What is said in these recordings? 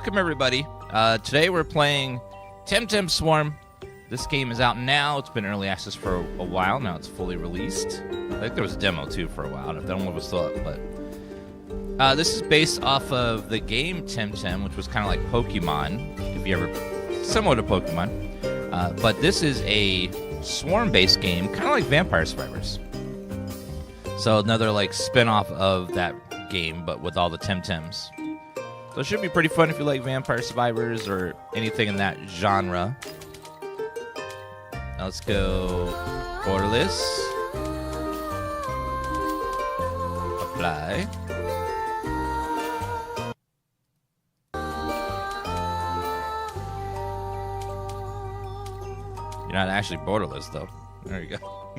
Welcome everybody. Today we're playing Temtem Swarm. This game is out now. It's been early access for a while. Now it's fully released. I think there was a demo too for a while. I don't know if it was still up, but this is based off of the game Temtem, which was kind of like Pokemon, if you ever similar to Pokemon. But this is a swarm-based game, kind of like Vampire Survivors. So another like spin-off of that game, but with all the Temtems. So it should be pretty fun if you like Vampire Survivors or anything in that genre. Now let's go borderless. Apply. You're not actually borderless though. There you go.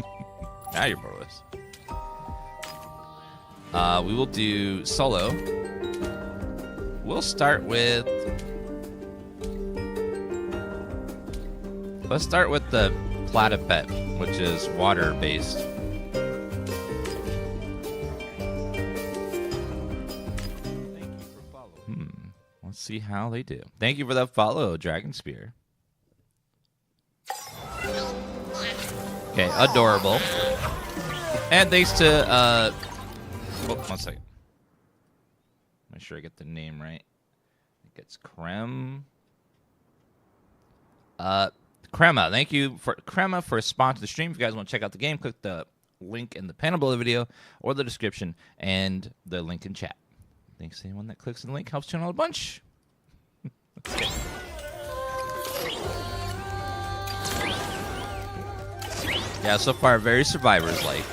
Now you're borderless. We will do solo. We'll start with... Let's start with the Platypet, which is water-based. Thank you for following. Let's see how they do. Thank you for that follow, Dragon Spear. Okay, adorable. And thanks to, oh, one second. Make sure I get the name right. I think it's Crema. Thank you for Crema for sponsoring the stream. If you guys want to check out the game, click the link in the panel below the video or the description and the link in chat. Thanks to anyone that clicks the link. Helps channel a bunch. Yeah, so far very Survivors-like.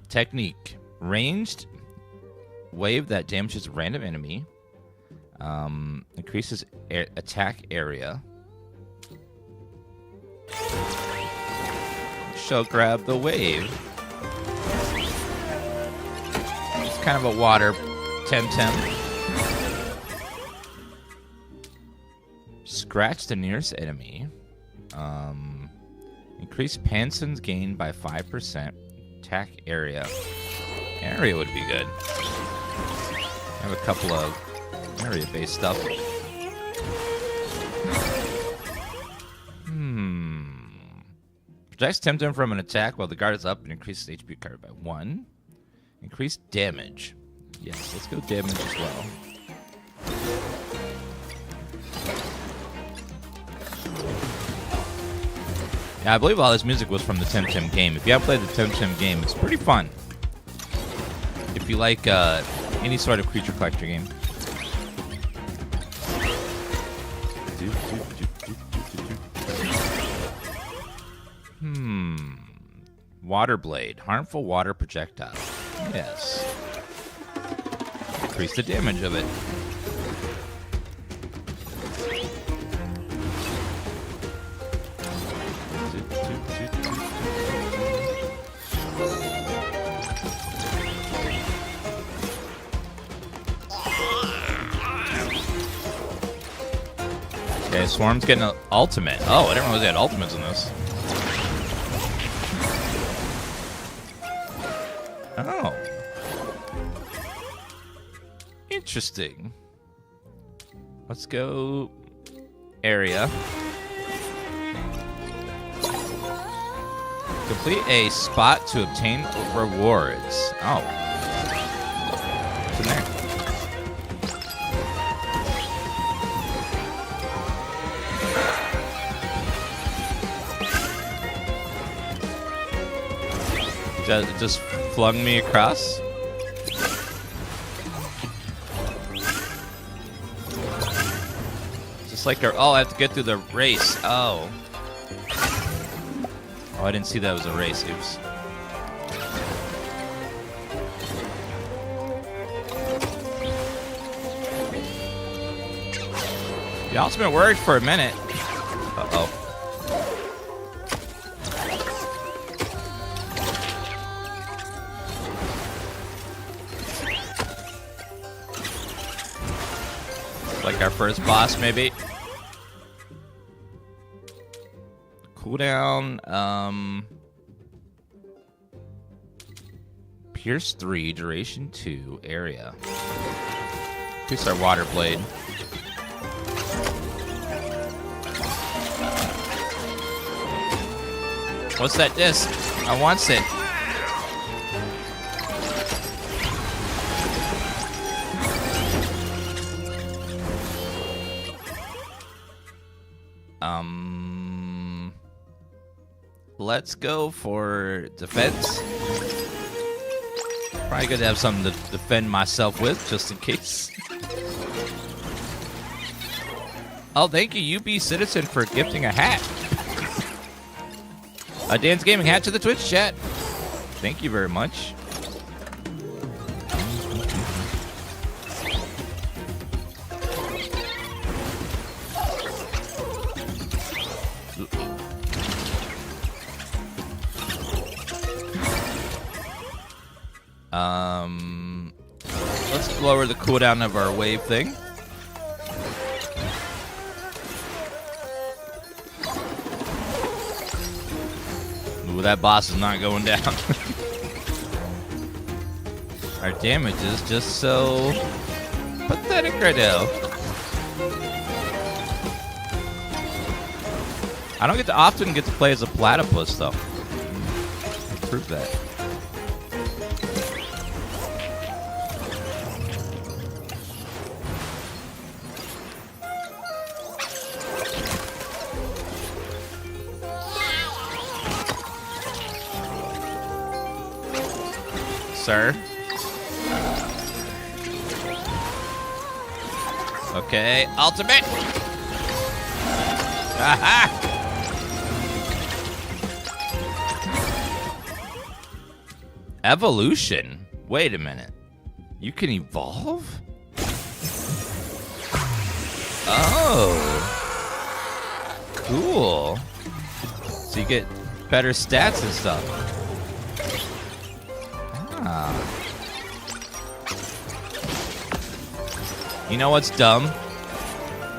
Technique. Ranged wave that damages a random enemy. Increases attack area. Shall grab the wave. It's kind of a water Temtem. Scratch the nearest enemy. Increase Panson's gain by 5%. Attack area. Area would be good. I have a couple of area-based stuff. Protects Temtem from an attack while the guard is up and increases HP covered by 1. Increase damage. Yes, let's go damage as well. Yeah, I believe all this music was from the Temtem game. If you haven't played the Temtem game, it's pretty fun. If you like any sort of creature collector game. Water blade. Harmful water projectile. Yes. Increase the damage of it. Okay, Swarm's getting an ultimate. Oh, I didn't realize they had ultimates in this. Oh. Interesting. Let's go area. Complete a spot to obtain rewards. Oh. What's in there? It just flung me across. Just like oh, I have to get through the race. Oh. Oh, I didn't see that was a race. Oops. The ultimate worked for a minute. Uh-oh. Like our first boss, maybe. Cooldown. Pierce 3, duration 2, area. Increase our water blade. What's that disc? I want it. Let's go for defense. Probably good to have something to defend myself with, just in case. Oh, thank you, UB Citizen, for gifting a hat. A DansGaming hat to the Twitch chat. Thank you very much. Let's lower the cooldown of our wave thing. Ooh, that boss is not going down. Our damage is just so pathetic right now. I don't often get to play as a platypus though. I proved that. Sir. Okay, ultimate. Aha! Evolution? Wait a minute. You can evolve? Oh. Cool. So you get better stats and stuff. You know what's dumb?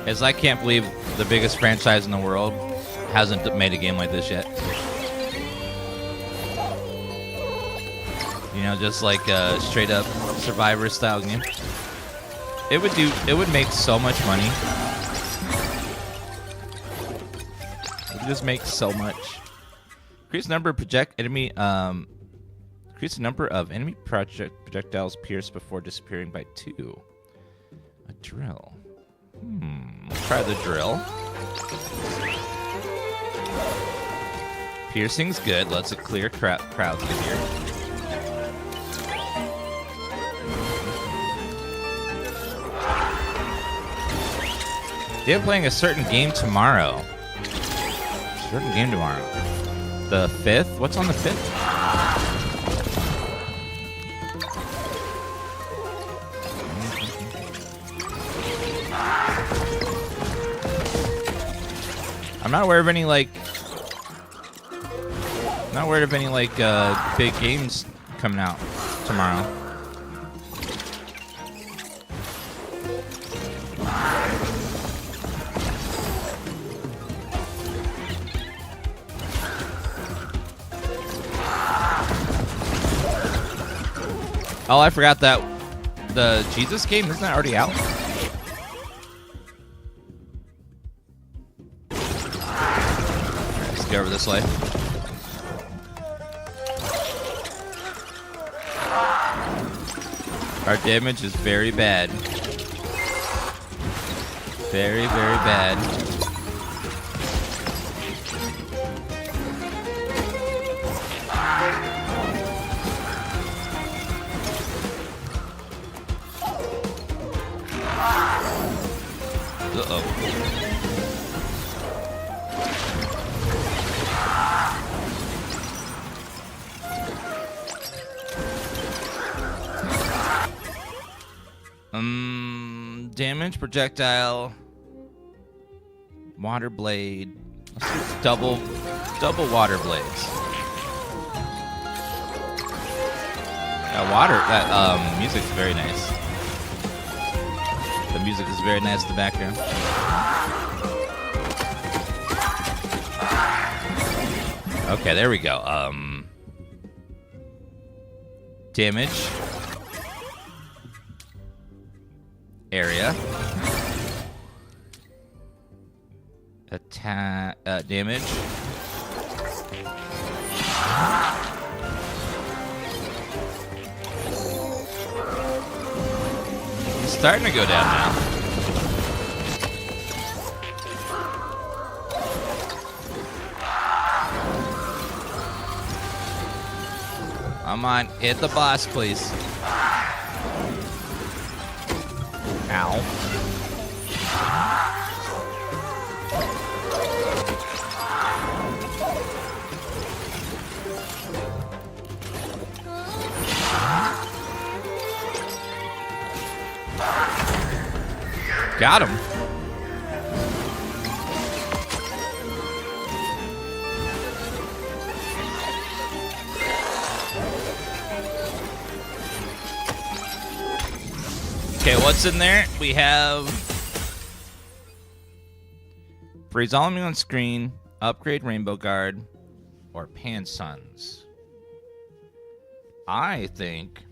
Is I can't believe the biggest franchise in the world hasn't made a game like this yet. You know, just like a straight up Survivor style game. It would make so much money. It would just make so much. Increase number of increase the number of enemy projectiles pierced before disappearing by 2. A drill. Let's try the drill. Piercing's good. Let's clear crowds in here. They're playing a certain game tomorrow. Certain game tomorrow. The 5th? What's on the 5th? I'm not aware of any big games coming out tomorrow. Oh, I forgot that the Jesus game, isn't that already out? Let's go over this way. Our damage is very bad. Very, very bad. Uh-oh. Damage, projectile, water blade. Let's do double water blades. That music's very nice. The music is very nice in the background. Okay, there we go. Damage. Area. Attack. Damage. He's starting to go down now. Come on, hit the boss, please. Ow. Got him. Okay, what's in there? We have freeze all enemy on screen, upgrade Rainbow Guard, or Pan Suns. I think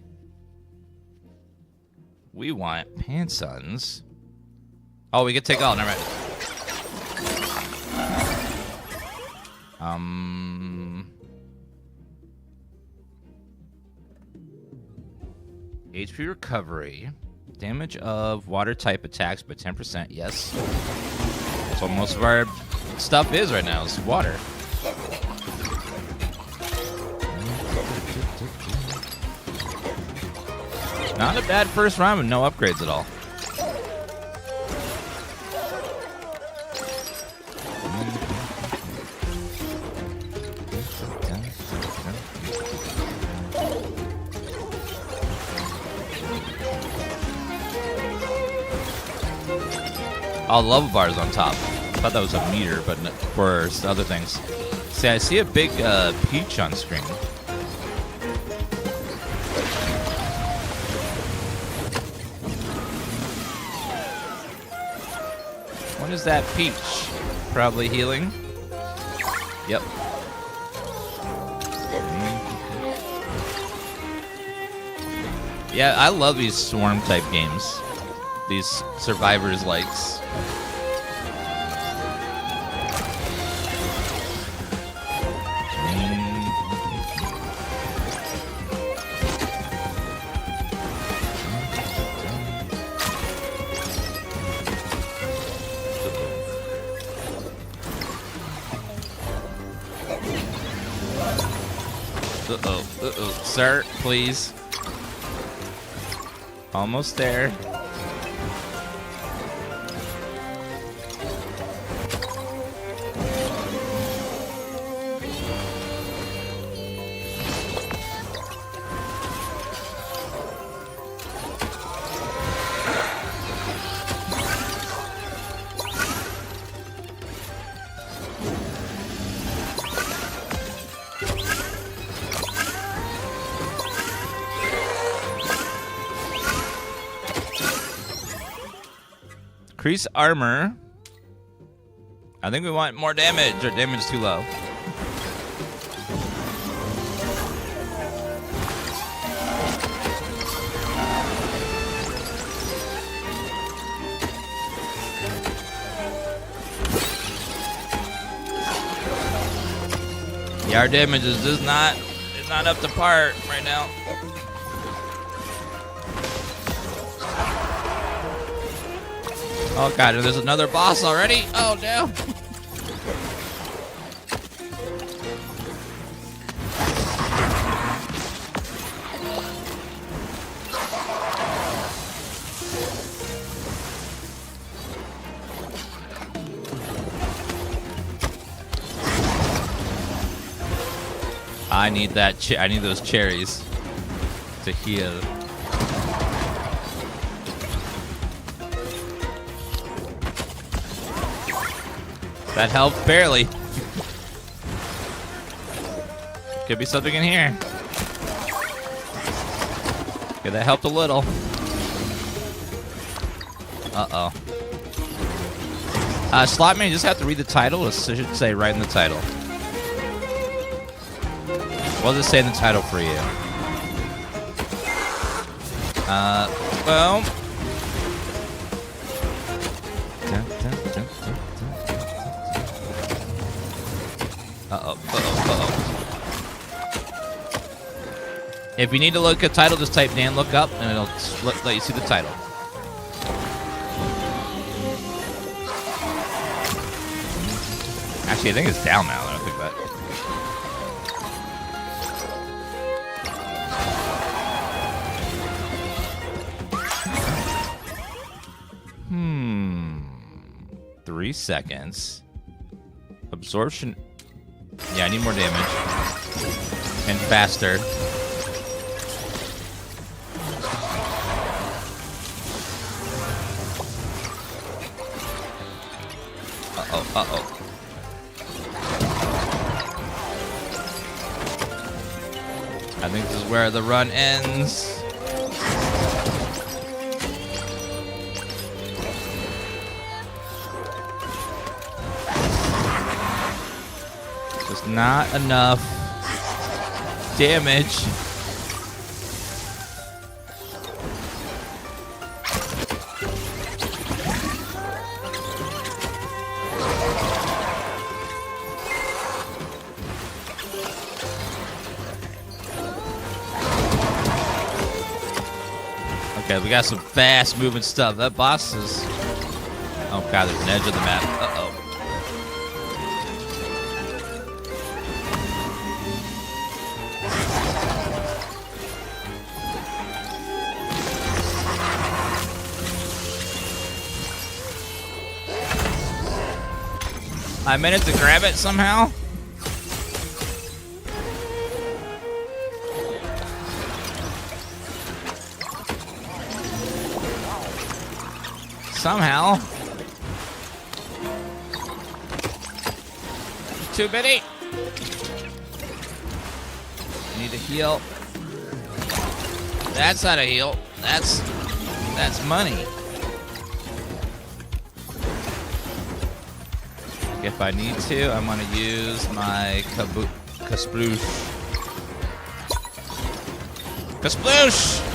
we want Pan Suns. Oh, we can take all. Never mind. HP recovery. Damage of water type attacks by 10%. Yes. That's what most of our stuff is right now, is water. Not a bad first round with no upgrades at all. Oh, lava bars on top. I thought that was a meter, but for other things. See, I see a big peach on screen. What is that peach? Probably healing. Yep. Yeah, I love these swarm type games. These survivors likes. Uh-oh. Sir, please. Almost there. Increase armor. I think we want more damage. Our damage is too low. Yeah, our damage is just not up to par right now. Oh god, there's another boss already? Oh no. I need that. I need those cherries to heal. That helped barely. Could be something in here. Okay, that helped a little. Uh-oh. Slot man, you just have to read the title. It should say right in the title. What does it say in the title for you? Well. If you need to look at title, just type Dan look up, and it'll let you see the title. Actually, I think it's down now. I don't think that. Hmm. 3 seconds. Absorption. Yeah, I need more damage. And faster. Uh-oh. I think this is where the run ends. Just not enough damage. Okay, we got some fast moving stuff. That boss is... Oh god, there's an edge of the map. Uh-oh. I managed to grab it somehow. Somehow. Too many. Need to heal. That's not a heal. That's money. If I need to, I'm gonna use my Kasploosh. Kasploosh!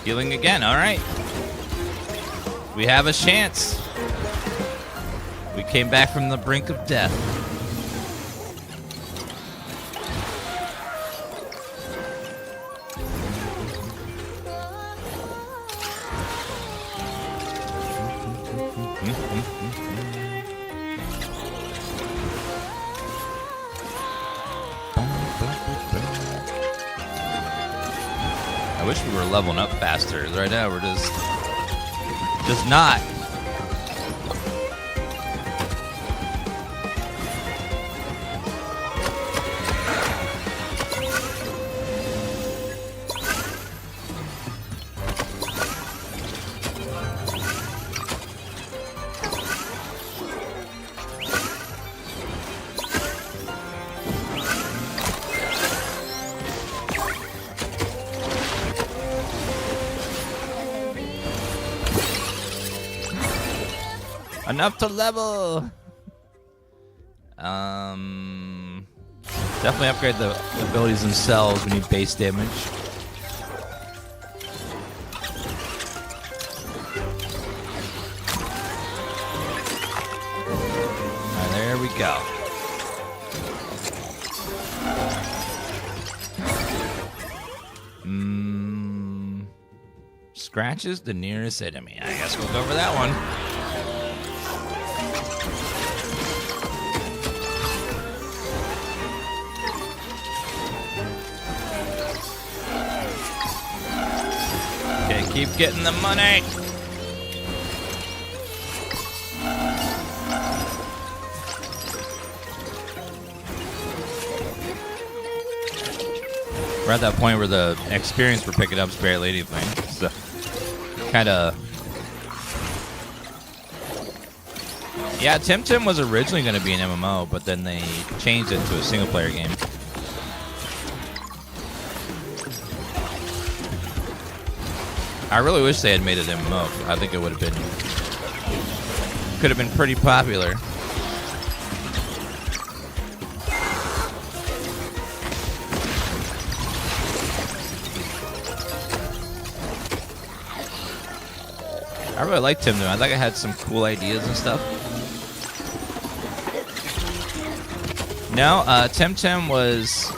Healing again, all right. We have a chance. We came back from the brink of death. I wish we were leveling up faster. Right now, we're just not. Enough to level. Definitely upgrade the abilities themselves. We need base damage. Alright, there we go. Scratch is the nearest enemy. I guess we'll go for that one. Keep getting the money. We're at that point where the experience we're picking up is barely anything. So, kind of Yeah, Temtem was originally going to be an MMO, but then they changed it to a single-player game. I really wish they had made it MMO. I think it would have been, could have been pretty popular. I really liked Temtem. I think I had some cool ideas and stuff. No, Temtem was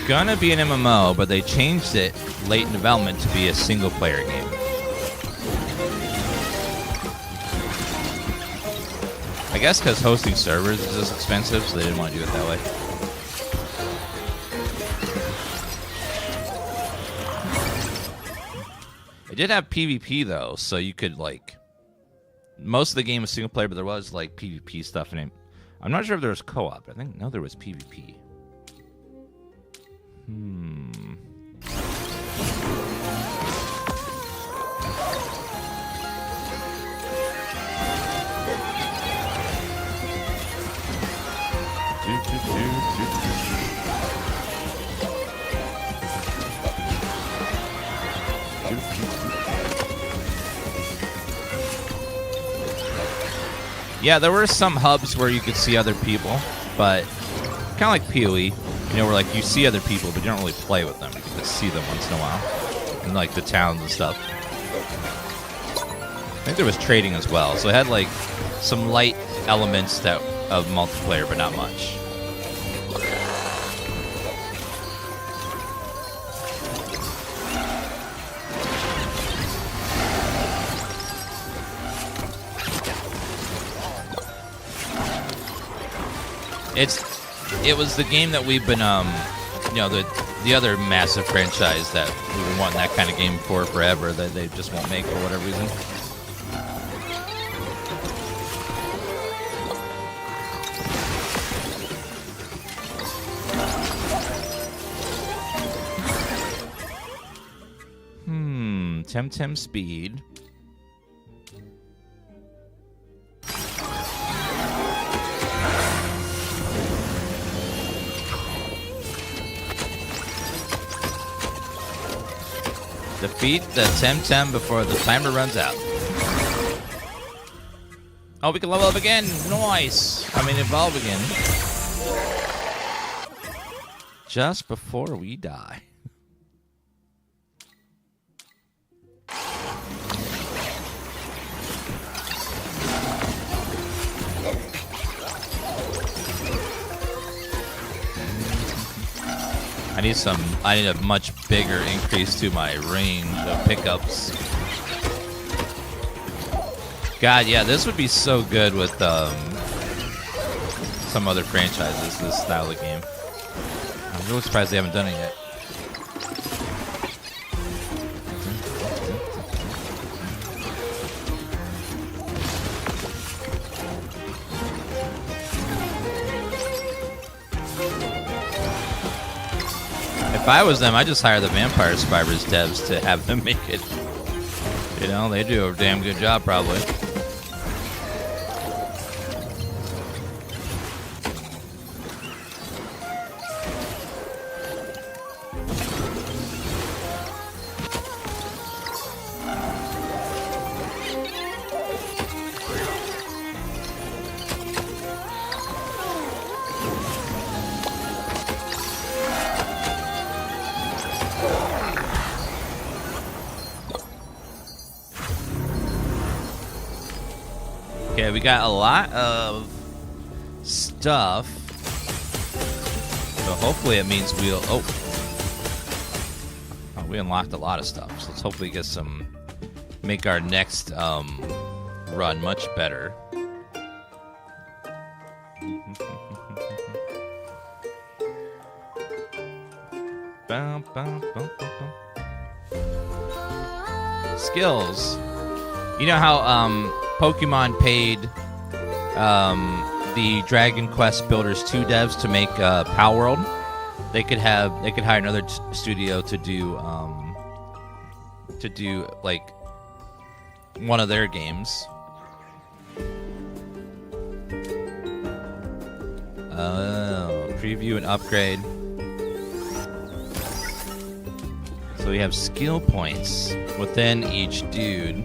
gonna be an MMO, but they changed it late in development to be a single-player game. I guess because hosting servers is just expensive, so they didn't want to do it that way. It did have PvP though, so you could like, most of the game was single player, but there was like PvP stuff in it. I'm not sure if there was co-op. I think no, there was PvP. Yeah, there were some hubs where you could see other people, but kind of like PoE, you know, where like you see other people, but you don't really play with them. You can just see them once in a while, in like the towns and stuff. I think there was trading as well, so it had like some light elements that of multiplayer, but not much. It was the game that we've been, you know, the other massive franchise that we've been wanting that kind of game for forever that they just won't make for whatever reason. Temtem speed. Defeat the Temtem before the timer runs out. Oh, we can level up again. Nice. I mean, evolve again. Just before we die. I need a much bigger increase to my range of pickups. God, yeah, this would be so good with some other franchises, this style of game. I'm really surprised they haven't done it yet. If I was them, I'd just hire the Vampire Survivors devs to have them make it. You know, they do a damn good job, probably. Okay, we got a lot of stuff. So hopefully it means we'll... Oh, we unlocked a lot of stuff. So let's hopefully get some... Make our next run much better. Skills. You know how Pokemon paid the Dragon Quest Builders 2 devs to make Pal World? They could hire another studio to do like one of their games. Oh, preview and upgrade. So we have skill points within each dude.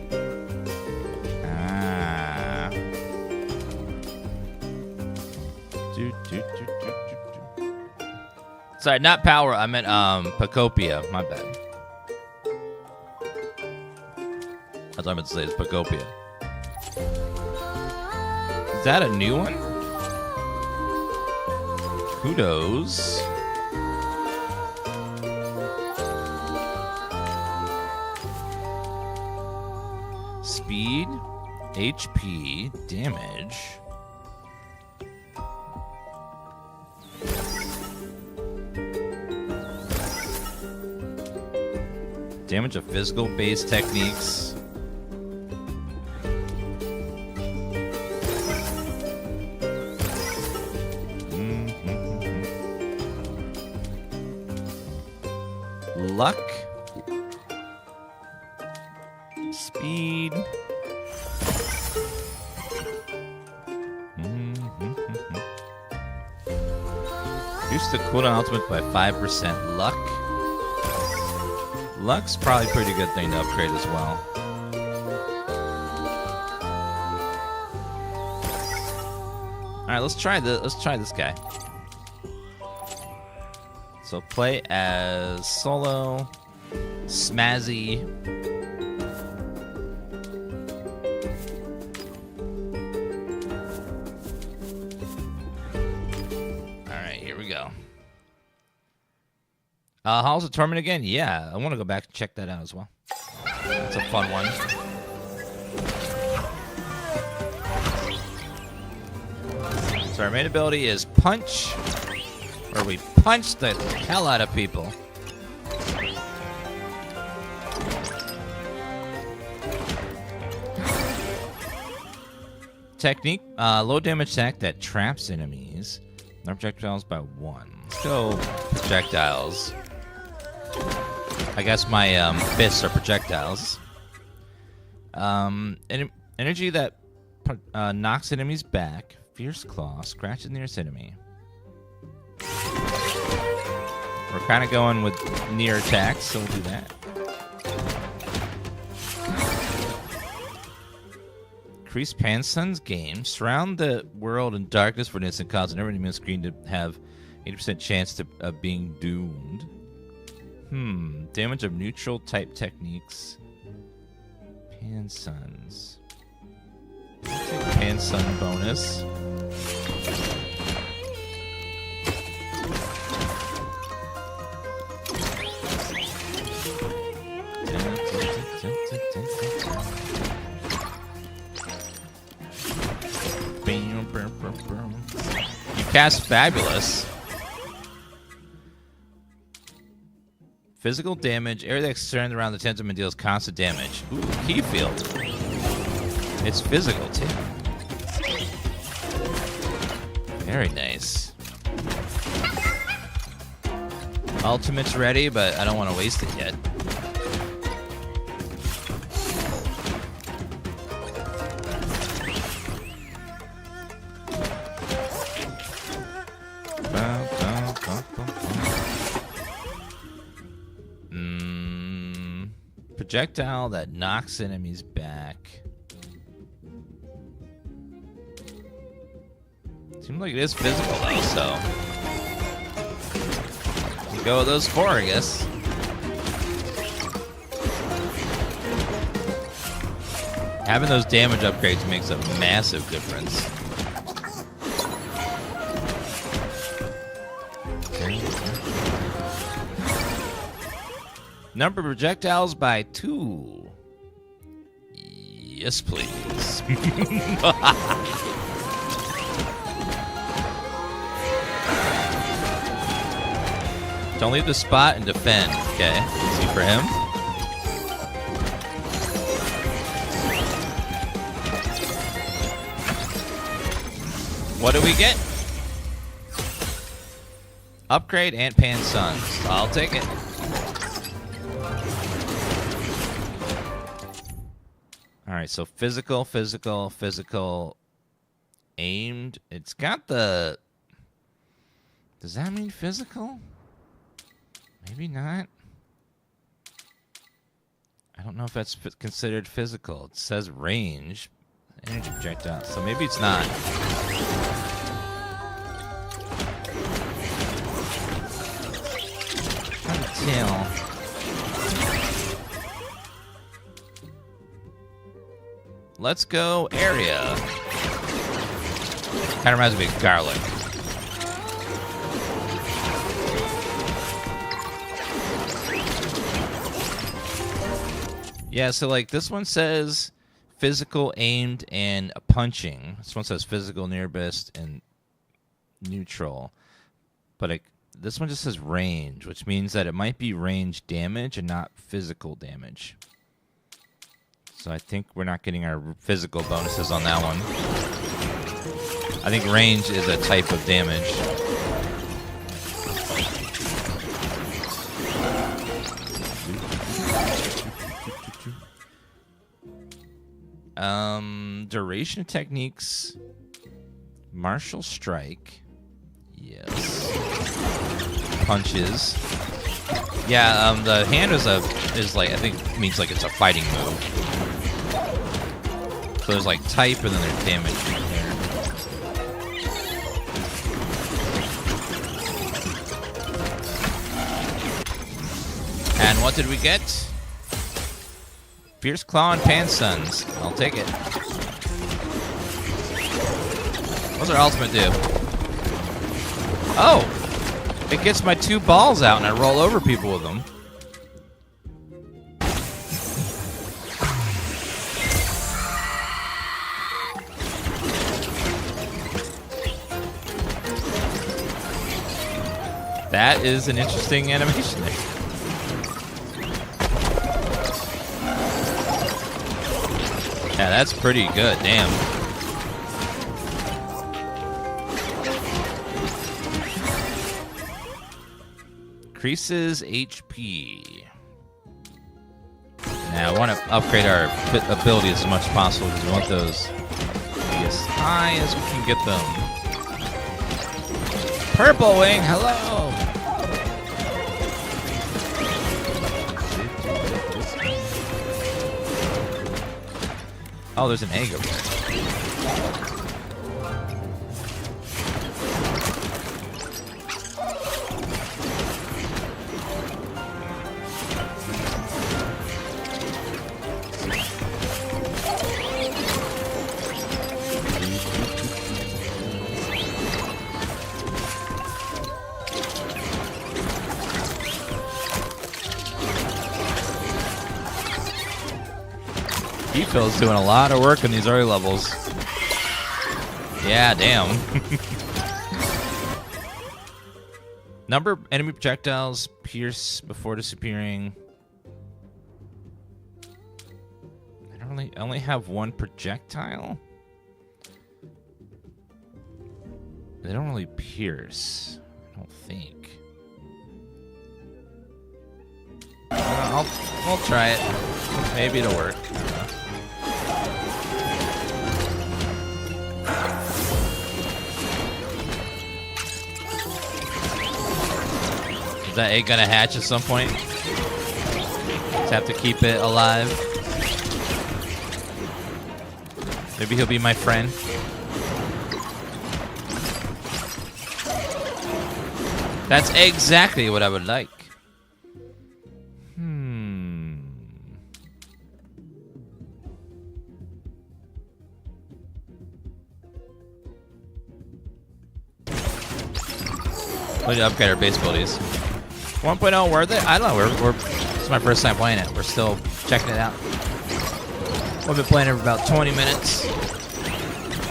Ah. Sorry, not power. I meant Pacopia. My bad. That's what I meant to say. Is Pacopia. Is that a new one? Kudos. Speed, HP, damage. Damage of physical based techniques. Luck. Speed. Reduce the cooldown ultimate by 5%. Luck. Luck's probably a pretty good thing to upgrade as well. Alright, let's try this guy. So play as solo Smazee. Alright, here we go. How's the tournament again? Yeah, I want to go back and check that out as well. It's a fun one. So our main ability is punch, where we punch the hell out of people. Technique, low damage attack that traps enemies. Our projectiles by 1. Let's go projectiles. I guess my fists are projectiles. Energy that knocks enemies back. Fierce claw, scratches nearest enemy. We're kind of going with near attacks, so we'll do that. Increase Pansun's game. Surround the world in darkness for an instant, causing every enemy on screen to have 80% chance of being doomed. Damage of neutral type techniques. Pansuns. I'll take Pansun bonus. You cast Fabulous. Physical damage. Area that's surrounded around the Temtem and deals constant damage. Ooh, key field. It's physical too. Very nice. Ultimate's ready, but I don't want to waste it yet. Projectile that knocks enemies back. Seems like it is physical though, so we'll go with those 4, I guess. Having those damage upgrades makes a massive difference. Number of projectiles by 2. Yes, please. Don't leave the spot and defend. Okay, easy for him. What do we get? Upgrade and Pansuns. I'll take it. Alright, so physical, aimed. It's got the Does that mean physical? Maybe not. I don't know if that's considered physical. It says range. Energy projectile. So maybe it's not. Hard to tell. Let's go area. Kind of reminds me of garlic. Yeah, so like this one says physical, aimed, and punching. This one says physical, near best, and neutral. But this one just says range, which means that it might be range damage and not physical damage. So I think we're not getting our physical bonuses on that one. I think range is a type of damage. Duration techniques. Martial strike. Yes. Punches. Yeah, the hand is like, I think means like it's a fighting move. So there's like type and then there's damage right there. And what did we get? Fierce Claw and Pansuns. I'll take it. What's our ultimate do? Oh! It gets my 2 balls out and I roll over people with them. That is an interesting animation there. Yeah, that's pretty good, damn. Increases HP. Now, I want to upgrade our ability as much as possible because we want those to be as high as we can get them. Purple Wing, hello! Oh, there's an egg over there. Phil's doing a lot of work in these early levels. Yeah, damn. Number enemy projectiles pierce before disappearing. I only have 1 projectile. They don't really pierce, I don't think. I'll try it. Maybe it'll work. Is that egg gonna hatch at some point? Just have to keep it alive. Maybe he'll be my friend. That's exactly what I would like. We need to upgrade our base abilities. 1.0 worth it? I don't know. This is my first time playing it. We're still checking it out. We've been playing it for about 20 minutes.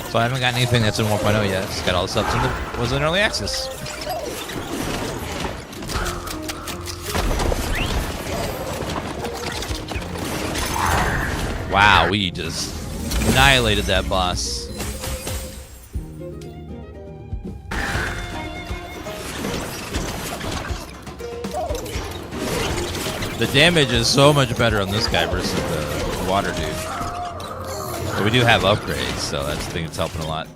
So I haven't got anything that's in 1.0 yet. Just got all the stuff that was in early access. Wow, we just annihilated that boss. The damage is so much better on this guy versus the water dude. But we do have upgrades, so that's the thing that's helping a lot.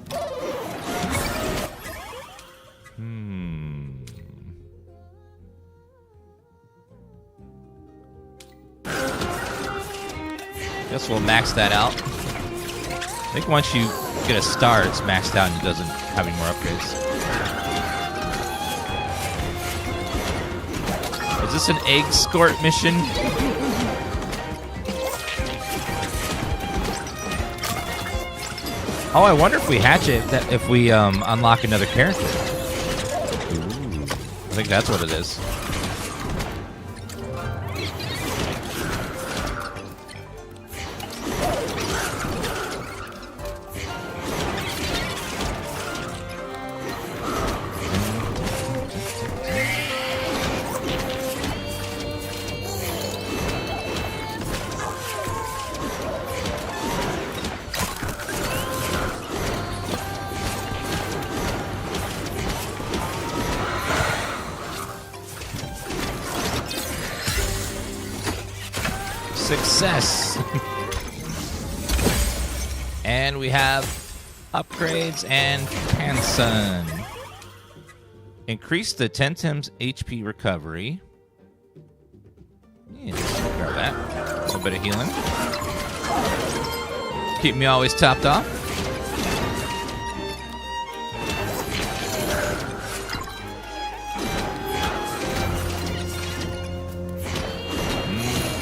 Guess we'll max that out. I think once you get a star, it's maxed out and it doesn't have any more upgrades. Is this an egg escort mission? Oh, I wonder if we hatch it, if we unlock another character. Ooh, I think that's what it is. Success. And we have upgrades and Hanson. Increase the Temtem's HP recovery. Yeah, just grab that. A little bit of healing. Keep me always topped off. Mm.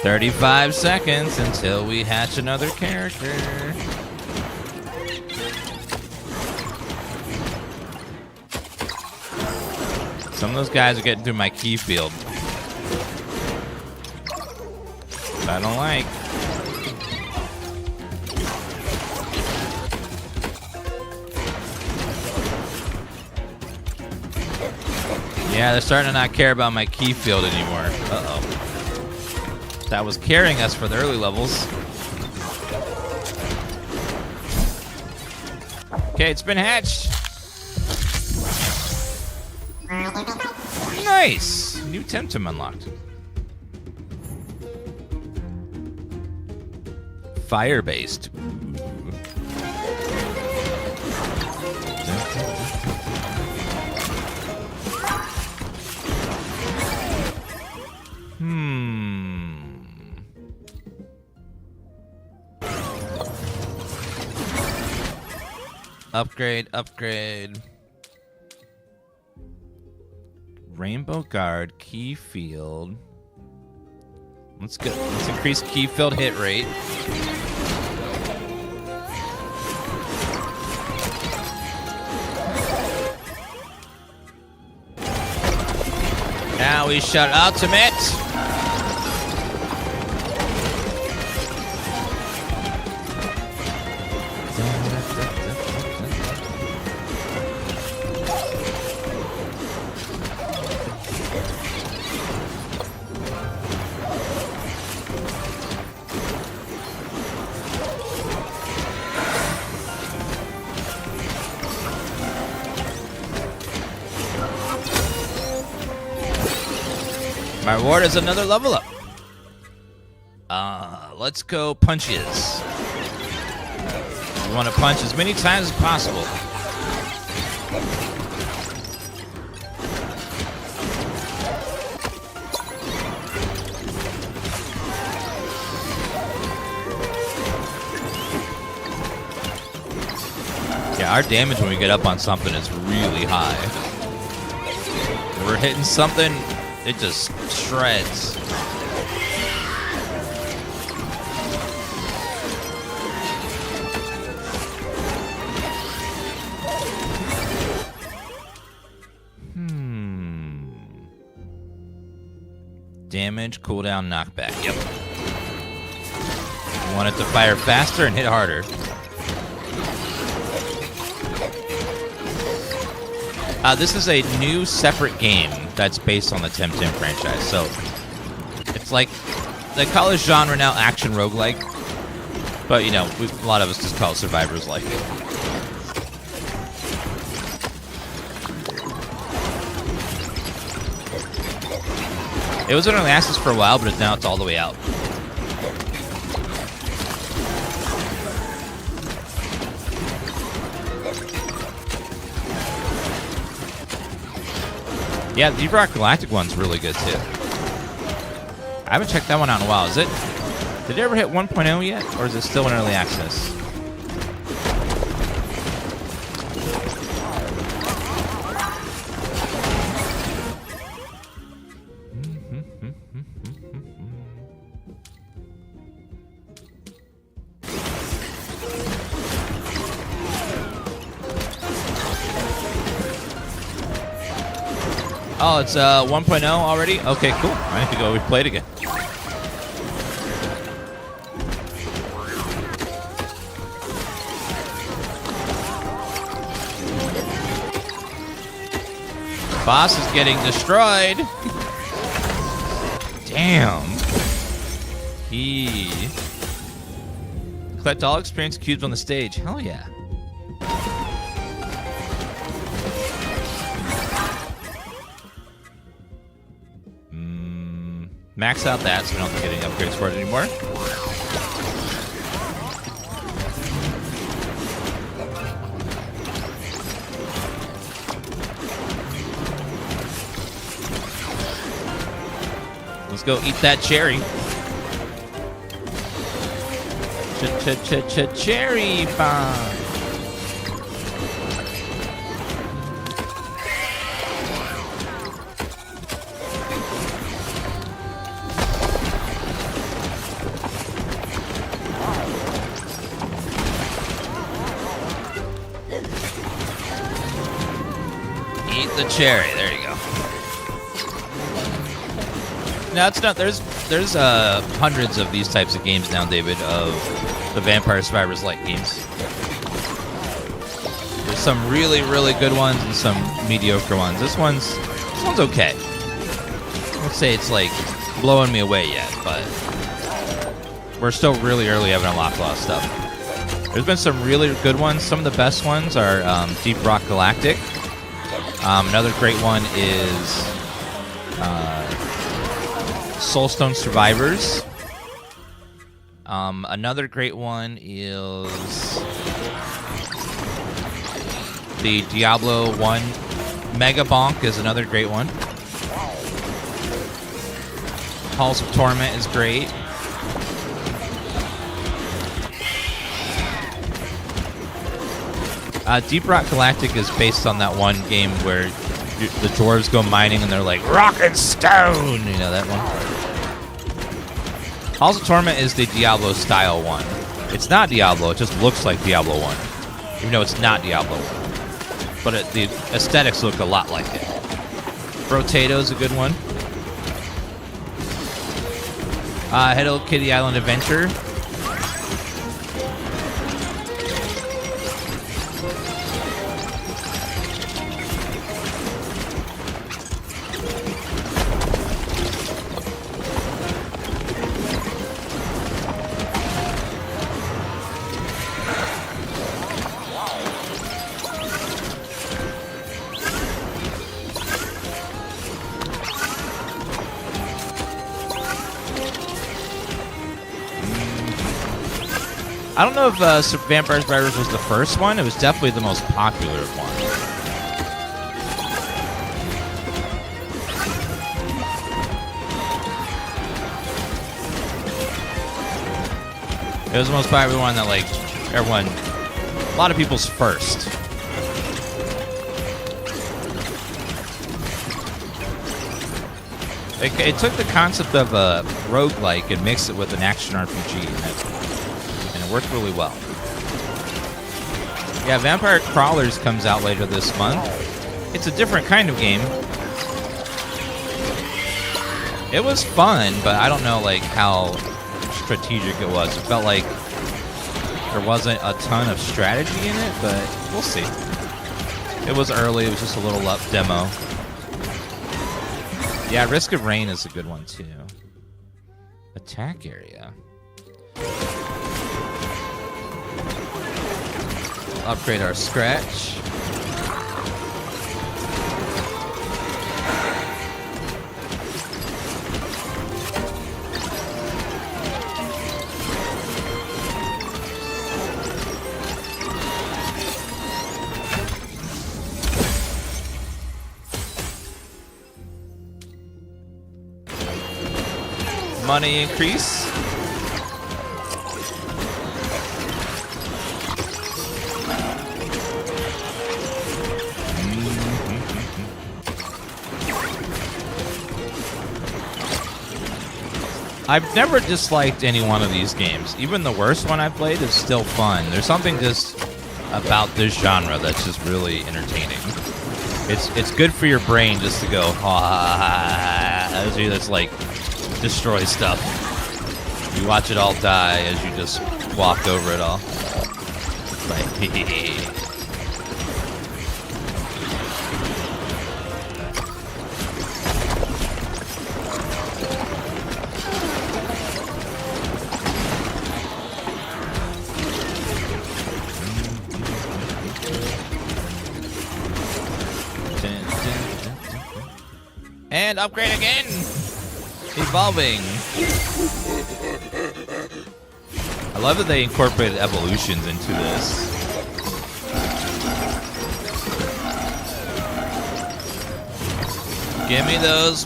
35 seconds until we hatch another character. Some of those guys are getting through my key field. I don't like. Yeah, they're starting to not care about my key field anymore. Uh-oh. That was carrying us for the early levels. Okay, it's been hatched. Nice! New Temtem unlocked. Fire-based. Upgrade, upgrade. Rainbow Guard, key field. Let's go. Let's increase key field hit rate. Now we shut ultimate. My reward is another level up. Let's go punches. We want to punch as many times as possible. Yeah, our damage when we get up on something is really high. When we're hitting something, it just shreds. Damage, cooldown, knockback. Yep. We want it to fire faster and hit harder. This is a new separate game that's based on the Temtem franchise. So it's like, they call this genre now action roguelike. But, you know, a lot of us just call it survivors like. It was in early access for a while, but now it's all the way out. Yeah, the Deep Rock Galactic one's really good too. I haven't checked that one out in a while. Did it ever hit 1.0 yet, or is it still in early access? Oh, it's 1.0 already? Okay, cool. I need to go replay it again. Boss is getting destroyed. Damn. Collect all experience cubes on the stage. Hell yeah. Max out that so we don't have to get any upgrades for it anymore. Let's go eat that cherry. Cherry bomb. The cherry, there you go. No, it's not. There's hundreds of these types of games now, David, of the Vampire Survivors like games. There's some really, really good ones and some mediocre ones. This one's okay. I won't say it's like blowing me away yet, but we're still really early. Haven't unlocked a lot of stuff. There's been some really good ones. Some of the best ones are Deep Rock Galactic. Another great one is Soulstone Survivors. Another great one is the Diablo 1. Mega Bonk is another great one. Halls of Torment is great. Deep Rock Galactic is based on that one game where the dwarves go mining and they're like, rock and stone! You know that one? Halls of Torment is the Diablo style one. It's not Diablo, it just looks like Diablo 1. Even though it's not Diablo 1. But the aesthetics look a lot like it. Brotato's a good one. Hello Kitty Island Adventure. I don't know if Vampire Survivors was the first one. It was definitely the most popular one. It was the most popular one that, like, everyone, a lot of people's first. It took the concept of a roguelike and mixed it with an action RPG, and it worked really well. Yeah, Vampire Crawlers comes out later this month. It's a different kind of game. It was fun, but I don't know like how strategic it was. It felt like there wasn't a ton of strategy in it, but we'll see. It was early. It was just a little up demo. Yeah, Risk of Rain is a good one, too. Attack area. Upgrade our Scratch. money increase. I've never disliked any one of these games. Even the worst one I played is still fun. There's something just about this genre that's just really entertaining. It's good for your brain just to go, as you just like destroy stuff. You watch it all die as you just walk over it all. Like, and upgrade again! Evolving. I love that they incorporated evolutions into this. Give me those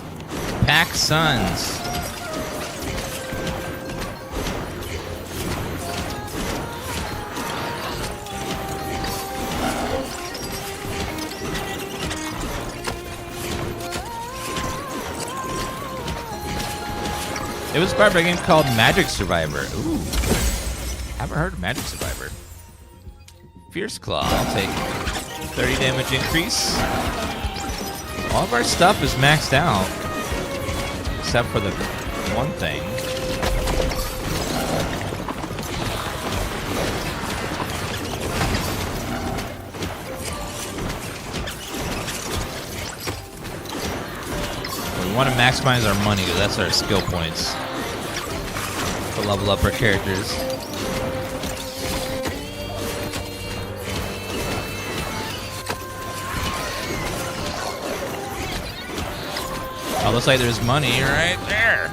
pack suns. It was inspired by a game called Magic Survivor. Ooh. Haven't heard of Magic Survivor. Fierce Claw. I'll take 30 damage increase. All of our stuff is maxed out. Except for the one thing. We want to maximize our money because that's our skill points to level up our characters. Oh, looks like there's money right there.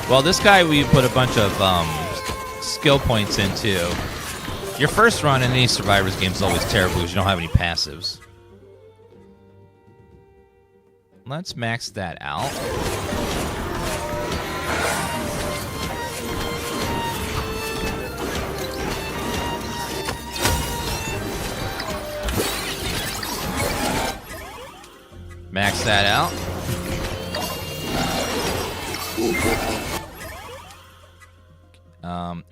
Well, this guy we put a bunch of skill points into. Your first run in any Survivors game is always terrible because you don't have any passives. Let's max that out. Max that out.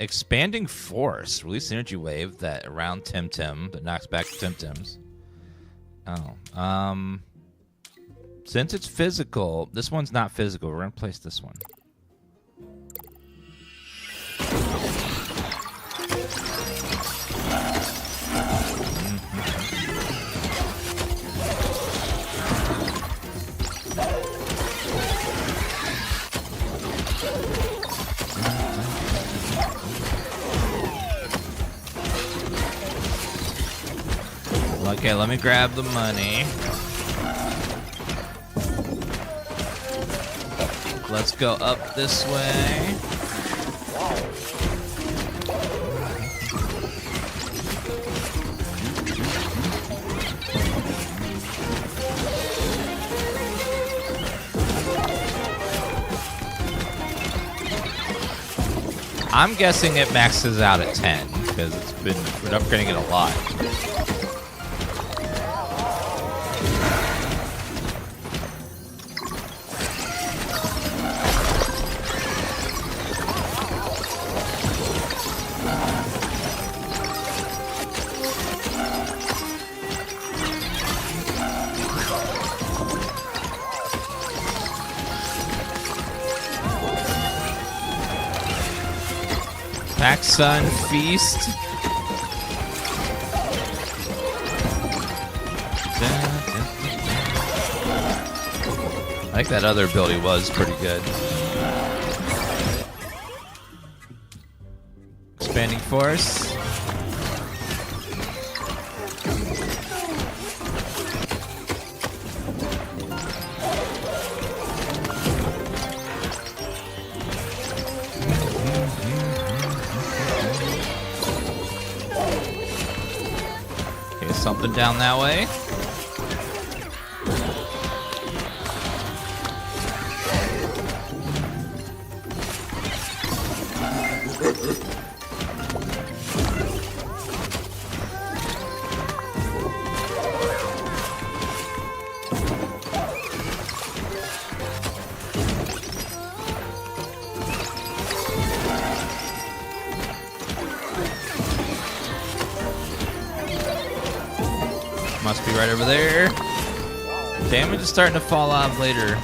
Expanding Force. Release energy wave that around Temtem that knocks back Temtems. Oh. Since it's physical, this one's not physical. We're gonna place this one. Okay, let me grab the money. Let's go up this way. I'm guessing it maxes out at 10 because we're upgrading it a lot. Pack Sun Feast. I think that other ability was pretty good. Expanding Force. Jumping down that way. Must be right over there. Damage is starting to fall off later.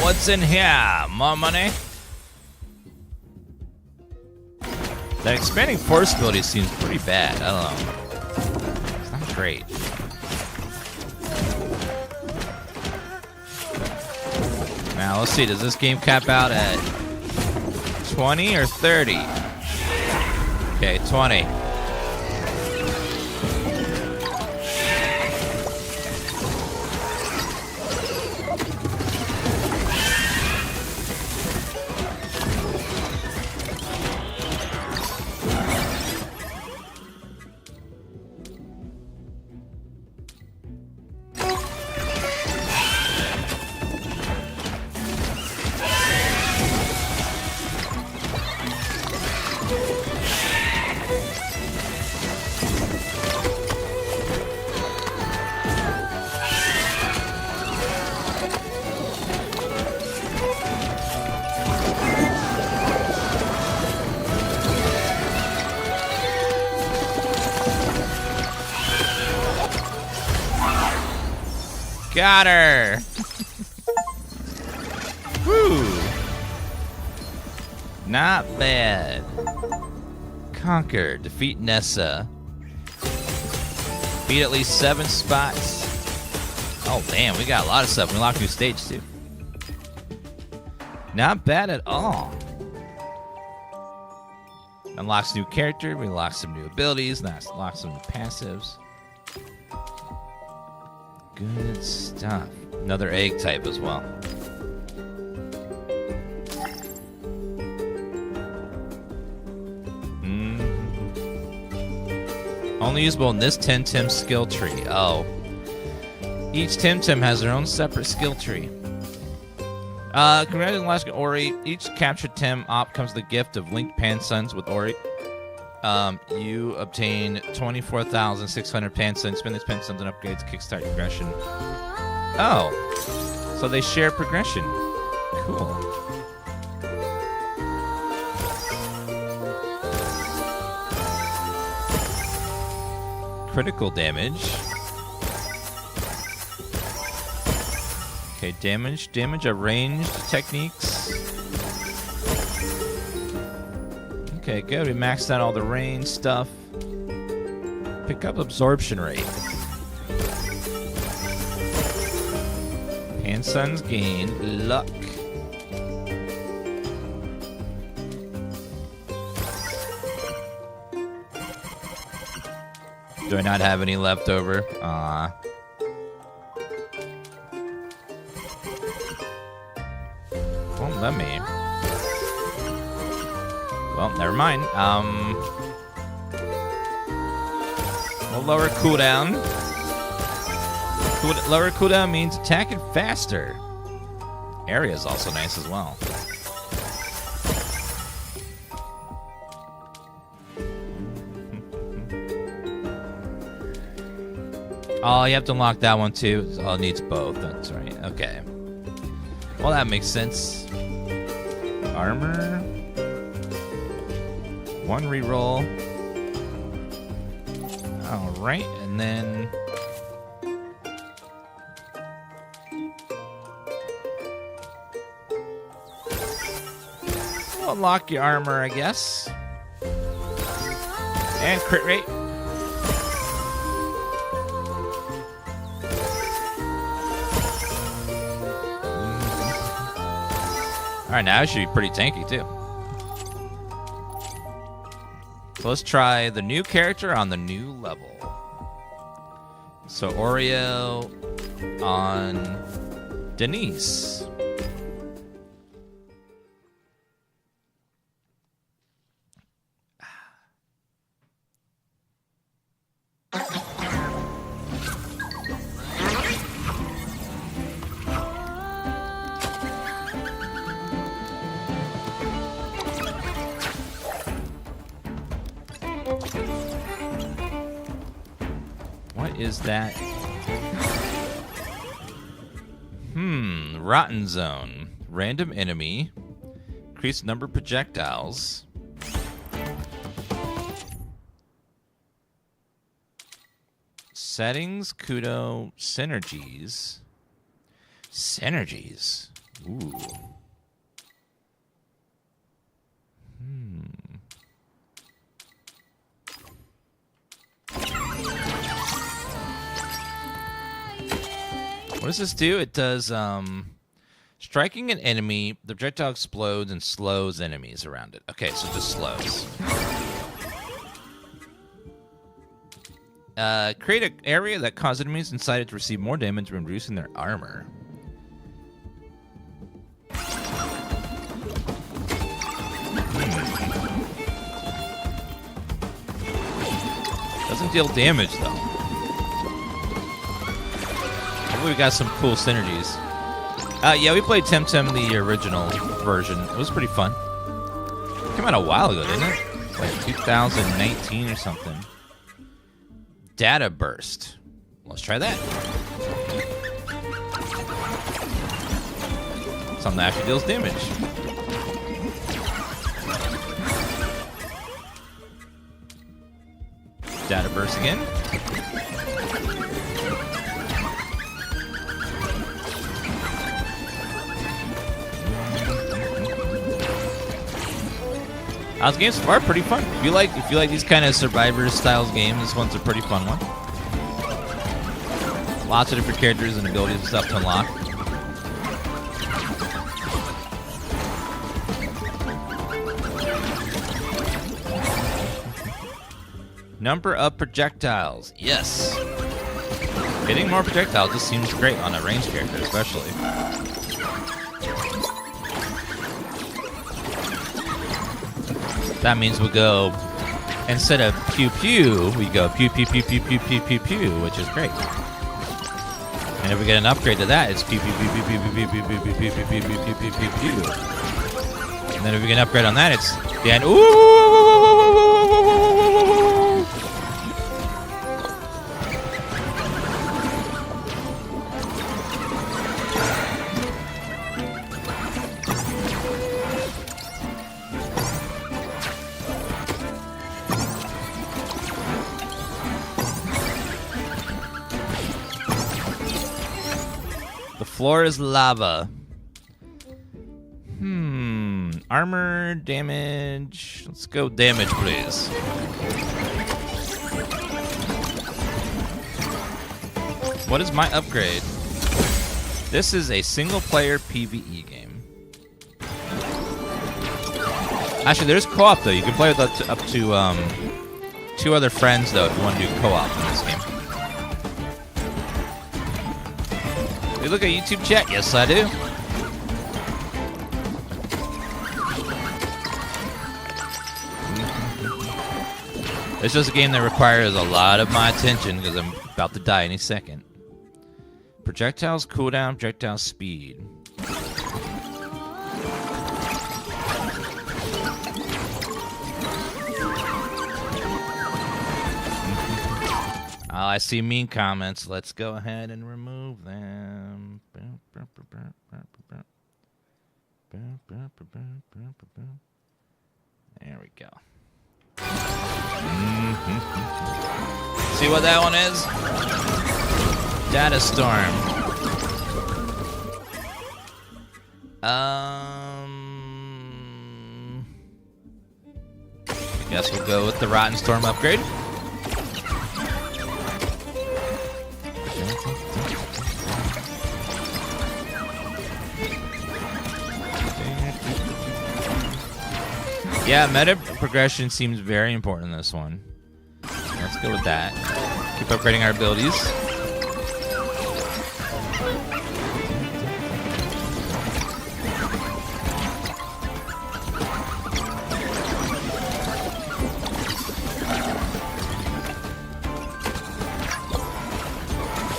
What's in here? More money? That expanding force ability seems pretty bad. I don't know. It's not great. Now, let's see. Does this game cap out at 20 or 30? Okay, 20. Got her! Woo! Not bad. Conquer. Defeat Nessa. Beat at least 7 spots. Oh, damn. We got a lot of stuff. We unlocked new stage, too. Not bad at all. Unlocks new character. We unlocked some new abilities. Unlocked some new passives. Good stuff. Another egg type as well. Only usable in this Temtem skill tree. Oh. Each Temtem has their own separate skill tree. Congratulations, Oree. Each captured Tem op comes the gift of linked Pansuns with Oree. You obtain 24,600 Pansuns. Spend these Pansuns on upgrades, kickstart progression. Oh. So they share progression. Cool. Critical damage. Okay, damage are ranged techniques. Okay, good. We maxed out all the range stuff. Pick up absorption rate. Pansuns gain luck. Do I not have any left over? Won't let me. Well, never mind. We'll lower cooldown. Lower cooldown means attacking faster. Area is also nice as well. Oh, you have to unlock that one too. Oh, it needs both. That's right. Okay. Well, that makes sense. Armor. 1 reroll. All right, and then unlock your armor, I guess. And crit rate. Alright, now it should be pretty tanky, too. So let's try the new character on the new level. So Oreo on Denise. What is that? Rotten Zone. Random enemy. Increased number of projectiles. Settings, Kudo, synergies. Synergies. Ooh. What does this do? It does, striking an enemy, the projectile explodes and slows enemies around it. Okay, so just slows. Create an area that causes enemies inside it to receive more damage when reducing their armor. Doesn't deal damage, though. We got some cool synergies. Yeah, we played Temtem, the original version. It was pretty fun. It came out a while ago, didn't it? Like 2019 or something. Data burst. Let's try that. Something that actually deals damage. Data burst again. These games are pretty fun. If you like these kind of survivor styles games, this one's a pretty fun one. Lots of different characters and abilities and stuff to unlock. Number of projectiles. Yes. Getting more projectiles just seems great on a ranged character, especially. That means we'll go, instead of pew pew, we go pew pew pew pew pew pew pew pew, which is great. And if we get an upgrade to that, it's pew pew pew pew pew pew pew pew pew pew pew pew pew pew pew pew. And then if we get an upgrade on that, it's the end. Floor is lava. Armor, damage. Let's go damage, please. What is my upgrade? This is a single-player PvE game. Actually, there's co-op, though. You can play with up to 2 other friends, though, if you want to do co-op in this game. You look at YouTube chat? Yes, I do. It's just a game that requires a lot of my attention because I'm about to die any second. Projectiles cooldown, projectile speed. I see mean comments. Let's go ahead and remove them. There we go. See what that one is? Data storm. Guess we'll go with the Rotten Storm upgrade. Yeah, meta progression seems very important in this one. Let's go with that. Keep upgrading our abilities.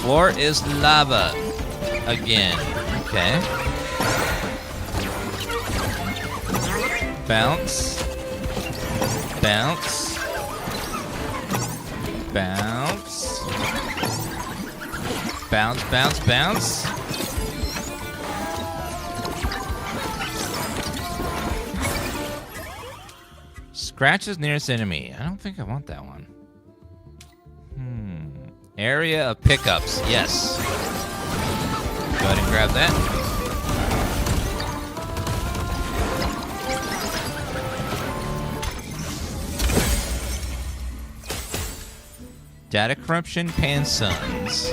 Floor is lava again. Okay. Bounce. Bounce. Bounce. Bounce, bounce, bounce. Scratches nearest enemy. I don't think I want that one. Area of pickups. Yes. Go ahead and grab that. Data corruption, Pansons.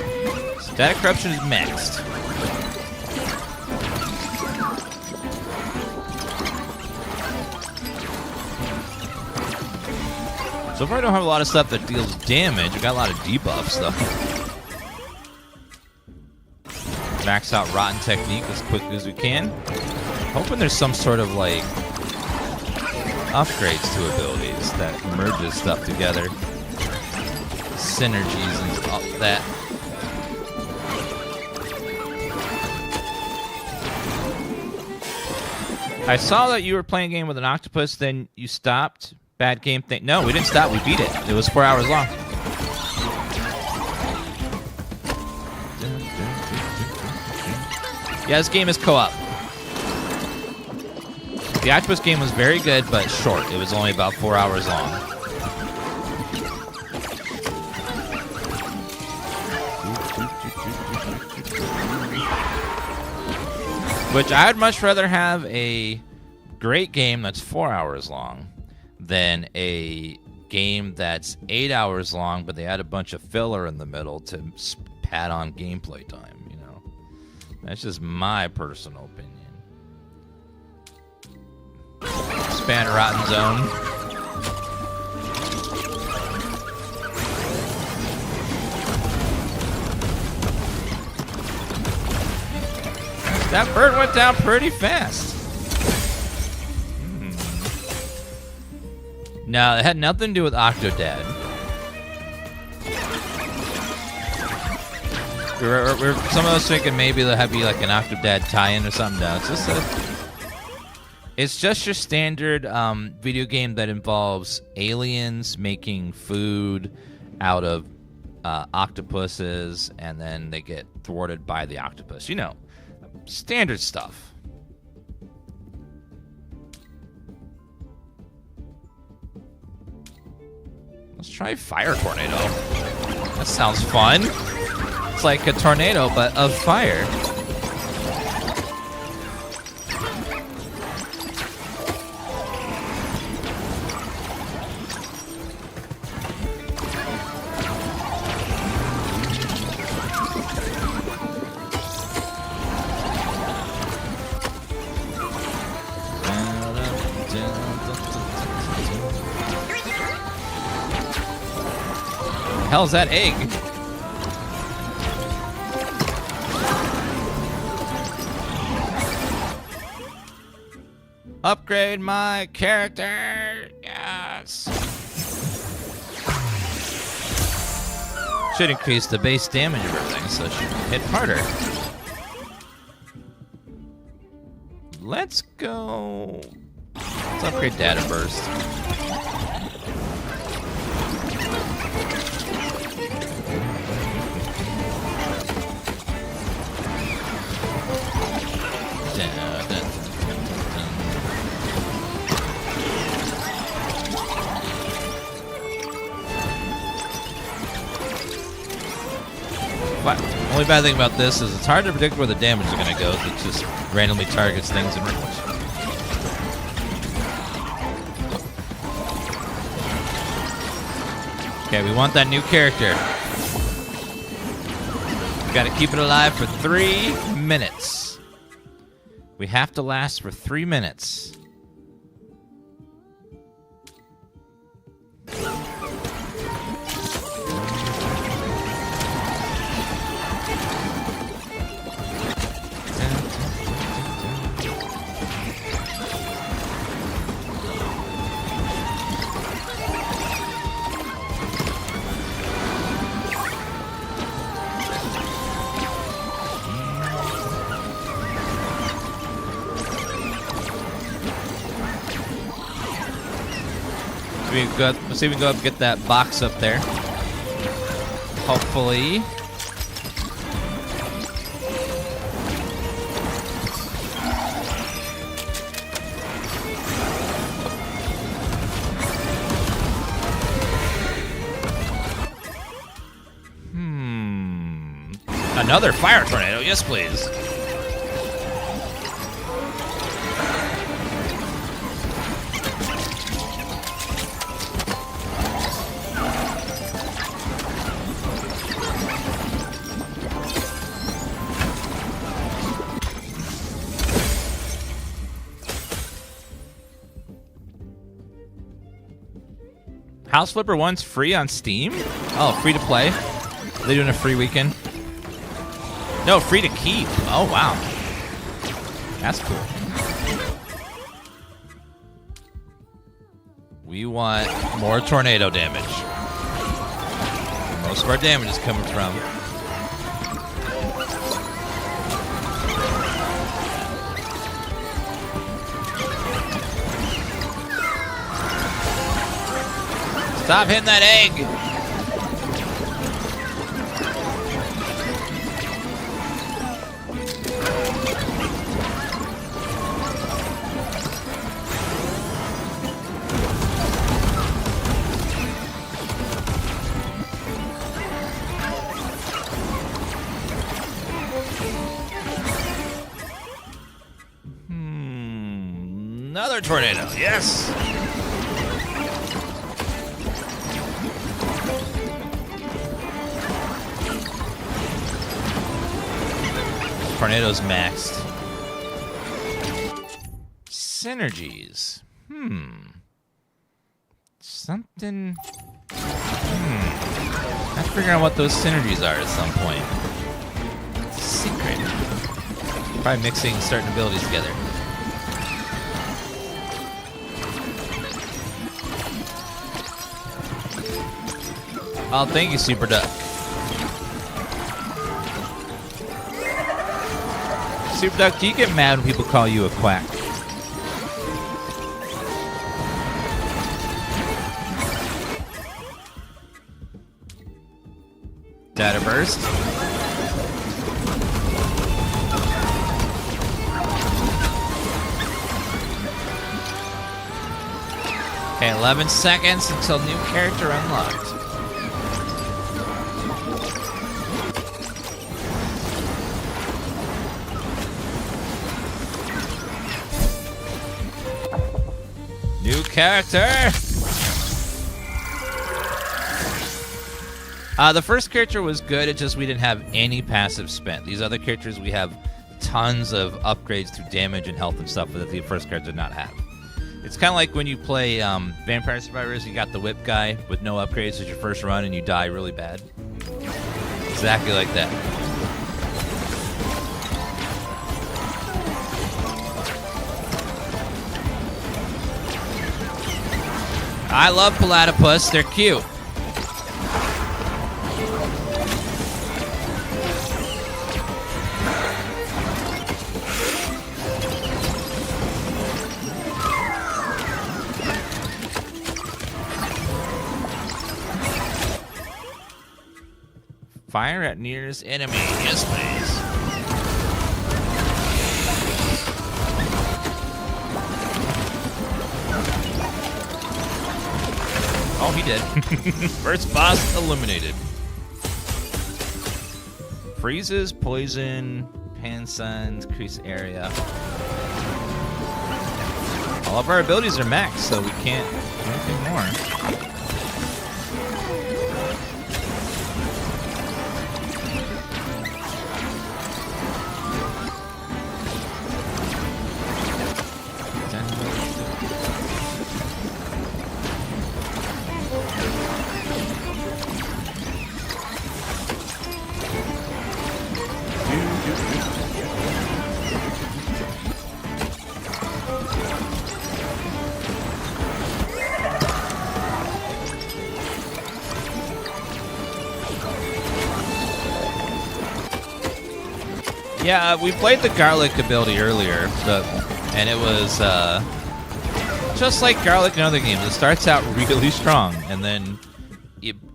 Data corruption is mixed. So far I don't have a lot of stuff that deals damage. I got a lot of debuffs though. Max out Rotten Technique as quickly as we can. Hoping there's some sort of like upgrades to abilities that merges stuff together. Synergies and all that. I saw that you were playing a game with an octopus, then you stopped. Bad game thing. No, we didn't stop. We beat it. It was 4 hours long. Yeah, this game is co-op. The octopus game was very good, but short. It was only about 4 hours long. Which I would much rather have a great game that's 4 hours long than a game that's 8 hours long, but they add a bunch of filler in the middle to pad on gameplay time, you know? That's just my personal opinion. Expand Rotten Zone. That bird went down pretty fast. No, it had nothing to do with Octodad. Some of us thinking maybe there'll be like an Octodad tie-in or something. No, it's just your standard video game that involves aliens making food out of octopuses, and then they get thwarted by the octopus. You know, standard stuff. Let's try Fire Tornado. That sounds fun. It's like a tornado, but of fire. Hell's that egg? Upgrade my character. Yes. Should increase the base damage of everything, so it should hit harder. Let's go. Let's upgrade Data Burst. Only bad thing about this is it's hard to predict where the damage is going to go. It just randomly targets things in range. Okay, we want that new character. We gotta keep it alive for 3 minutes. We have to last for 3 minutes. Let's see if we can go up and get that box up there. Hopefully. Another fire tornado. Yes, please. House Flipper 1's free on Steam? Oh, free to play? Are they doing a free weekend? No, free to keep. Oh, wow. That's cool. We want more tornado damage. Most of our damage is coming from. Stop hitting that egg! Another tornado, yes! Tornado's maxed. Synergies. Something. I'm figuring out what those synergies are at some point. It's a secret. Probably mixing certain abilities together. Oh, thank you, Super Duck. Super Duck, do you get mad when people call you a quack? Data burst. Okay, 11 seconds until new character unlocked. New character! The first character was good, it's just we didn't have any passive spent. These other characters, we have tons of upgrades through damage and health and stuff that the first character did not have. It's kind of like when you play Vampire Survivors, you got the whip guy with no upgrades as your first run and you die really bad. Exactly like that. I love Platypus, they're cute. Fire at nearest enemy. Yes, please. Oh, he did. First boss eliminated. Freezes, poison, pan suns, increase area. All of our abilities are maxed, so we can't do anything more. Yeah, we played the garlic ability earlier, and it was just like garlic in other games. It starts out really strong, and then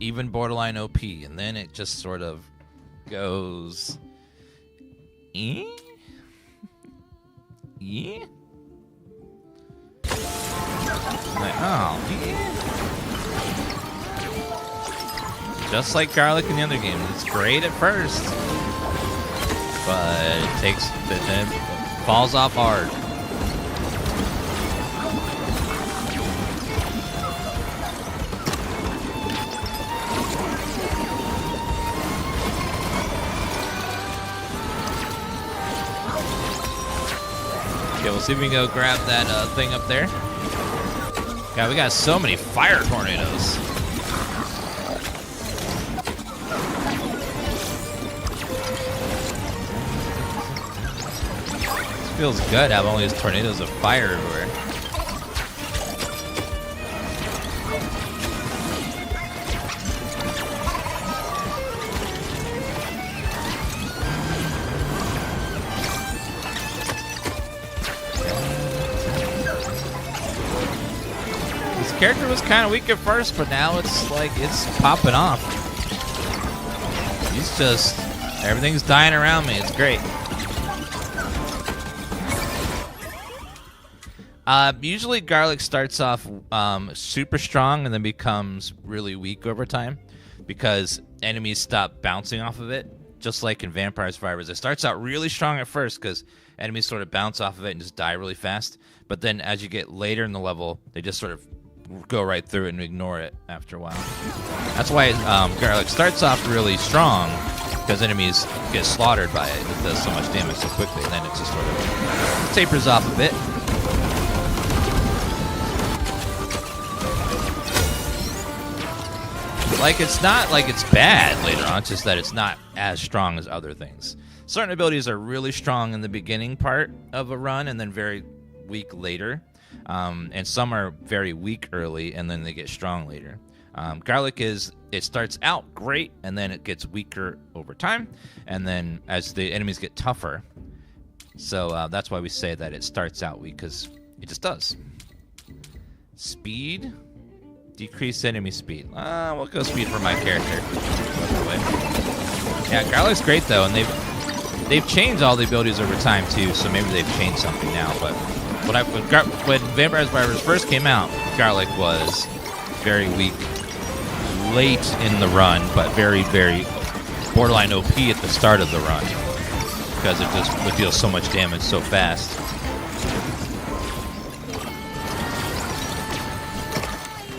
even borderline OP, and then it just sort of goes... Like, oh, just like garlic in the other games. It's great at first, but it falls off hard. Okay, we'll see if we can go grab that thing up there. God, we got so many fire tornadoes. This feels good to have all these tornadoes of fire everywhere. Character was kind of weak at first, but now it's like it's popping off. He's just everything's dying around me. It's great. Usually garlic starts off super strong and then becomes really weak over time because enemies stop bouncing off of it. Just like in Vampire Survivors, it starts out really strong at first because enemies sort of bounce off of it and just die really fast. But then as you get later in the level, they just sort of go right through it and ignore it after a while. That's why garlic starts off really strong, because enemies get slaughtered by it. It does so much damage so quickly, and then it just sort of tapers off a bit. Like, it's not like it's bad later on, it's just that it's not as strong as other things. Certain abilities are really strong in the beginning part of a run, and then very weak later. And some are very weak early, and then they get strong later. Garlic it starts out great, and then it gets weaker over time, and then as the enemies get tougher. So that's why we say that it starts out weak, because it just does. Speed, decrease enemy speed. We'll go speed for my character. Yeah, garlic's great though, and they've changed all the abilities over time too. So maybe they've changed something now, but. When Vampire Survivors first came out, garlic was very weak late in the run, but very, very borderline OP at the start of the run because it just would deal so much damage so fast.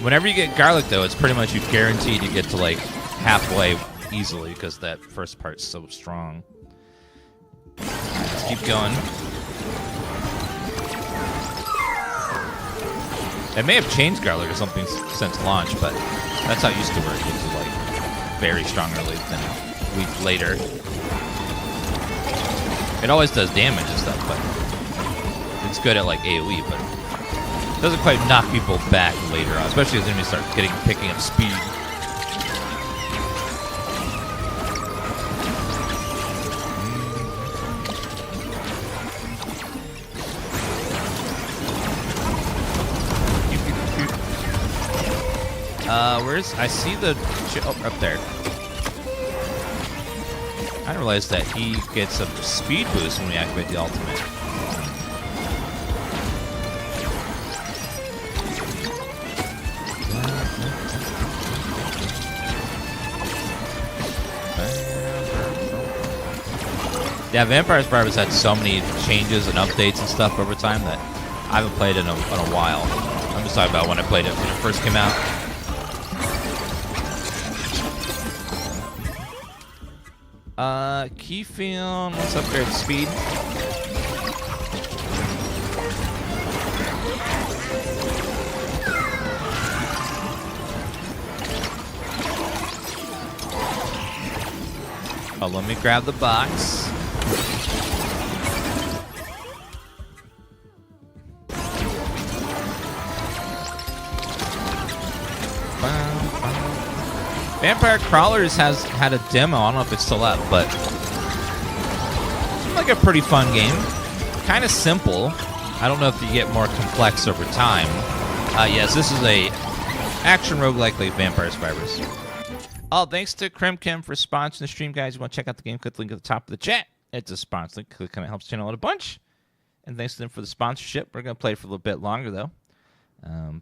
Whenever you get garlic, though, it's pretty much you guaranteed you get to like halfway easily because that first part's so strong. Let's keep going. It may have changed garlic or something since launch, but that's how it used to work. It was like very strong early, then a week later. It always does damage and stuff, but it's good at like AoE, but it doesn't quite knock people back later on, especially as enemies start picking up speed. I see the... Oh, up there. I didn't realize that he gets a speed boost when we activate the ultimate. Yeah, Vampire Survivors had so many changes and updates and stuff over time that I haven't played in a while. I'm just talking about when I played it when it first came out. Key field, let's upgrade speed. Oh, let me grab the box. Vampire Crawlers has had a demo. I don't know if it's still up, but like a pretty fun game. Kind of simple. I don't know if you get more complex over time. Yes, this is a action roguelike like Vampire Survivors. Oh, thanks to Kremkem for sponsoring the stream, guys. You want to check out the game, click the link at the top of the chat. It's a sponsor link. Click on it, helps the channel out a bunch. And thanks to them for the sponsorship. We're going to play for a little bit longer, though.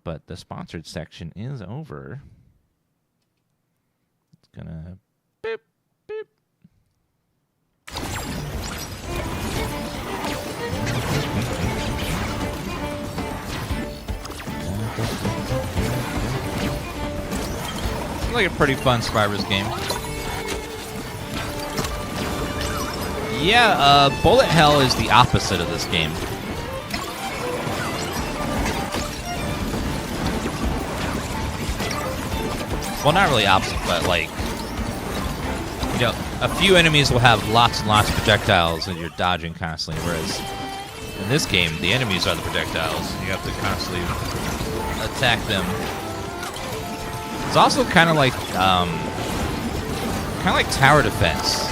But the sponsored section is over. It's going to beep, beep. Like a pretty fun Survivors game. Yeah, Bullet Hell is the opposite of this game. Well, not really opposite, but like, you know, a few enemies will have lots and lots of projectiles and you're dodging constantly, whereas in this game, the enemies are the projectiles. You have to constantly attack them. It's also kind of like tower defense,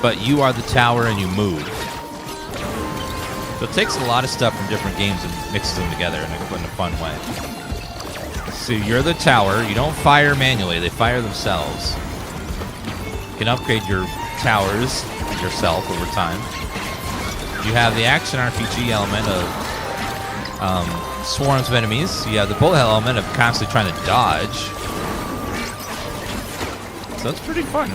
but you are the tower and you move. So it takes a lot of stuff from different games and mixes them together in a fun way. So you're the tower. You don't fire manually; they fire themselves. You can upgrade your towers yourself over time. You have the action RPG element of swarms of enemies. You have the bullet hell element of constantly trying to dodge. So it's pretty fun.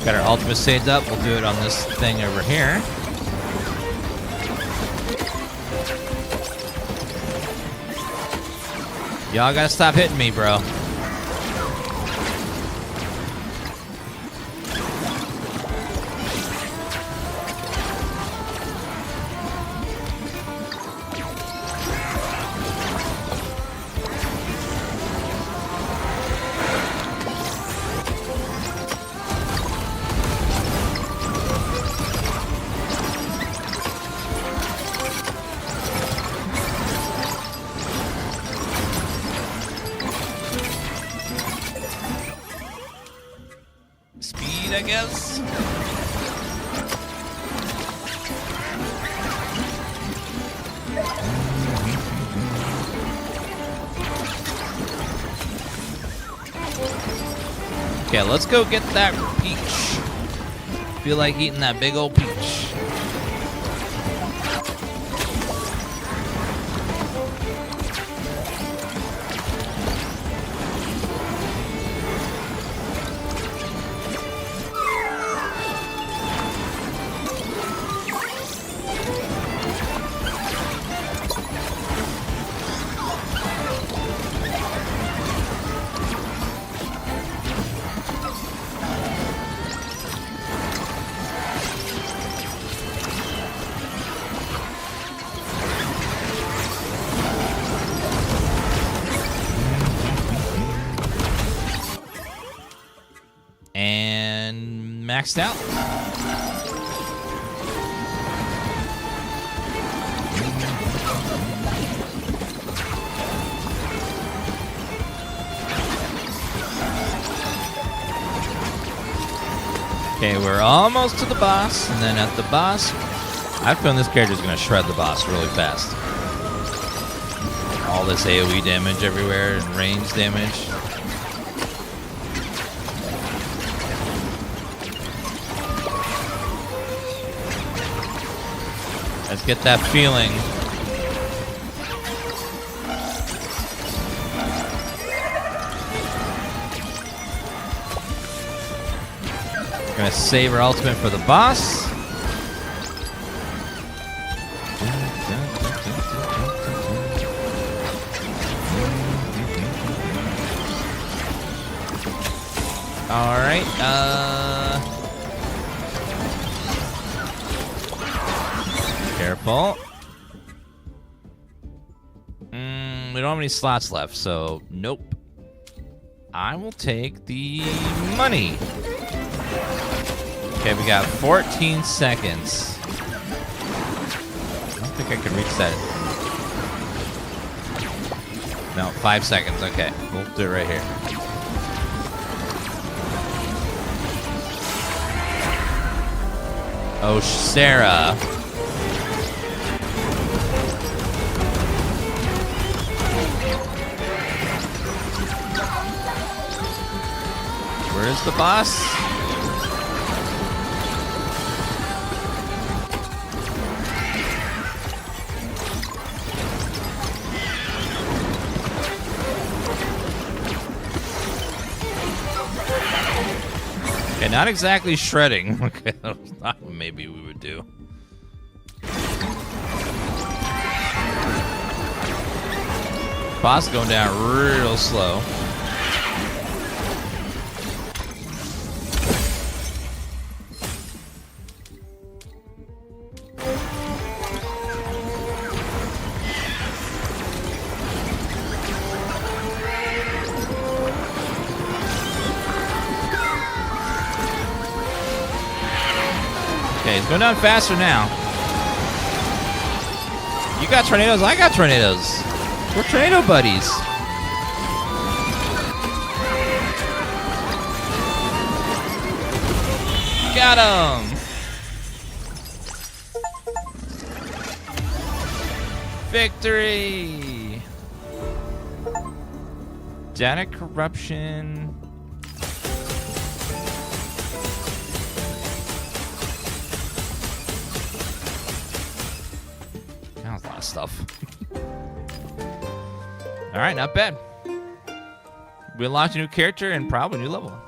Got our ultimate saved up. We'll do it on this thing over here. Y'all gotta stop hitting me, bro. I guess. Okay, let's go get that peach. Feel like eating that big old peach. And maxed out. Okay, we're almost to the boss, and then at the boss, I feel this character's gonna shred the boss really fast. All this AoE damage everywhere and range damage. Let's get that feeling. Gonna save our ultimate for the boss. right. Careful. We don't have any slots left, so nope. I will take the money. Okay, we got 14 seconds. I don't think I can reach that. No, 5 seconds. Okay, we'll do it right here. Oh, Sarah. Where's the boss? Okay, not exactly shredding. Okay, that's not what maybe we would do. Boss going down real slow. Okay, it's going down faster now. You got tornadoes, I got tornadoes. We're tornado buddies. Got him. Victory. Data corruption. That was a lot of stuff. All right, not bad. We unlocked a new character and probably a new level.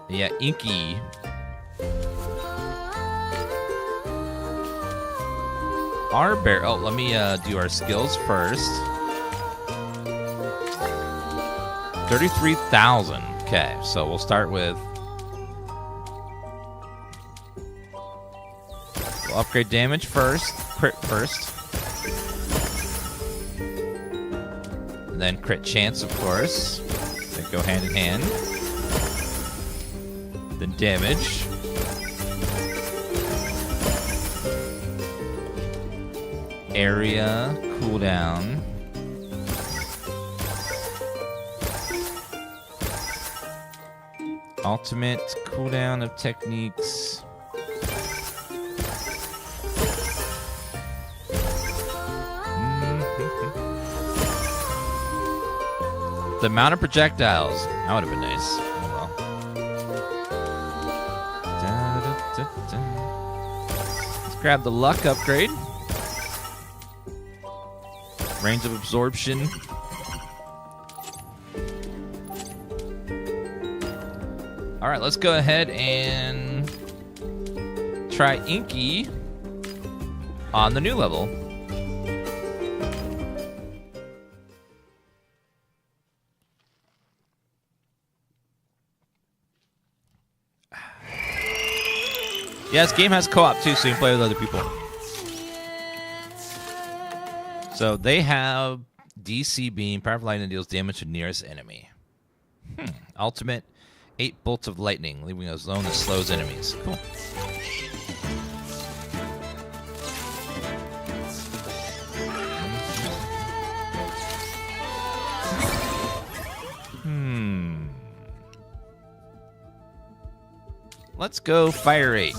Yeah, Inky. Our bear. Oh, let me do our skills first. 33,000. Okay, so we'll start with. We'll upgrade damage first, crit first. And then crit chance, of course. They go hand in hand. Then damage. Area, cooldown. Ultimate, cooldown of techniques. The amount of projectiles. That would have been nice. Oh well. Let's grab the luck upgrade. Range of absorption. All right, let's go ahead and try Inky on the new level. Yeah, this game has co-op too, so you can play with other people. So they have DC Beam, powerful lightning deals damage to nearest enemy. Ultimate, 8 bolts of lightning, leaving a zone that slows enemies. Cool. Let's go Fire 8.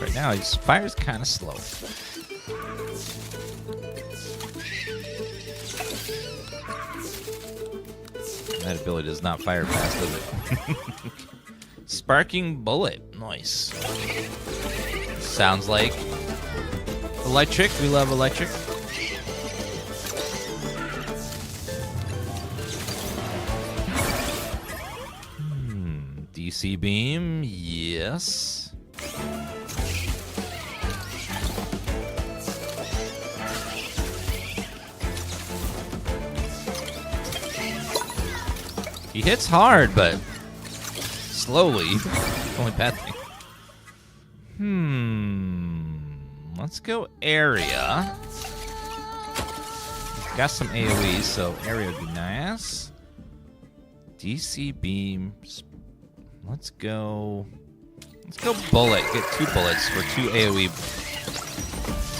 Right now, his fire's kind of slow. That ability does not fire fast, does it? Sparking bullet. Nice. Sounds like electric. We love electric. DC beam. Yes. He hits hard, but slowly. Only bad thing. Let's go area. Got some AoE, so area would be nice. DC beam. Let's go bullet. Get 2 bullets for 2 AoE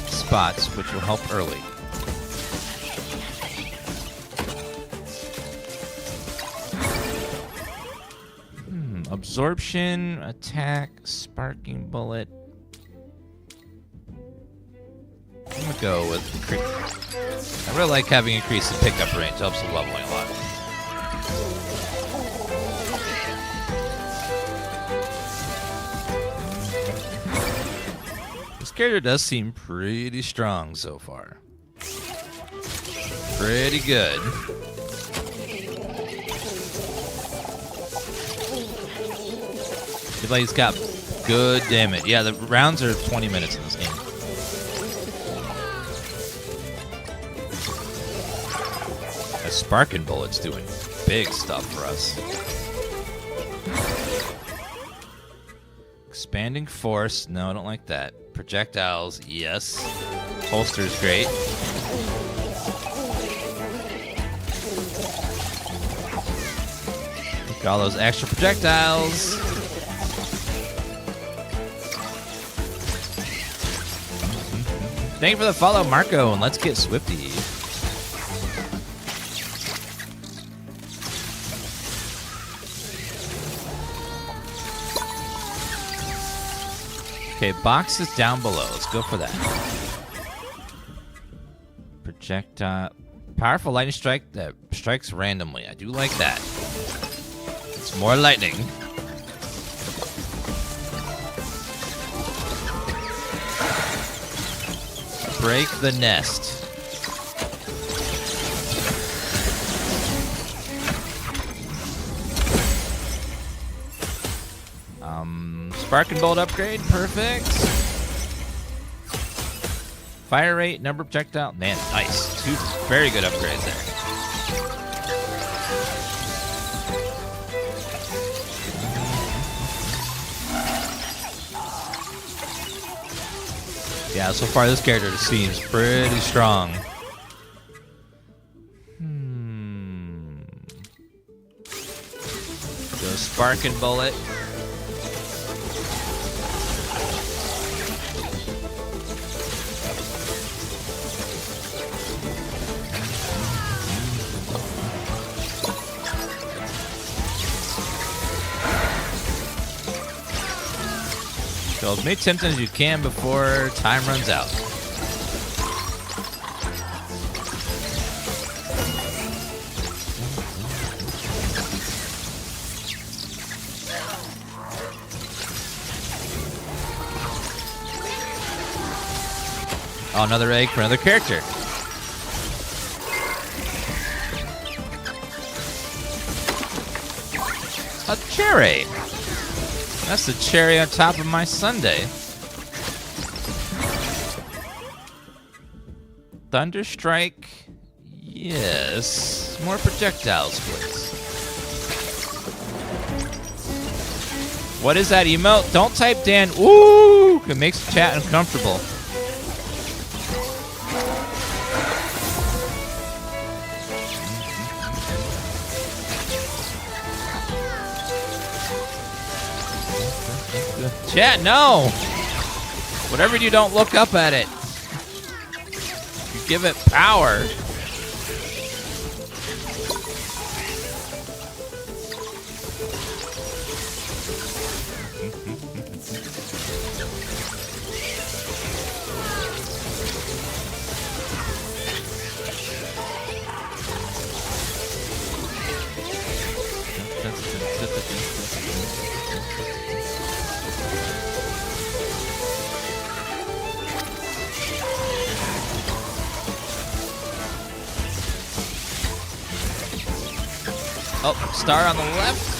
spots, which will help early. Absorption, attack, sparking bullet. I'm gonna go with I really like having increased the pickup range. Helps the leveling a lot. This character does seem pretty strong so far. Pretty good. Feels like he's got good damage. Yeah, the rounds are 20 minutes in this game. That sparking bullet's doing big stuff for us. Expanding force. No, I don't like that. Projectiles. Yes. Holster's great. Look at all those extra projectiles. Thank you for the follow, Marco, and let's get Swifty. Okay, box is down below. Let's go for that. Projectile. Powerful lightning strike that strikes randomly. I do like that. It's more lightning. Break the nest. Sparking bolt upgrade, perfect. Fire rate, number of projectile, man, nice. 2 very good upgrades there. Yeah, so far this character just seems pretty strong. Go sparking bullet. So as many Temtem as you can before time runs out. Oh, another egg for another character. A cherry. That's the cherry on top of my sundae. Thunderstrike. Yes. More projectiles, please. What is that emote? Don't type Dan. Ooh! It makes the chat uncomfortable. Chat, no! Whatever you do, don't look up at it. You give it power. Oh, star on the left.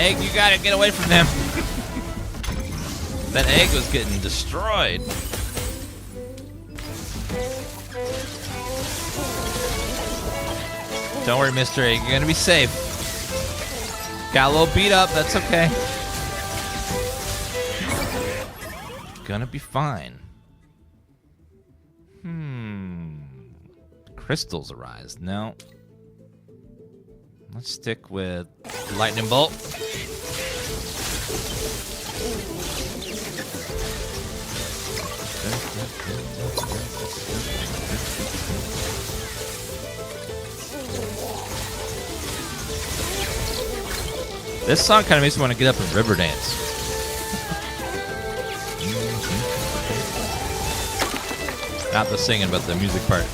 Egg, you gotta get away from them. That egg was getting destroyed. Don't worry, Mr. Egg, you're gonna be safe. Got a little beat up, that's okay. Gonna be fine. Crystals arise. No. Let's stick with lightning bolt. This song kind of makes me want to get up and river dance. Not the singing, but the music part.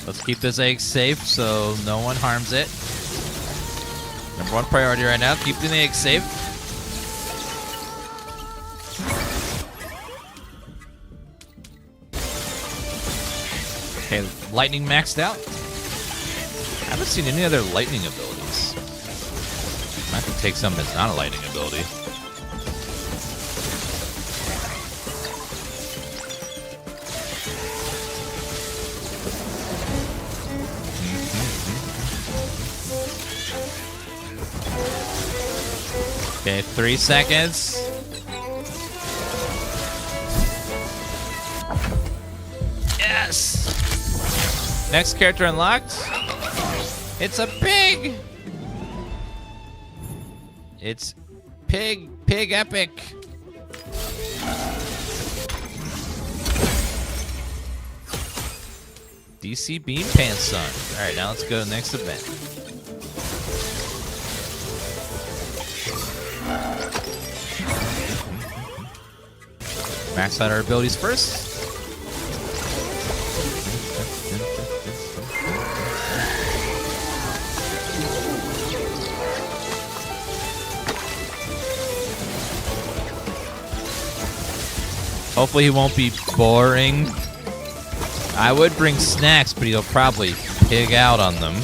Let's keep this egg safe so no one harms it. Number one priority right now, keeping the egg safe. Okay, lightning maxed out. I haven't seen any other lightning abilities. I have to take something that's not a lightning ability. Okay, 3 seconds. Yes! Next character unlocked. It's a pig! It's Pig Epic. DC Beam Pants Son. Alright, now let's go to the next event. Max out our abilities first. Hopefully he won't be boring. I would bring snacks, but he'll probably pig out on them.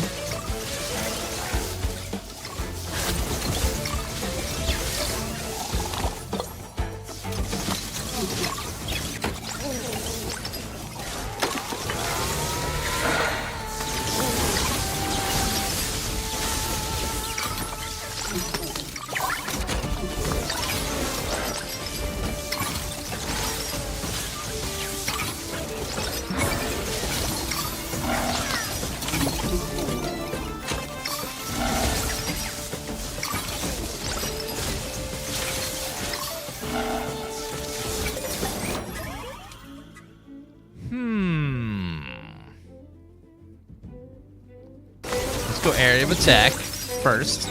Go area of attack first.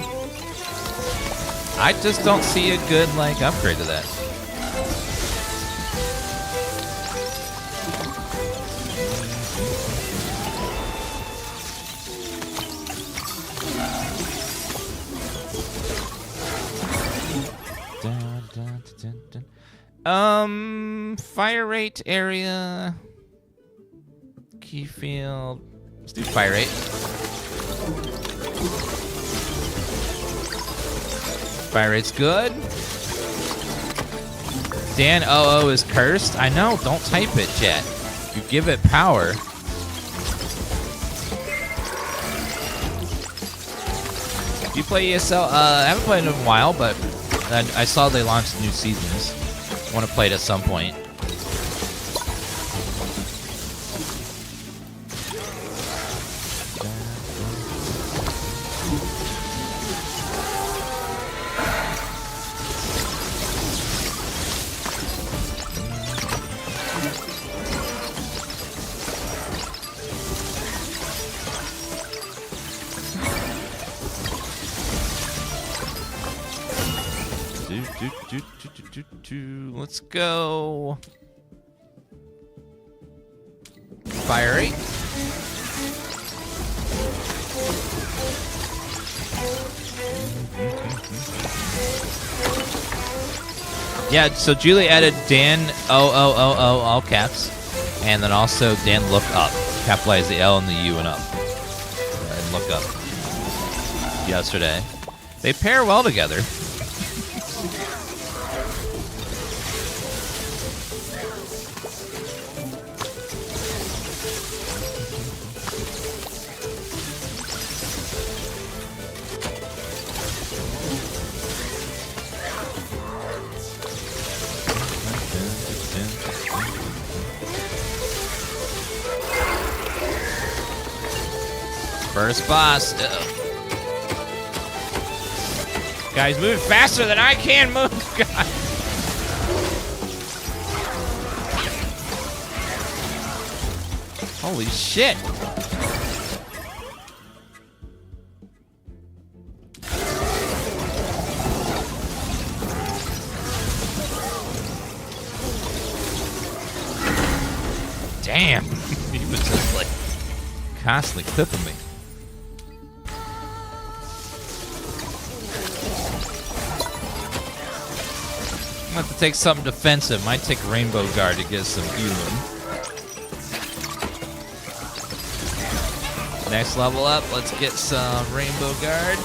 I just don't see a good upgrade to that. Fire rate area. Key field. Let's do fire rate. Fire rate's good. Dan OO is cursed. I know, don't type it, chat. You give it power. Do you play ESL? I haven't played in a while, but I saw they launched new seasons. I want to play it at some point. Let's go. Fire rate. Yeah, so Julie added Dan O all caps, and then also Dan look up. Capitalize the L and the U and up. And look up. Yesterday. They pair well together. First boss. Guys, moving faster than I can move. God. Holy shit. Damn. He was just like constantly clipping me. I'm gonna have to take something defensive. Might take Rainbow Guard to get some healing. Next level up, let's get some Rainbow Guard.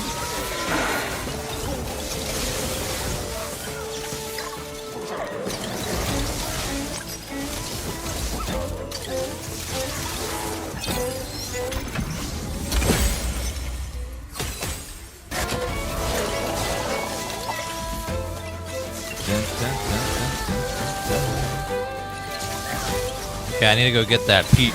Okay, I need to go get that peach.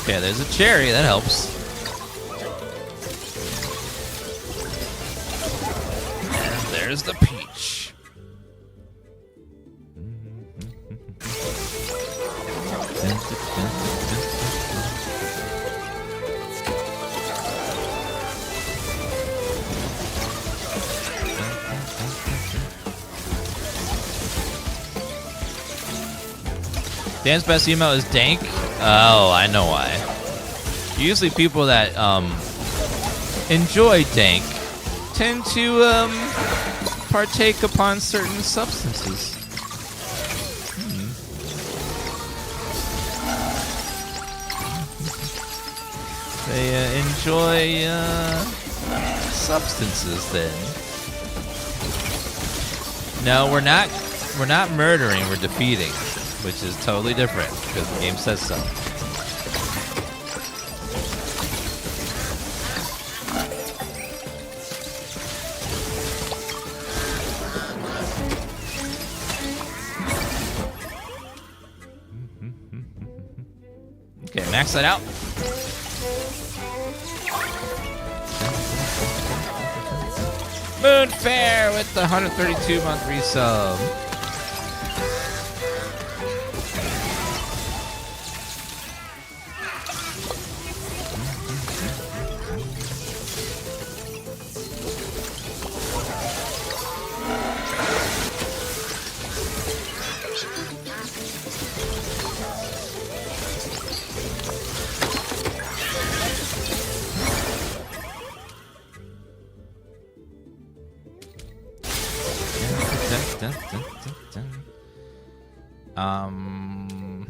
Okay, there's a cherry, that helps. And there's the peach. Dan's best email is dank. Oh, I know why. Usually people that enjoy dank tend to partake upon certain substances. They enjoy substances then. No, we're not murdering, we're defeating. Which is totally different, because the game says so. Okay, max that out. Moonfair with the 132-month resub.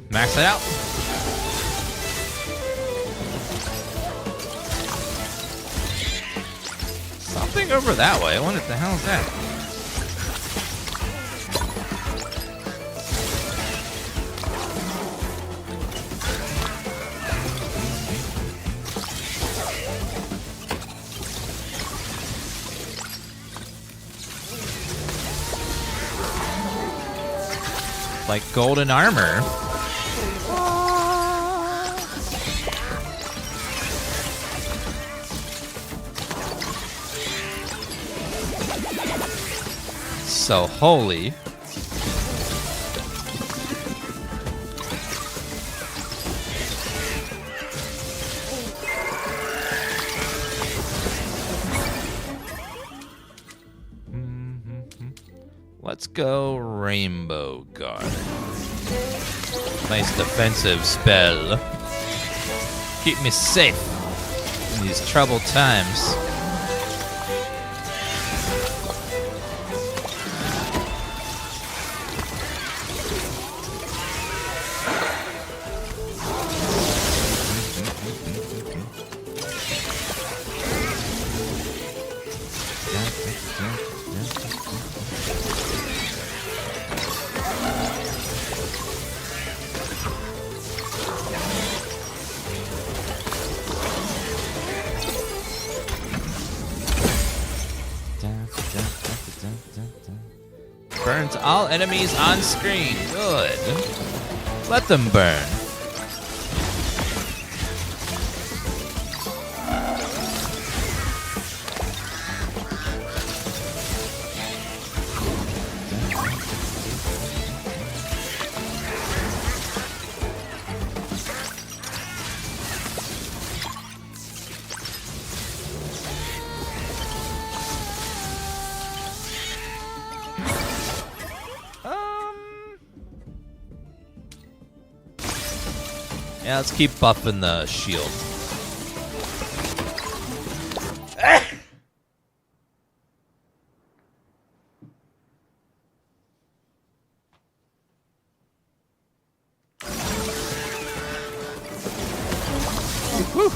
Max it out. Something over that way. What the hell is that? Like golden armor. So holy. Let's go Rainbow Guard. Nice defensive spell. Keep me safe in these troubled times. Burns all enemies on screen. Good. Let them burn. Yeah, let's keep buffing the shield. Woo.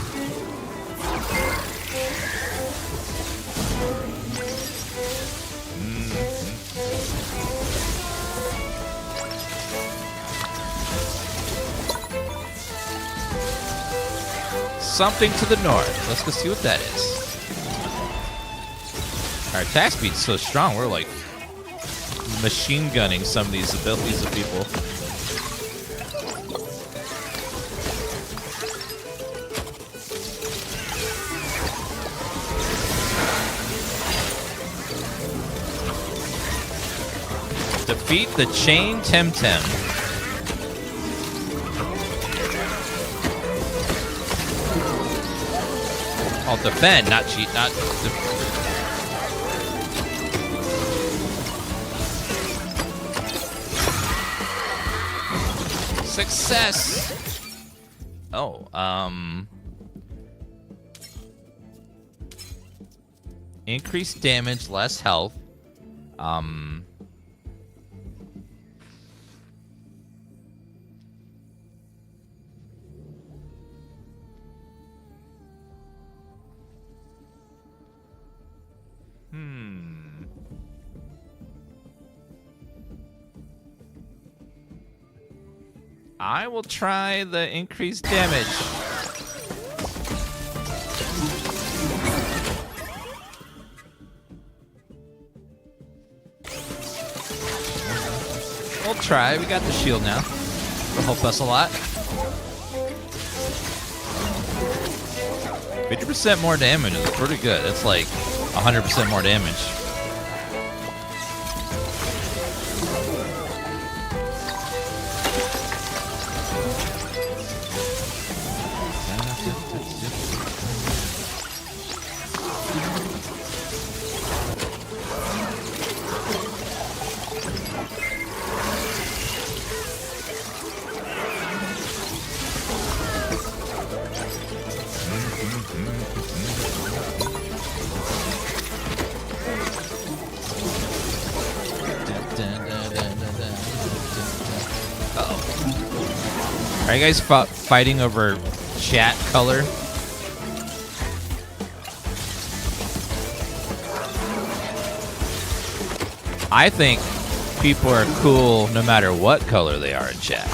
Something to the north. Let's go see what that is. Our attack speed's so strong, we're like machine gunning some of these abilities of people. Defeat the chain Temtem. I'll defend, not cheat, not... Success! Oh, increased damage, less health. I will try the increased damage. We'll try. We got the shield now. It'll help us a lot. 50% more damage is pretty good. It's like 100% more damage. Are you guys fighting over chat color? I think people are cool no matter what color they are in chat.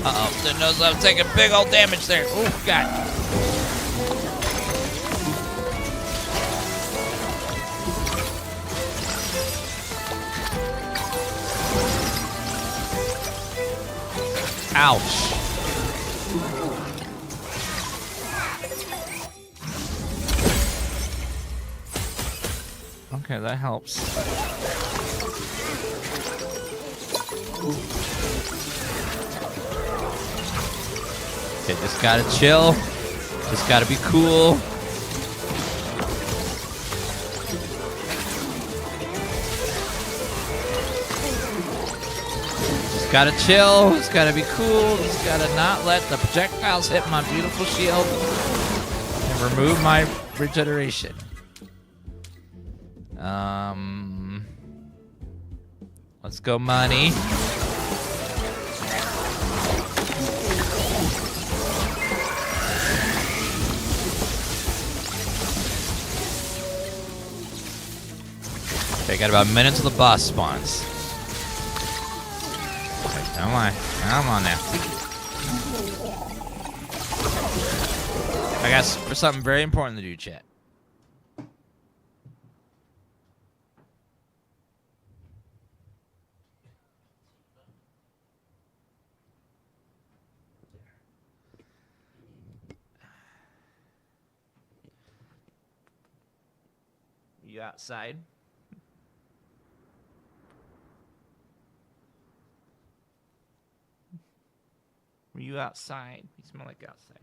Uh-oh, didn't know I was taking big old damage there. Oh, God. Ouch. Okay, that helps. Okay, just gotta chill. Just gotta be cool. Just gotta chill. Just gotta be cool. Just gotta not let the projectiles hit my beautiful shield and remove my regeneration. Let's go, money. Okay, got about a minute till the boss spawns. Okay, come on now. I got something very important to do, chat. You outside? Were you outside? You smell like outside.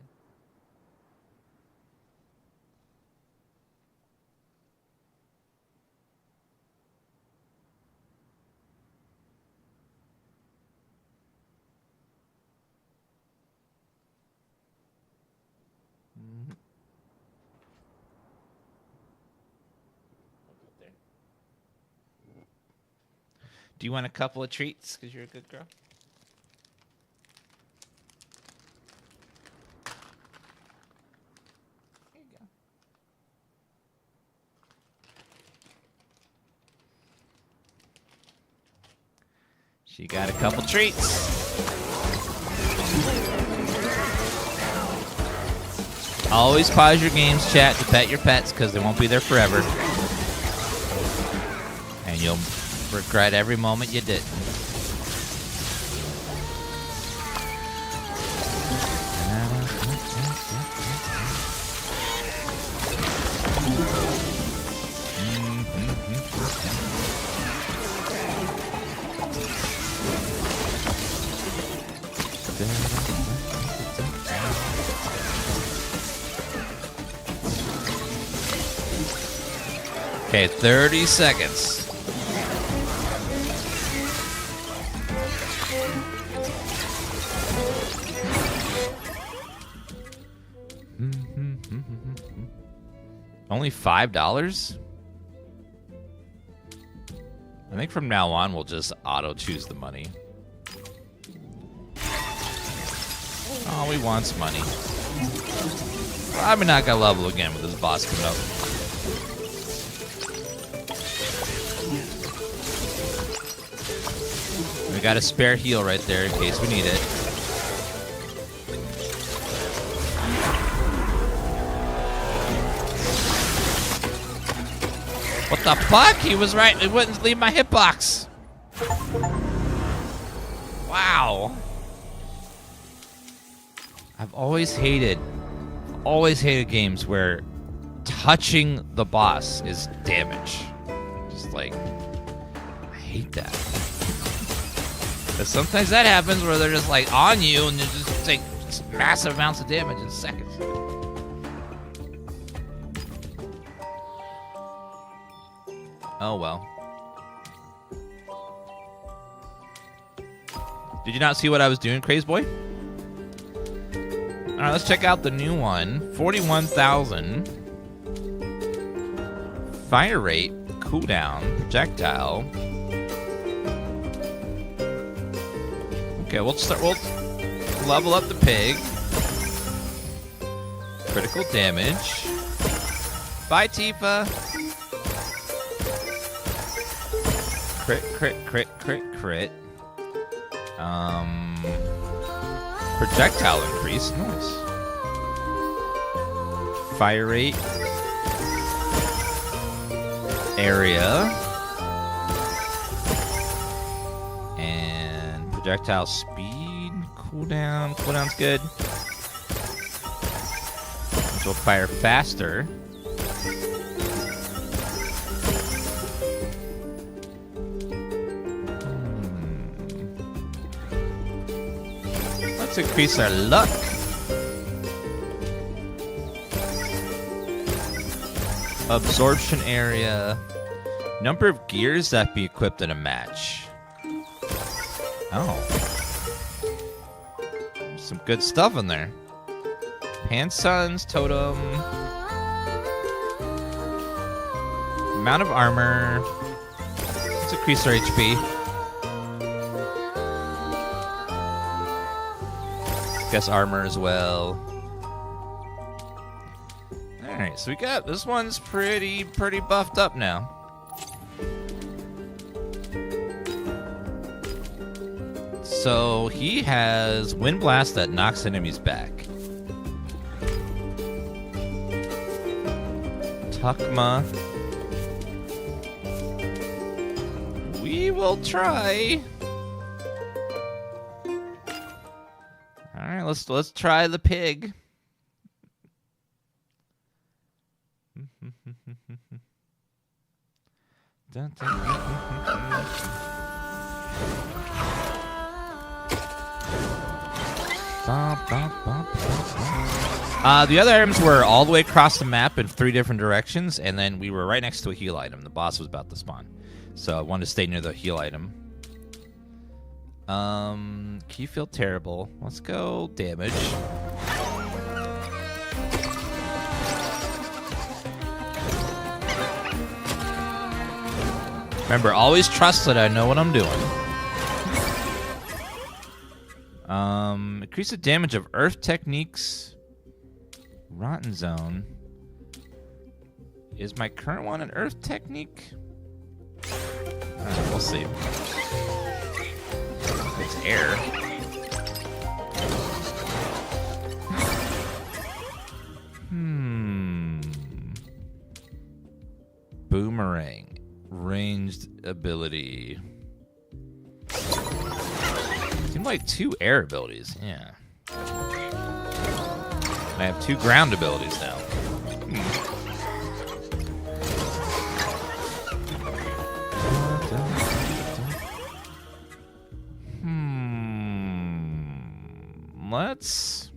Do you want a couple of treats because you're a good girl? Here you go. She got a couple treats. Always pause your games, chat, to pet your pets because they won't be there forever. And you'll regret every moment you did. Okay, 30 seconds. Only $5? I think from now on we'll just auto choose the money. All we want's money. Probably not gonna level again with this boss coming up. We got a spare heal right there in case we need it. What the fuck? He was right. It wouldn't leave my hitbox. Wow. I've always hated games where touching the boss is damage. Just like, I hate that. But sometimes that happens where they're just like on you and you just take massive amounts of damage in seconds. Oh well. Did you not see what I was doing, Craze Boy? Alright, let's check out the new one. 41,000. Fire rate, cooldown, projectile. Okay, we'll level up the pig. Critical damage. Bye, Tifa. Crit, crit, crit, crit, crit. Projectile increase. Nice. Fire rate. Area. And projectile speed. Cooldown. Cooldown's good. This will fire faster. Let's increase our luck. Absorption area. Number of gears that be equipped in a match. Oh. Some good stuff in there. Handsuns, totem. Amount of armor. Let's increase our HP. Guess armor as well. Alright, so we got this one's pretty buffed up now. So he has Wind Blast that knocks enemies back. Tukma. We will try. All right, let's try the pig. The other items were all the way across the map in 3 different directions, and then we were right next to a heal item. The boss was about to spawn, so I wanted to stay near the heal item. Key feel terrible. Let's go damage. Remember, always trust that I know what I'm doing. Increase the damage of earth techniques. Rotten zone. Is my current one an earth technique? We'll see. It's air. Boomerang. Ranged ability. Seemed like 2 air abilities, yeah. I have 2 ground abilities now. Let's...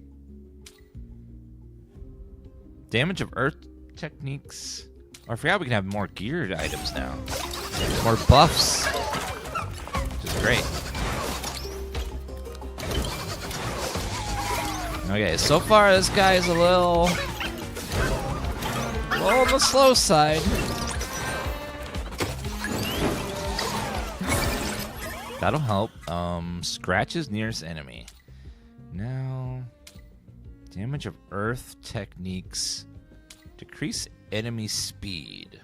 Damage of earth techniques. Oh, I forgot we can have more geared items now. More buffs. Which is great. Okay, so far this guy is a little on the slow side. That'll help. Scratches nearest enemy. Now, damage of earth techniques. Decrease enemy speed.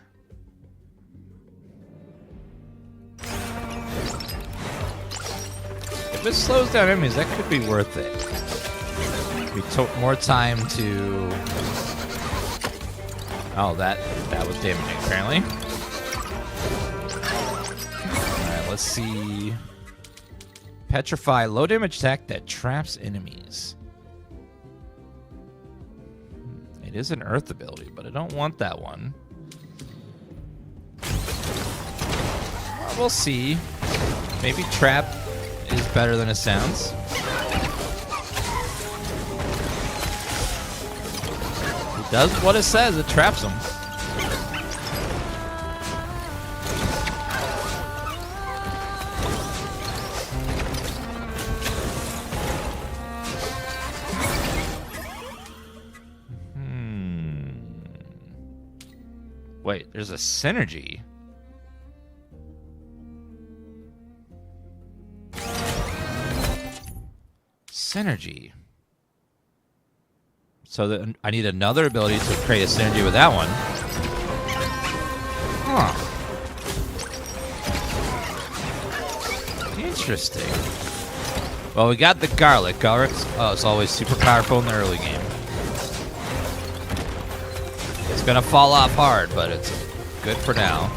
If it slows down enemies, that could be worth it. We took more time to... Oh, that was damaging, apparently. Alright, let's see. Petrify, low damage attack that traps enemies. It is an earth ability, but I don't want that one. Well, we'll see. Maybe trap is better than it sounds. It does what it says, it traps them. Wait, there's a synergy. Synergy. So I need another ability to create a synergy with that one. Huh. Interesting. Well, we got the garlic. Garlic's it's always super powerful in the early game. It's gonna fall off hard, but it's good for now.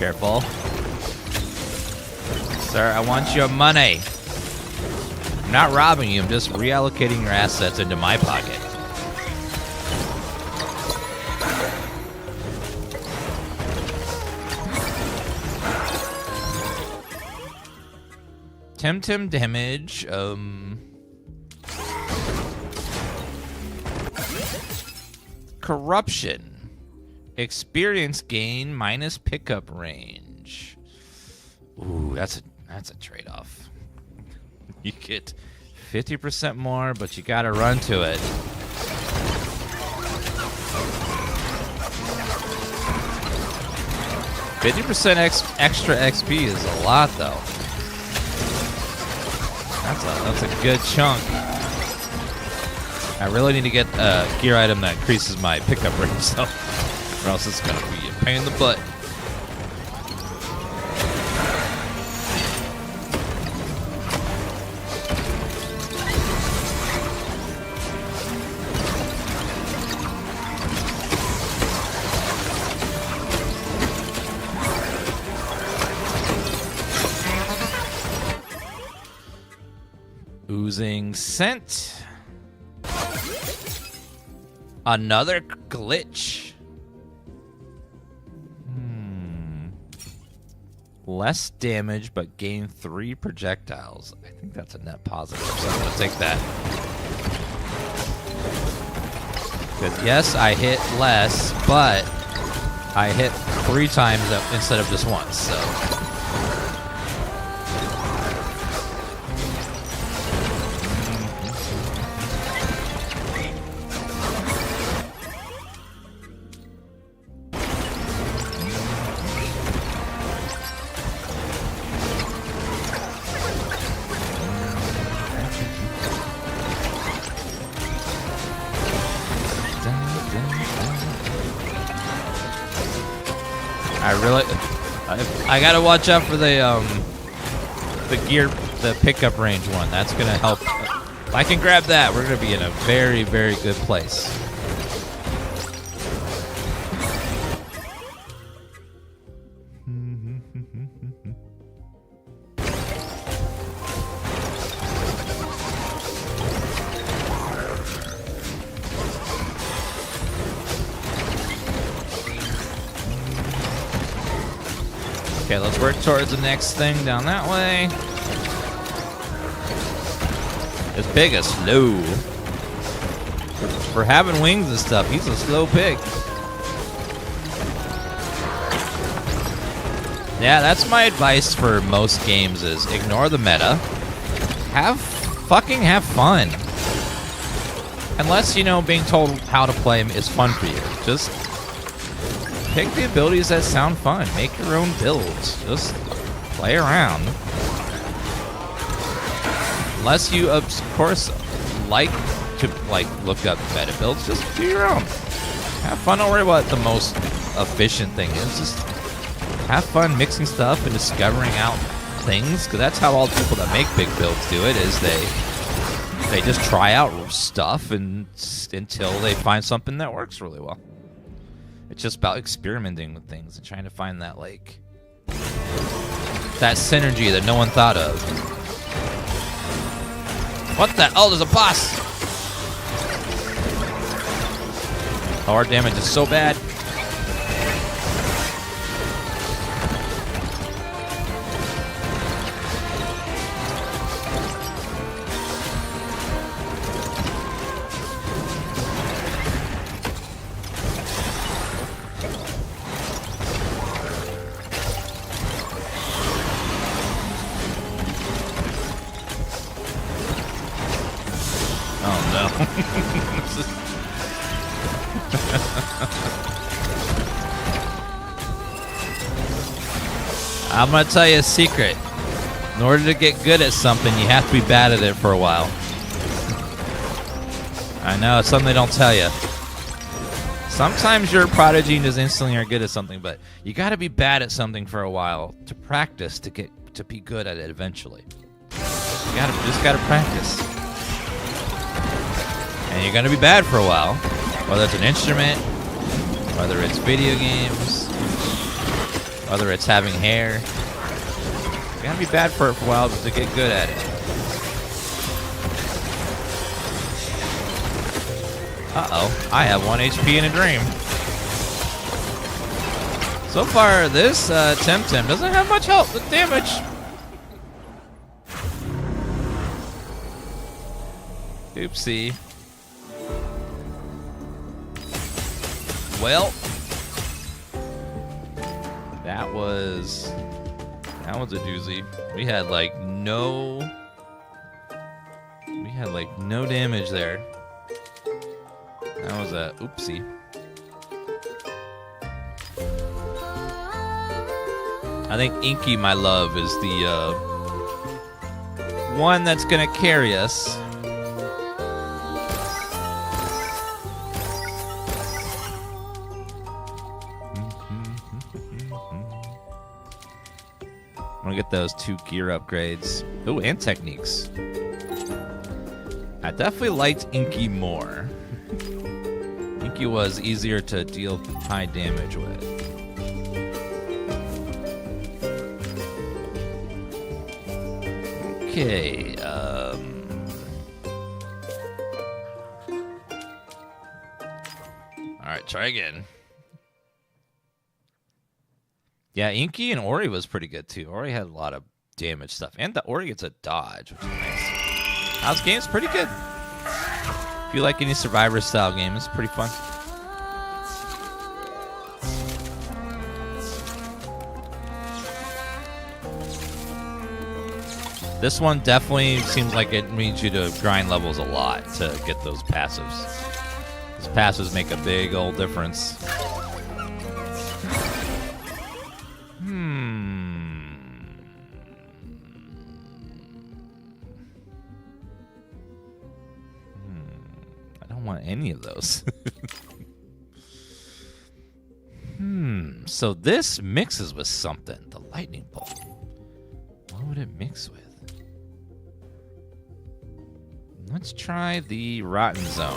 Careful. Sir, I want your money. I'm not robbing you, I'm just reallocating your assets into my pocket. Temtem damage, corruption. Experience gain minus pickup range. Ooh, that's a trade-off. You get 50% more, but you gotta run to it. %50 extra XP is a lot, though. That's a good chunk. I really need to get a gear item that increases my pickup range, though, or else it's gonna be a pain in the butt. Oozing scent. Another glitch. Less damage, but gain 3 projectiles. I think that's a net positive, so I'm gonna take that. Because yes, I hit less, but I hit 3 times instead of just once, so. I gotta watch out for the pickup range one. That's gonna help. If I can grab that, we're gonna be in a very, very good place. Okay, let's work towards the next thing down that way. This pig is slow. For having wings and stuff, he's a slow pig. Yeah, that's my advice for most games is ignore the meta. Have fun. Unless, you know, being told how to play is fun for you. Just pick the abilities that sound fun. Make your own builds. Just play around. Unless you, of course, like to look up meta builds, just do your own. Have fun. Don't worry what the most efficient thing is. Just have fun mixing stuff and discovering out things, because that's how all the people that make big builds do it. Is they just try out stuff until they find something that works really well. It's just about experimenting with things and trying to find that, that synergy that no one thought of. What the? Oh, there's a boss! Oh, our damage is so bad. I'm gonna tell you a secret. In order to get good at something, you have to be bad at it for a while. I know, it's something they don't tell you. Sometimes you're a prodigy and just instantly are good at something, but you gotta be bad at something for a while to practice to be good at it eventually. You just gotta practice. And you're gonna be bad for a while, whether it's an instrument, whether it's video games, Whether it's having hair. You gotta be bad for it for a while to get good at it. Uh-oh, I have 1 HP in a dream. So far, this Temtem doesn't have much help with damage. Oopsie. Well, that was a doozy. We had like no damage there. That was a oopsie. I think Inky, my love, is the one that's gonna carry us. I'm gonna get those 2 gear upgrades. Oh, and techniques. I definitely liked Inky more. Inky was easier to deal high damage with. Okay, alright, try again. Yeah, Inky and Oree was pretty good too. Oree had a lot of damage stuff. And the Oree gets a dodge, which is nice. House game's pretty good. If you like any Survivor style game, it's pretty fun. This one definitely seems like it needs you to grind levels a lot to get those passives. These passives make a big old difference. I don't want any of those. So this mixes with something. The lightning bolt. What would it mix with? Let's try the Rotten Zone.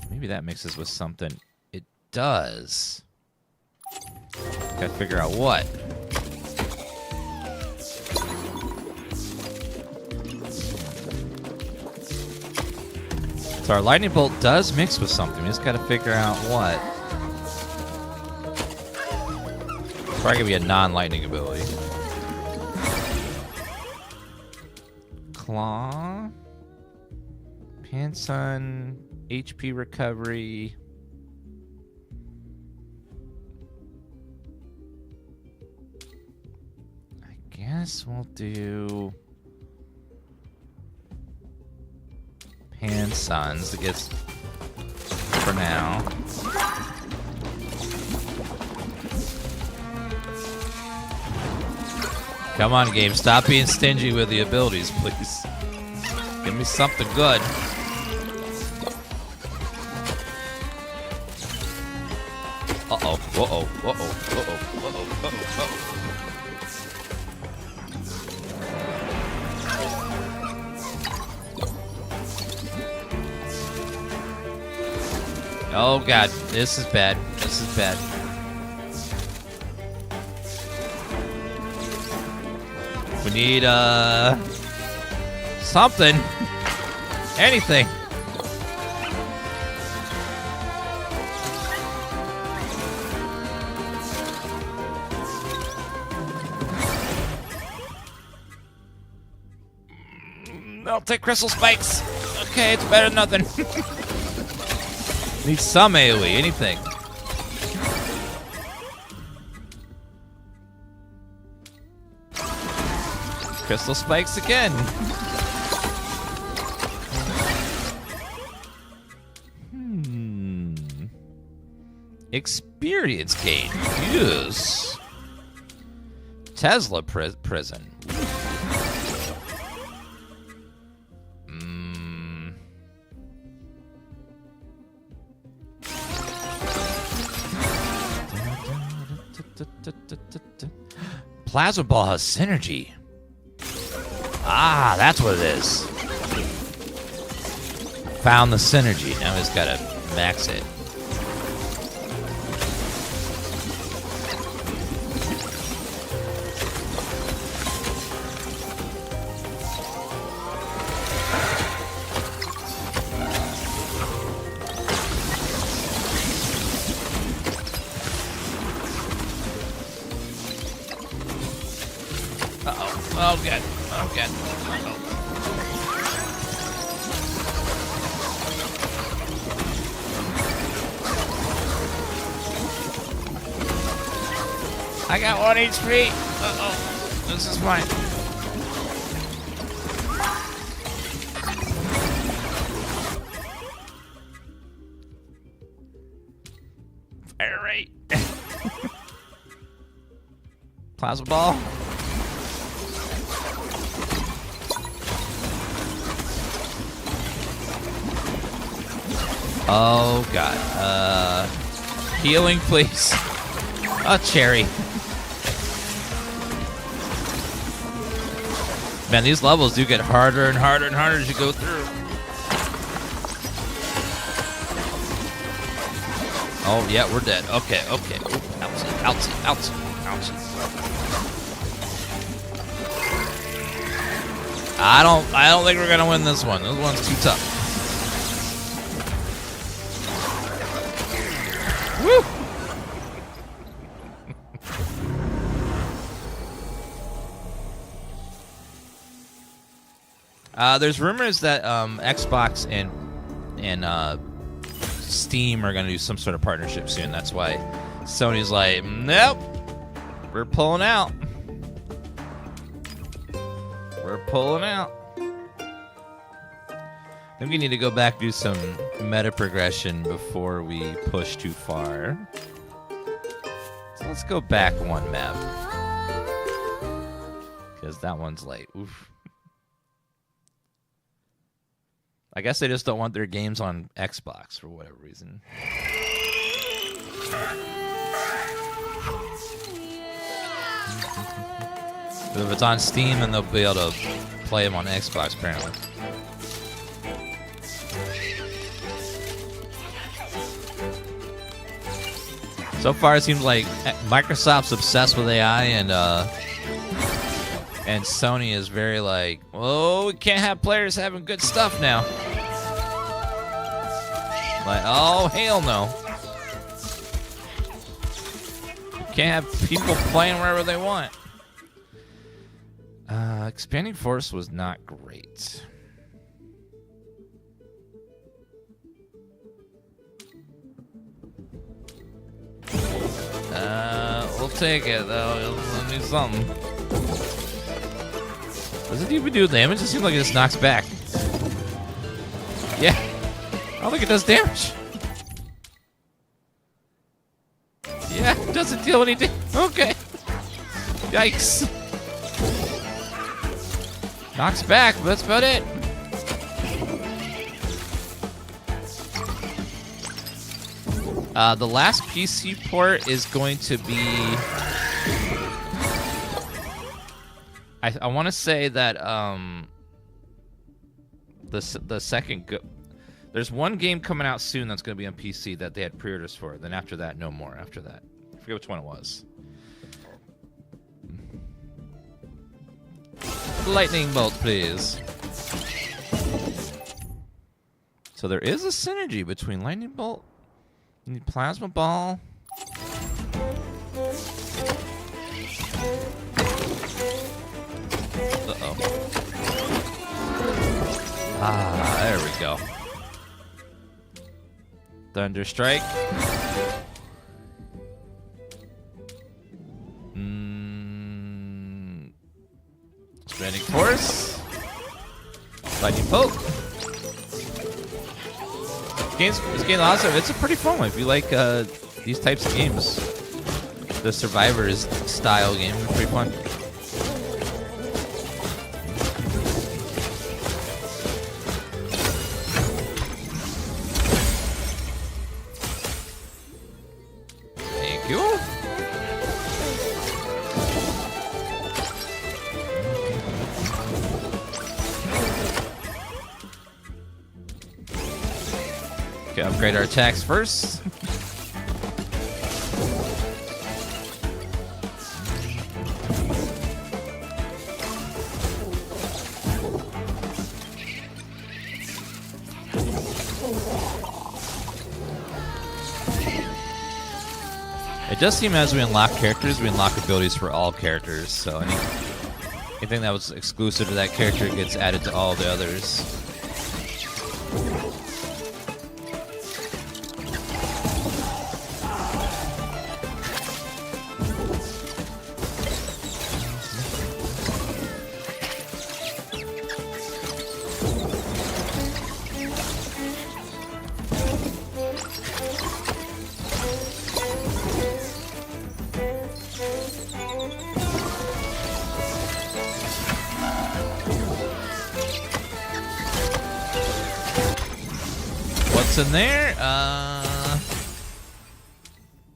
Maybe that mixes with something. It does. Gotta figure out what. So our lightning bolt does mix with something. We just gotta figure out what. It's probably gonna be a non-lightning ability. Claw, Pants on HP recovery. I guess we'll do Pansons, I guess, for now. Come on, game. Stop being stingy with the abilities, please. Give me something good. Uh-oh. Uh-oh. Uh-oh. Uh-oh. Uh-oh. Uh-oh. Uh-oh. Oh, God. This is bad. This is bad. We need, something. Anything. I'll take crystal spikes. Okay, it's better than nothing. Need some AoE, anything. Crystal spikes again. Experience gain. Yes. Tesla prison. Plasma ball has synergy. Ah, that's what it is. Found the synergy. Now we just gotta max it. Uh-oh. Oh, God. Oh, God. Uh-oh. I got 1 HP. Uh-oh. This is mine. Fire rate. Plasma ball. Oh, God. Healing, please. Oh, cherry. Man, these levels do get harder and harder and harder as you go through. Oh, yeah, we're dead. Okay, okay. Ooh, ouchie, ouchie, ouchie, ouchie. I don't think we're gonna win this one. This one's too tough. Woo! There's rumors that Xbox and Steam are going to do some sort of partnership soon. That's why Sony's like, nope, we're pulling out. We're pulling out. I think we need to go back and do some meta progression before we push too far. So let's go back one map. Because that one's late. Oof. I guess they just don't want their games on Xbox for whatever reason. But if it's on Steam, then they'll be able to play them on Xbox, apparently. So far, it seems like Microsoft's obsessed with AI, and Sony is very like, oh, we can't have players having good stuff now. Like, oh, hell no. You can't have people playing wherever they want. Expanding Force was not great. We'll take it, though. We'll do something. Does it even do damage? It seems like it just knocks back. Yeah. I don't think it does damage. Yeah, it doesn't deal any damage. Okay. Yikes. Knocks back, but that's about it. The last PC port is going to be... I want to say that the second... There's one game coming out soon that's going to be on PC that they had pre-orders for. Then after that, no more after that. I forget which one it was. Lightning bolt, please. So there is a synergy between lightning bolt and plasma ball. Uh-oh. Ah, there we go. Thunder strike. Expanding force. Lightning bolt. This game also, it's a pretty fun one if you like these types of games. The Survivors style game is pretty fun. Thank you. Okay, upgrade our attacks first. It does seem as we unlock characters, we unlock abilities for all characters. So Anything that was exclusive to that character gets added to all the others. What's in there?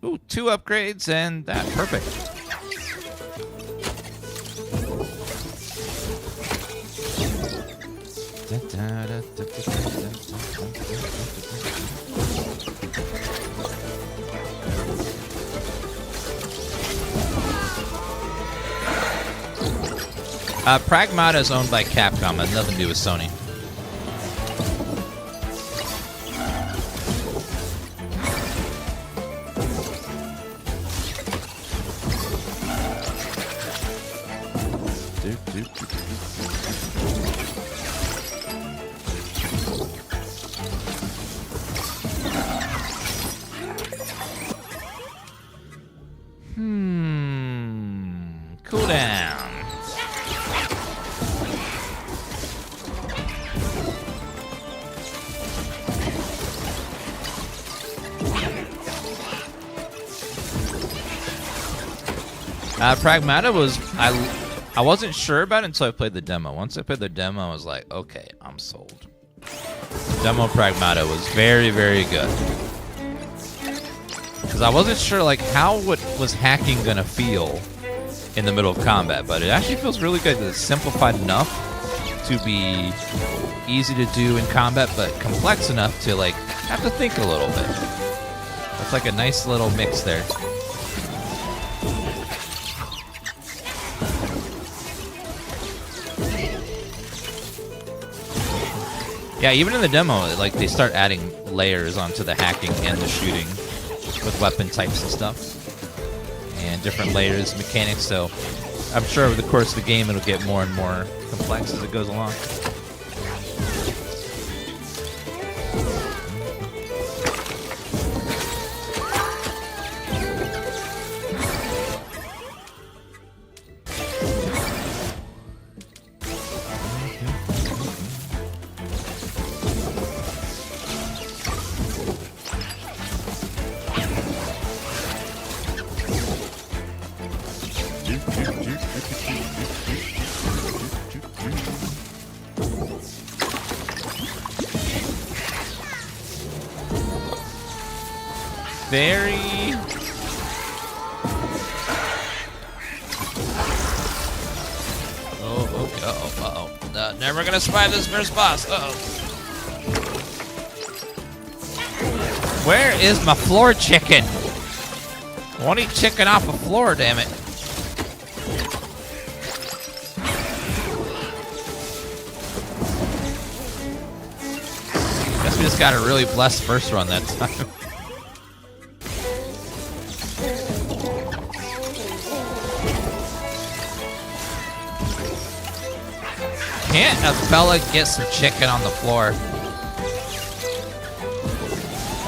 Ooh, 2 upgrades and that. Perfect. Pragmata is owned by Capcom. It has nothing to do with Sony. Cool down. Pragmata was I wasn't sure about it until I played the demo. Once I played the demo, I was like, okay, I'm sold. Demo Pragmata was very, very good. Because I wasn't sure like how was hacking gonna feel in the middle of combat, but it actually feels really good. It's simplified enough to be easy to do in combat, but complex enough to like have to think a little bit. It's like a nice little mix there. Yeah, even in the demo, like they start adding layers onto the hacking and the shooting with weapon types and stuff, and different layers, mechanics. So I'm sure over the course of the game, it'll get more and more complex as it goes along. Very... Uh-oh. Never gonna survive this first boss. Uh-oh. Where is my floor chicken? I want to eat chicken off the floor, damn it. Guess we just got a really blessed first run that time. Can't a fella get some chicken on the floor?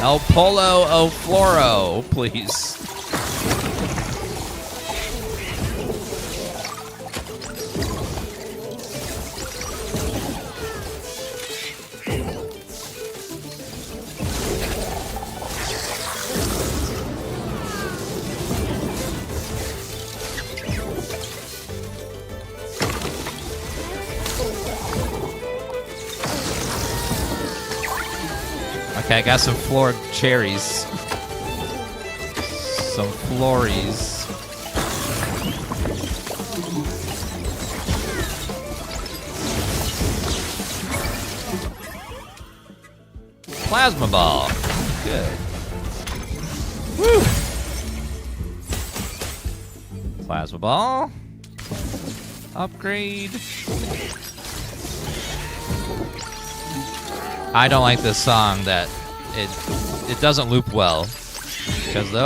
El Polo O Floro, please. Okay, I got some floored cherries. Some flories. Plasma ball. Good. Woo! Plasma ball. Upgrade. I don't like this song that it doesn't loop well because the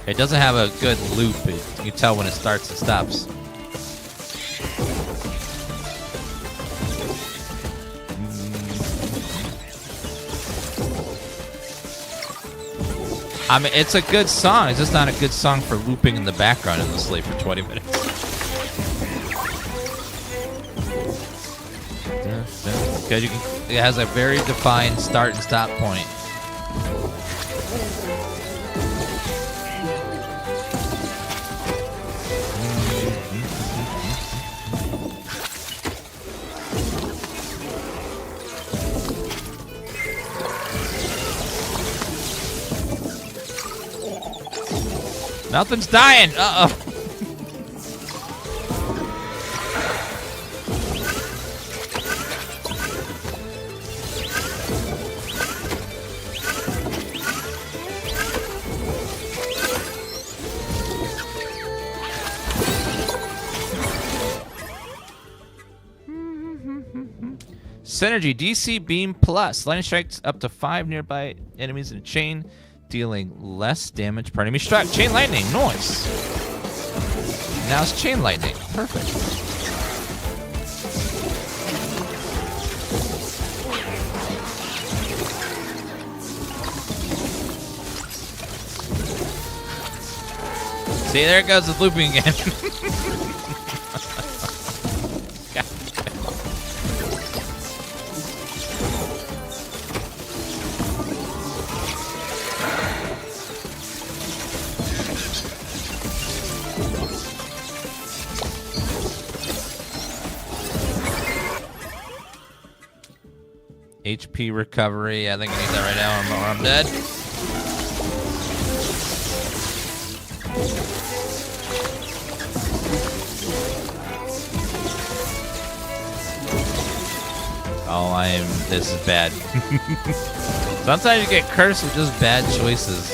It doesn't have a good loop. You can tell when it starts and stops. I mean, it's a good song. It's just not a good song for looping in the background endlessly for 20 minutes. Because it has a very defined start and stop point. Nothing's dying. Uh-oh. Synergy, DC Beam Plus. Lightning strikes up to 5 nearby enemies in a chain, dealing less damage per enemy struck. Chain lightning, nice. Now it's chain lightning, perfect. See, there it goes with looping again. HP recovery. I think I need that right now or I'm dead. Oh, this is bad. Sometimes you get cursed with just bad choices.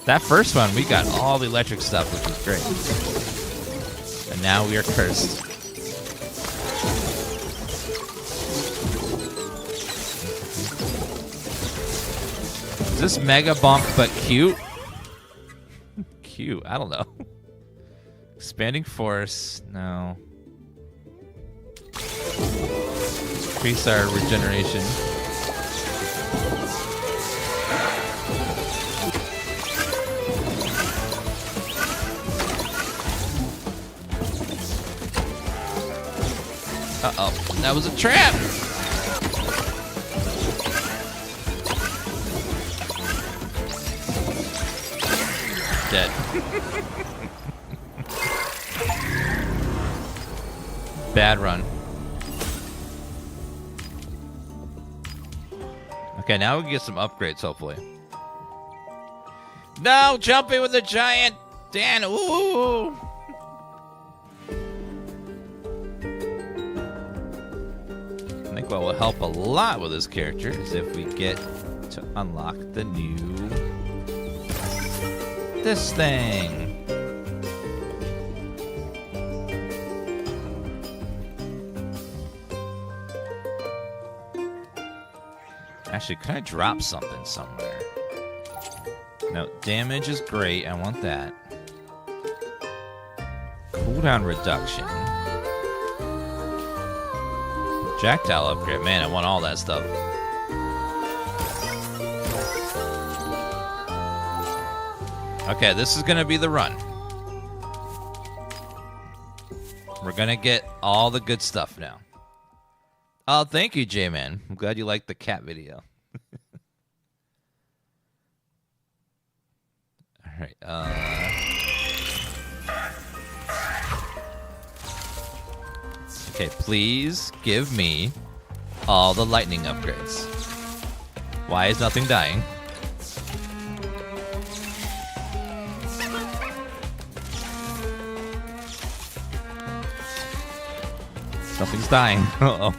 That first one, we got all the electric stuff, which was great. And now we are cursed. Is this mega bonk but cute? Cute, I don't know. Expanding force, no. Increase our regeneration. Uh-oh, that was a trap! Dead. Bad run. Okay, now we can get some upgrades, hopefully. No, jumping with the giant Dan. Ooh. I think what will help a lot with this character is if we get to unlock the new this thing. Actually, can I drop something somewhere? No, damage is great. I want that. Cooldown reduction. Projectile upgrade. Man, I want all that stuff. Okay, this is gonna be the run. We're gonna get all the good stuff now. Oh, thank you, J-Man. I'm glad you liked the cat video. All right. Okay, please give me all the lightning upgrades. Why is nothing dying? Something's dying. Uh-oh.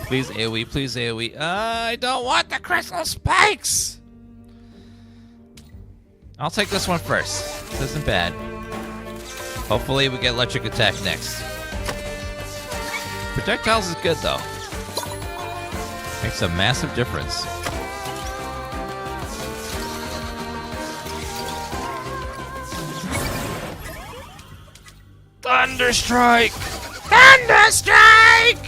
Please AoE, please AoE. I don't want the crystal spikes! I'll take this one first. This isn't bad. Hopefully we get electric attack next. Projectiles is good though. Makes a massive difference. Thunderstrike! Thunderstrike!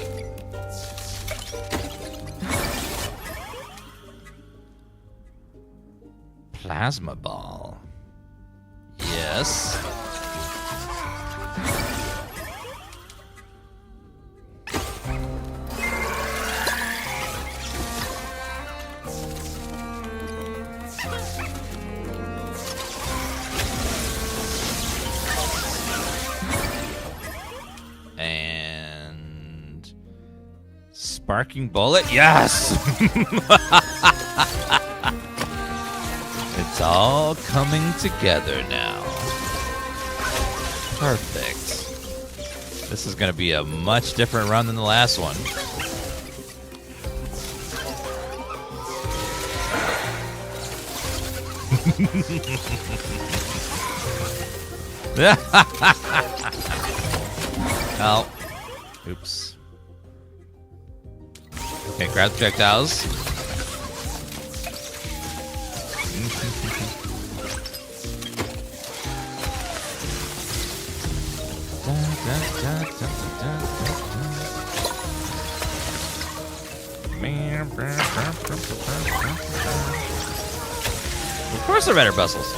Plasma ball. Yes. And sparking bullet. Yes. It's all coming together now. Perfect. This is going to be a much different run than the last one. Oh. Oops. Okay, grab the projectiles. Of course they're better puzzles.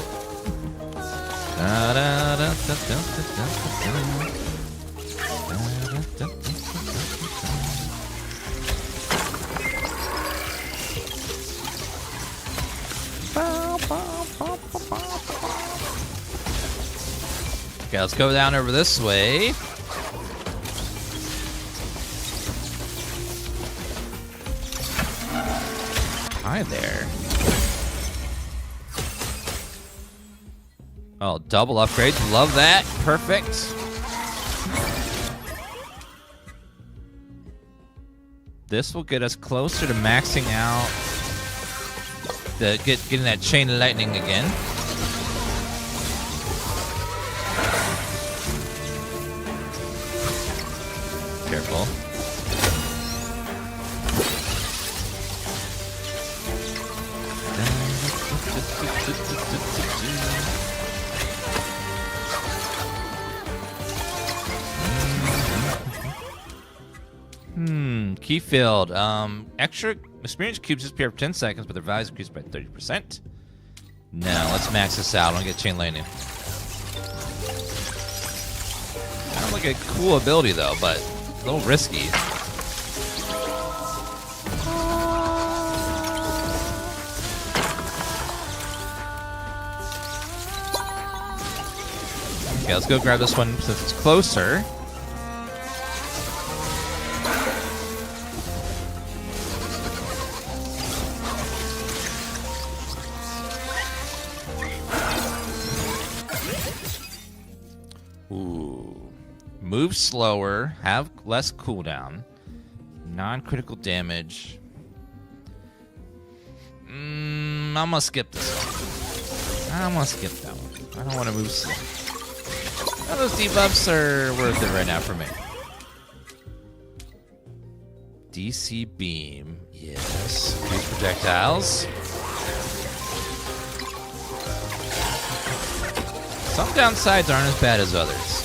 Okay, let's go down over this way. Hi there. Oh, double upgrades. Love that. Perfect. This will get us closer to maxing out getting that chain of lightning again. Careful. Key field. Extra experience cubes disappear for 10 seconds, but their values increase by 30%. No, let's max this out. I want to get chain lightning. Sounds like a cool ability though, but a little risky. Okay, let's go grab this one since it's closer. Ooh. Move slower, have less cooldown, non-critical damage. I'm gonna skip this one. I'm gonna skip that one. I don't want to move slow. Oh, those debuffs are worth it right now for me. DC beam. Yes. Use projectiles. Some downsides aren't as bad as others.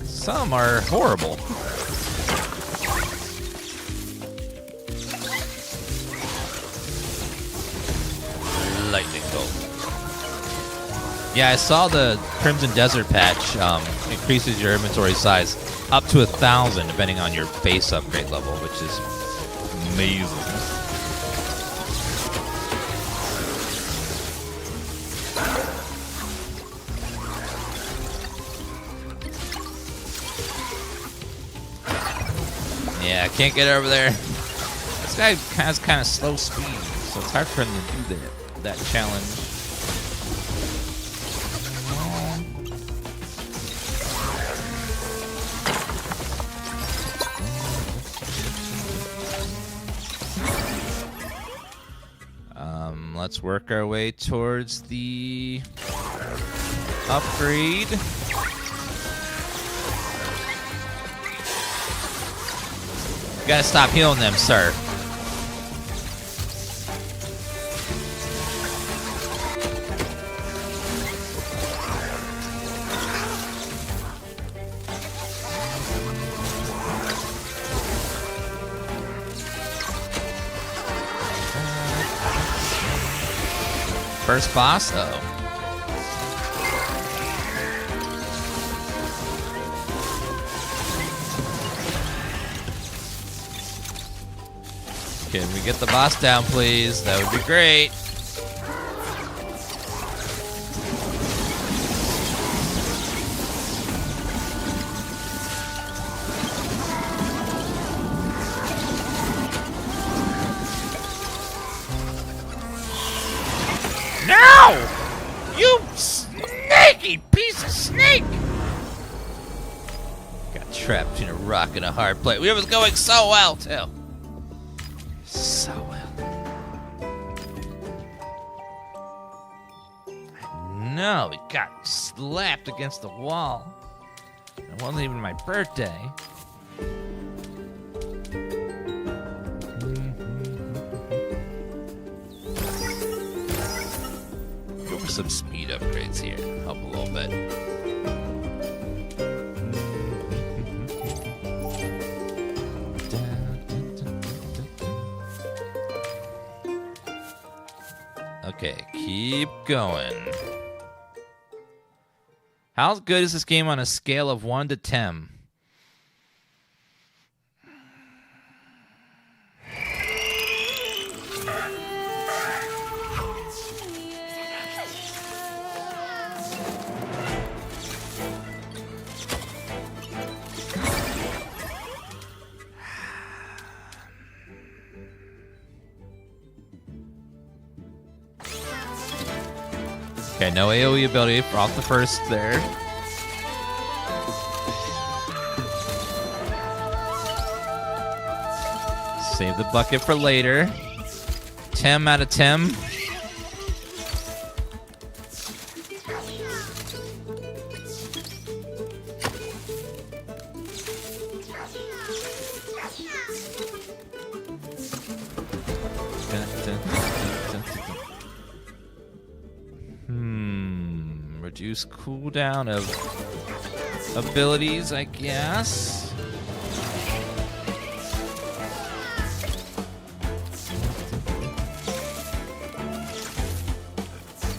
Some are horrible. Lightning bolt. Yeah, I saw the Crimson Desert patch increases your inventory size up to 1,000 depending on your base upgrade level, which is amazing. Yeah, I can't get over there. This guy has kind of slow speed, so it's hard for him to do that challenge. Let's work our way towards the Upgrade. You gotta stop healing them, sir. First boss? Uh-oh. Can we get the boss down, please? That would be great. No! You snaky piece of snake! Got trapped in a rock and a hard place. We was going so well, too. So well. No, it got slapped against the wall. It wasn't even my birthday. Go for some speed upgrades here. Help a little bit. Okay, keep going. How good is this game on a scale of 1 to 10? Okay, no AoE ability off the first there. Save the bucket for later. 10 out of 10. Reduce cooldown of abilities, I guess.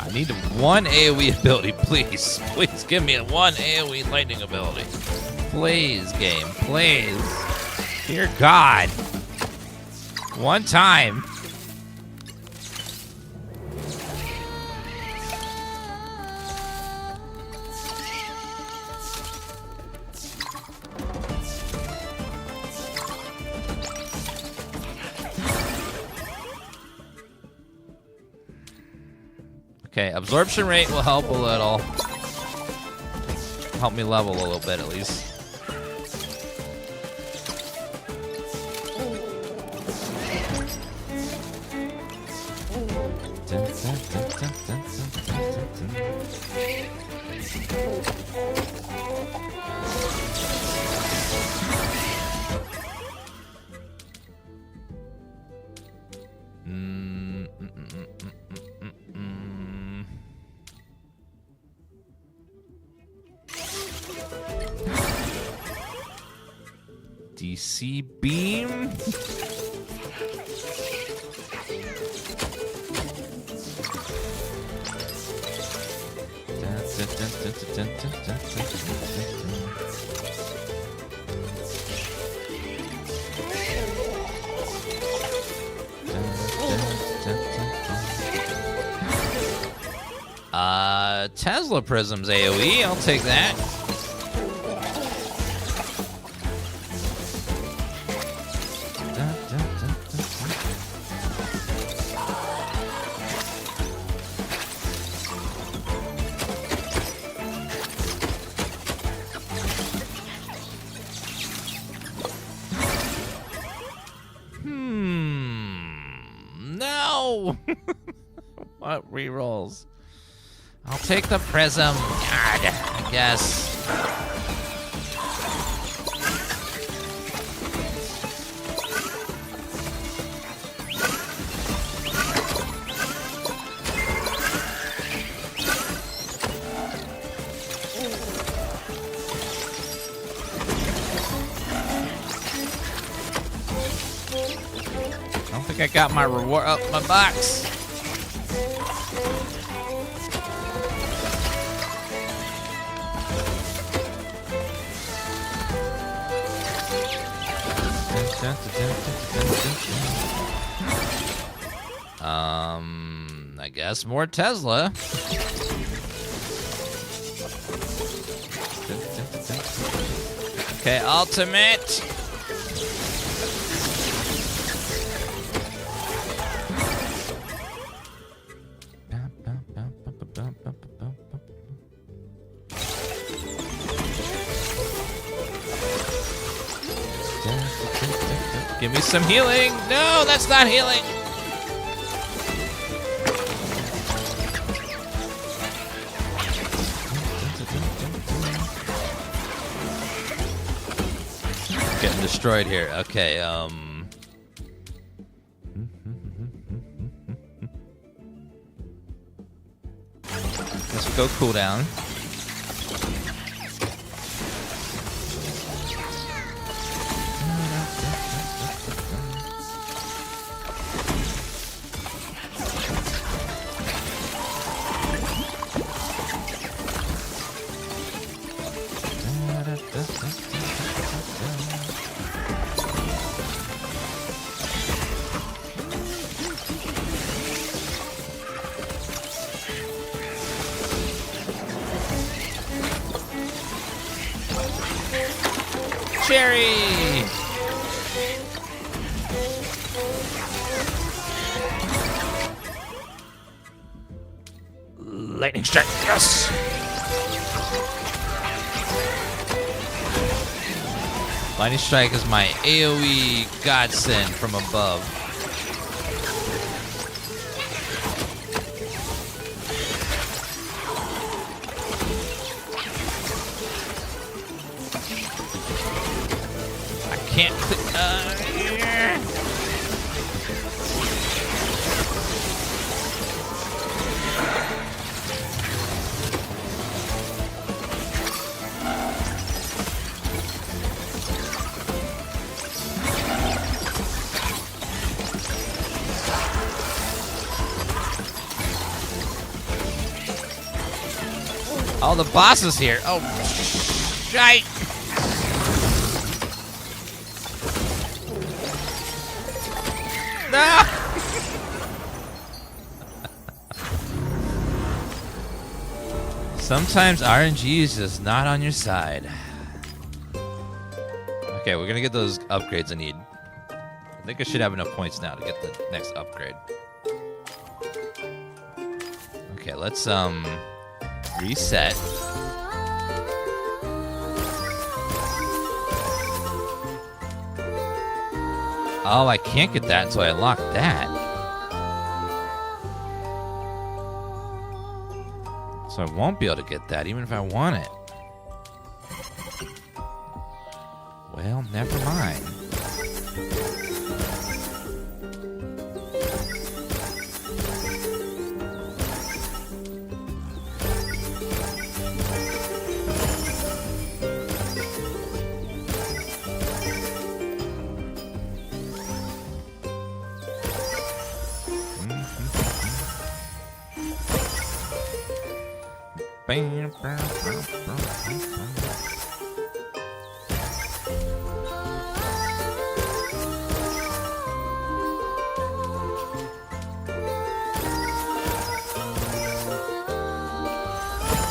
I need one AoE ability, please. Please give me one AoE lightning ability. Please, game, please. Dear God. One time. Okay, absorption rate will help a little. Help me level a little bit at least. DC beam. Tesla Prism's AoE, I'll take that. No! What rerolls? I'll take the prism. God, I guess. I don't think I got my reward up my box. I guess more Tesla. Okay, ultimate. Give me some healing. No, that's not healing. Getting destroyed here. Okay, let's go cooldown. Cherry! Lightning strike, yes! Lightning strike is my AoE godsend from above. Can't Oh, the boss is here. Oh, shite. No! Sometimes RNG is just not on your side. Okay, we're gonna get those upgrades I need. I think I should have enough points now to get the next upgrade. Okay, let's reset. Oh, I can't get that until I unlock that. So I won't be able to get that even if I want it. Well, never mind.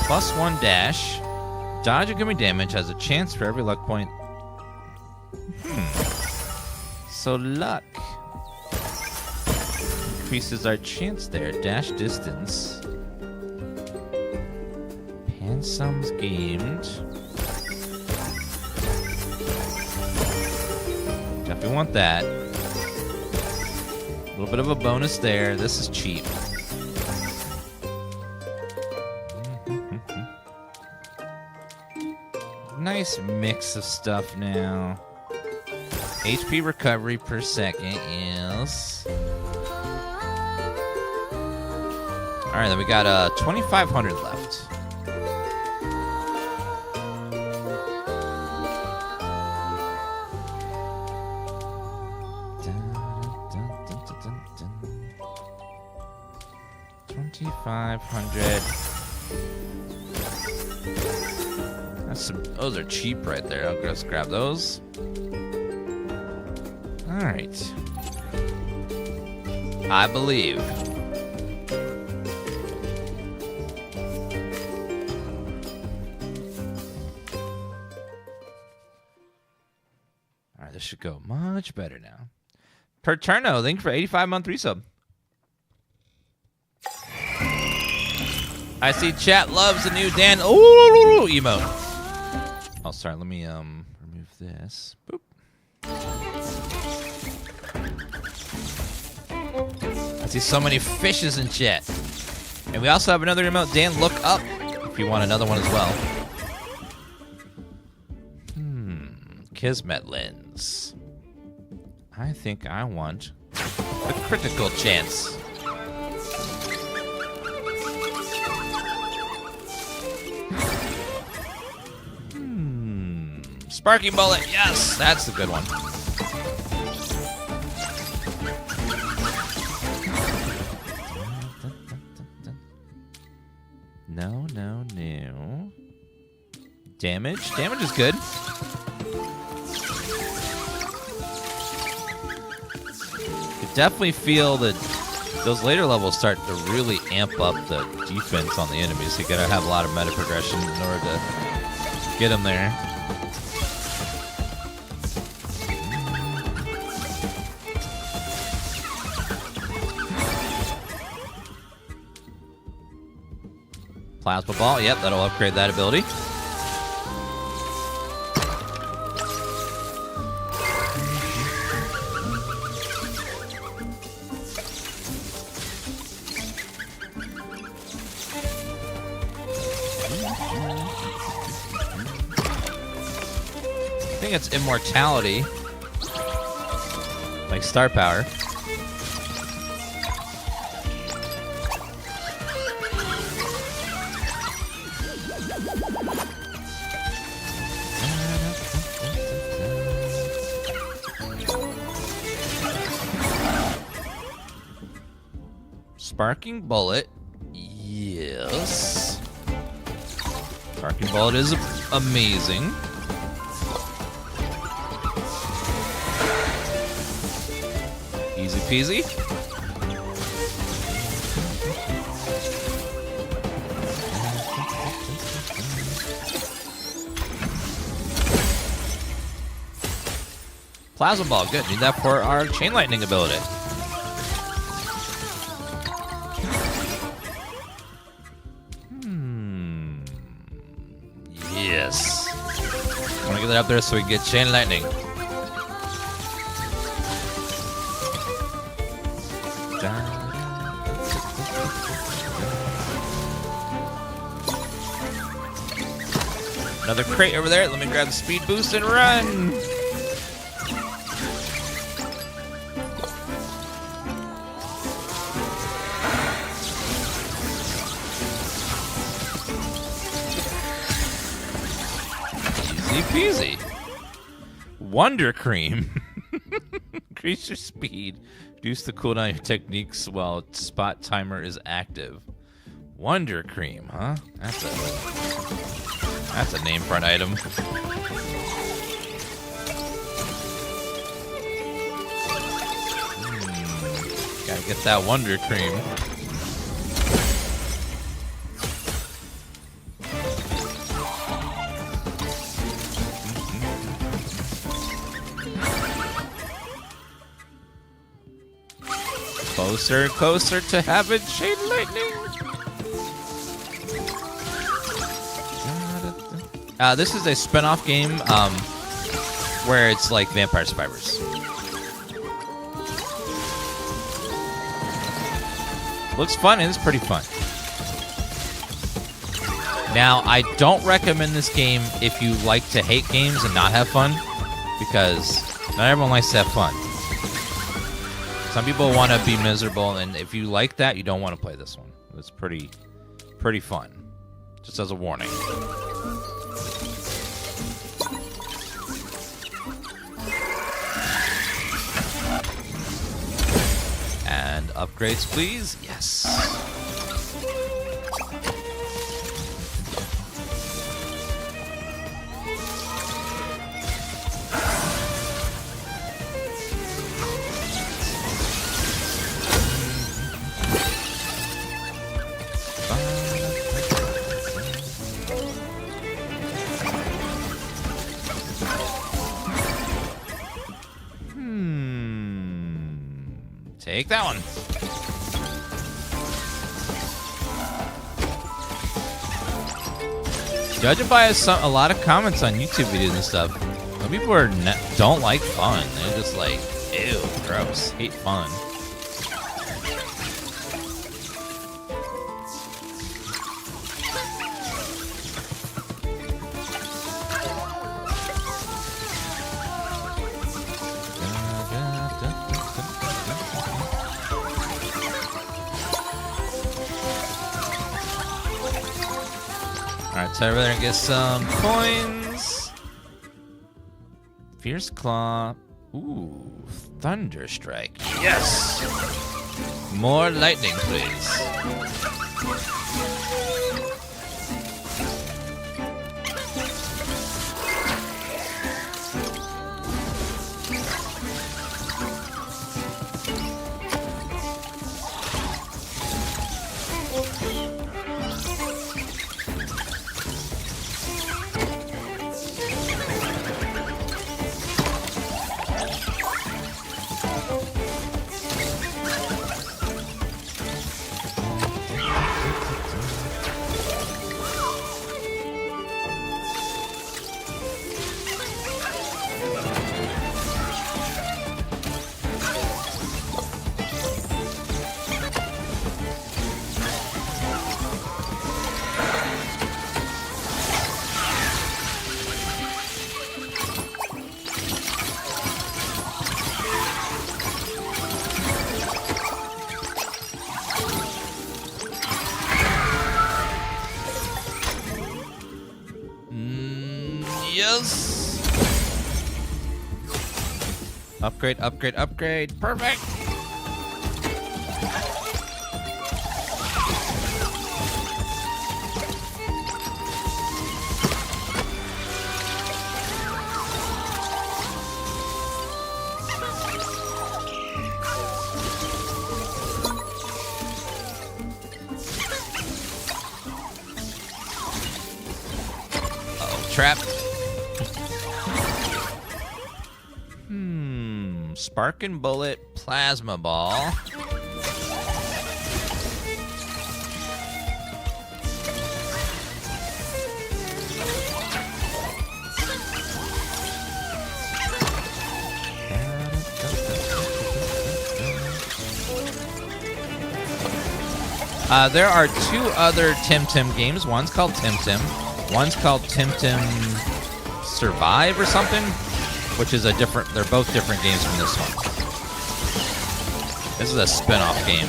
+1 dash. Dodge or give me damage has a chance for every luck point. So luck increases our chance there. Dash distance. Handsom's gamed. Definitely want that. A little bit of a bonus there. This is cheap. Nice mix of stuff now. HP recovery per second is... Alright, then we got 2,500 left. $2,500. That's some. Those are cheap right there. I'll just grab those. All right. I believe. All right, this should go much better now. Perturno, thank you for 85-month resub. I see chat loves the new Dan emote. Oh, sorry. Let me remove this. Boop. I see so many fishes in chat. And we also have another emote. Dan, look up if you want another one as well. Kismet lens. I think I want a critical chance. Sparking bullet, yes, that's the good one. No. Damage is good. You definitely feel that those later levels start to really amp up the defense on the enemies. You gotta have a lot of meta progression in order to get them there. Plasma ball, yep, that'll upgrade that ability. I think it's immortality, like star power. Sparking bullet, yes. Sparking bullet is amazing. Easy peasy. Plasma ball, good. Need that for our chain lightning ability. Yes. I want to get that up there so we can get chain lightning. Another crate over there. Let me grab the speed boost and run. Easy. Wonder Cream. Increase your speed. Reduce the cooldown of your techniques while spot timer is active. Wonder Cream, huh? That's a name for an item. Gotta get that Wonder Cream. Closer and closer to having chain lightning. This is a spin-off game where it's like Vampire Survivors. Looks fun and it's pretty fun. Now, I don't recommend this game if you like to hate games and not have fun, because not everyone likes to have fun. Some people want to be miserable, and if you like that, you don't want to play this one. It's pretty fun. Just as a warning. And upgrades, please. Yes. Take that one. Judging by a lot of comments on YouTube videos and stuff, some people don't like fun. They're just like, ew, gross, hate fun. Alright, so we're gonna get some coins. Fierce Claw. Ooh, Thunder Strike. Yes! More lightning, please. Yes. Upgrade, upgrade, upgrade. Perfect. Uh-oh, trapped. Sparkin' Bullet, Plasma Ball. There are two other Temtem games. One's called Temtem. One's called Temtem Survive or something, which is a different. They're both different games from this one. This is a spin-off game.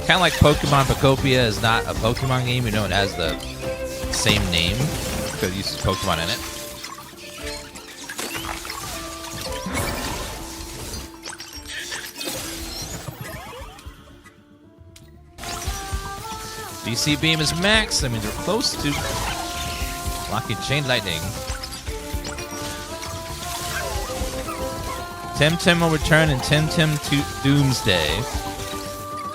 Kind of like Pokemon Pocopia is not a Pokemon game. You know, it has the same name because it uses Pokemon in it. DC Beam is max. That means we're close to blocking Chain Lightning. Temtem will return in Temtem to Doomsday.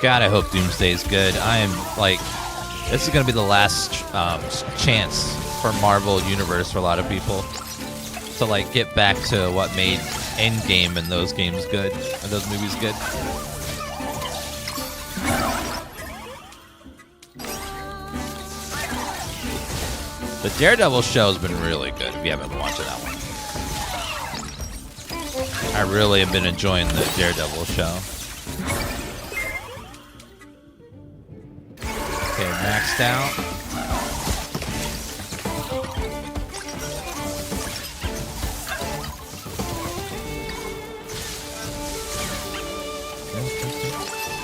God, I hope Doomsday is good. I am like, this is going to be the last chance for Marvel Universe for a lot of people to like get back to what made Endgame and those games good, and those movies good. The Daredevil show has been really good if you haven't been watching that one. I really have been enjoying the Daredevil show. Okay, maxed out.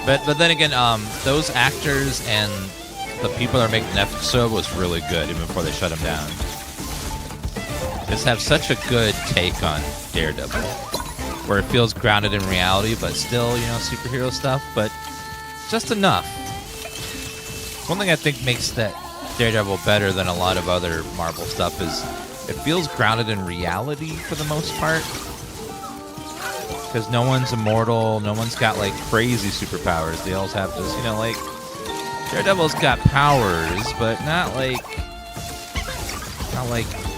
But then again, those actors and the people that are making the episode was really good even before they shut him down. Just have such a good take on Daredevil, where it feels grounded in reality, but still, you know, superhero stuff, but just enough. One thing I think makes that Daredevil better than a lot of other Marvel stuff is it feels grounded in reality for the most part. Because no one's immortal, no one's got like crazy superpowers. They all have this, you know, like Daredevil's got powers, but not like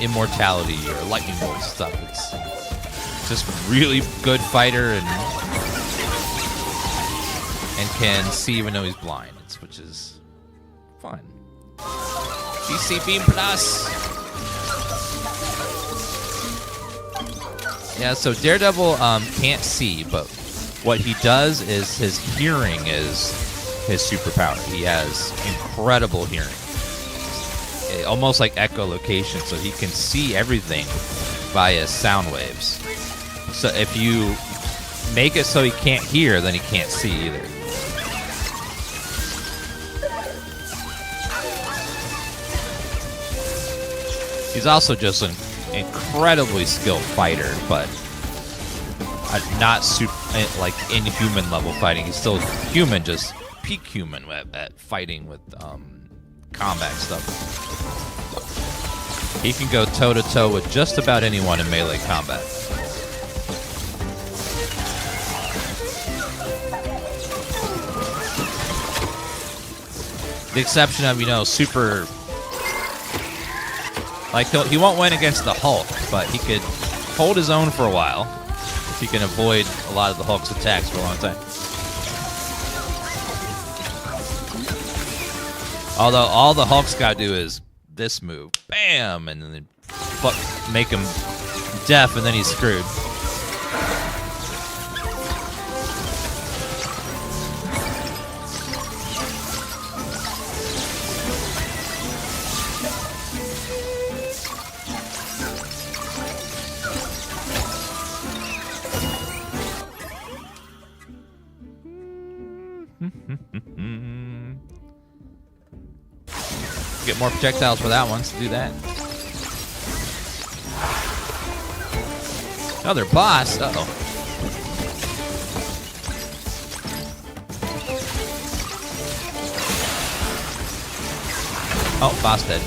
immortality or lightning bolt stuff. It's just really good fighter and can see even though he's blind, which is fun. DC Beam Plus. Yeah, so Daredevil can't see, but what he does is his hearing is his superpower. He has incredible hearing, almost like echolocation, so he can see everything via sound waves. So if you make it so he can't hear, then he can't see either. He's also just an incredibly skilled fighter, but not super like inhuman level fighting. He's still human, just peak human at fighting with combat stuff. He can go toe to toe with just about anyone in melee combat. The exception of, you know, super. Like, he won't win against the Hulk, but he could hold his own for a while if he can avoid a lot of the Hulk's attacks for a long time. Although all the Hulk's got to do is this move, bam, and then make him deaf, and then he's screwed. Get more projectiles for that one, so do that. Another boss. Uh-oh. Oh, boss dead.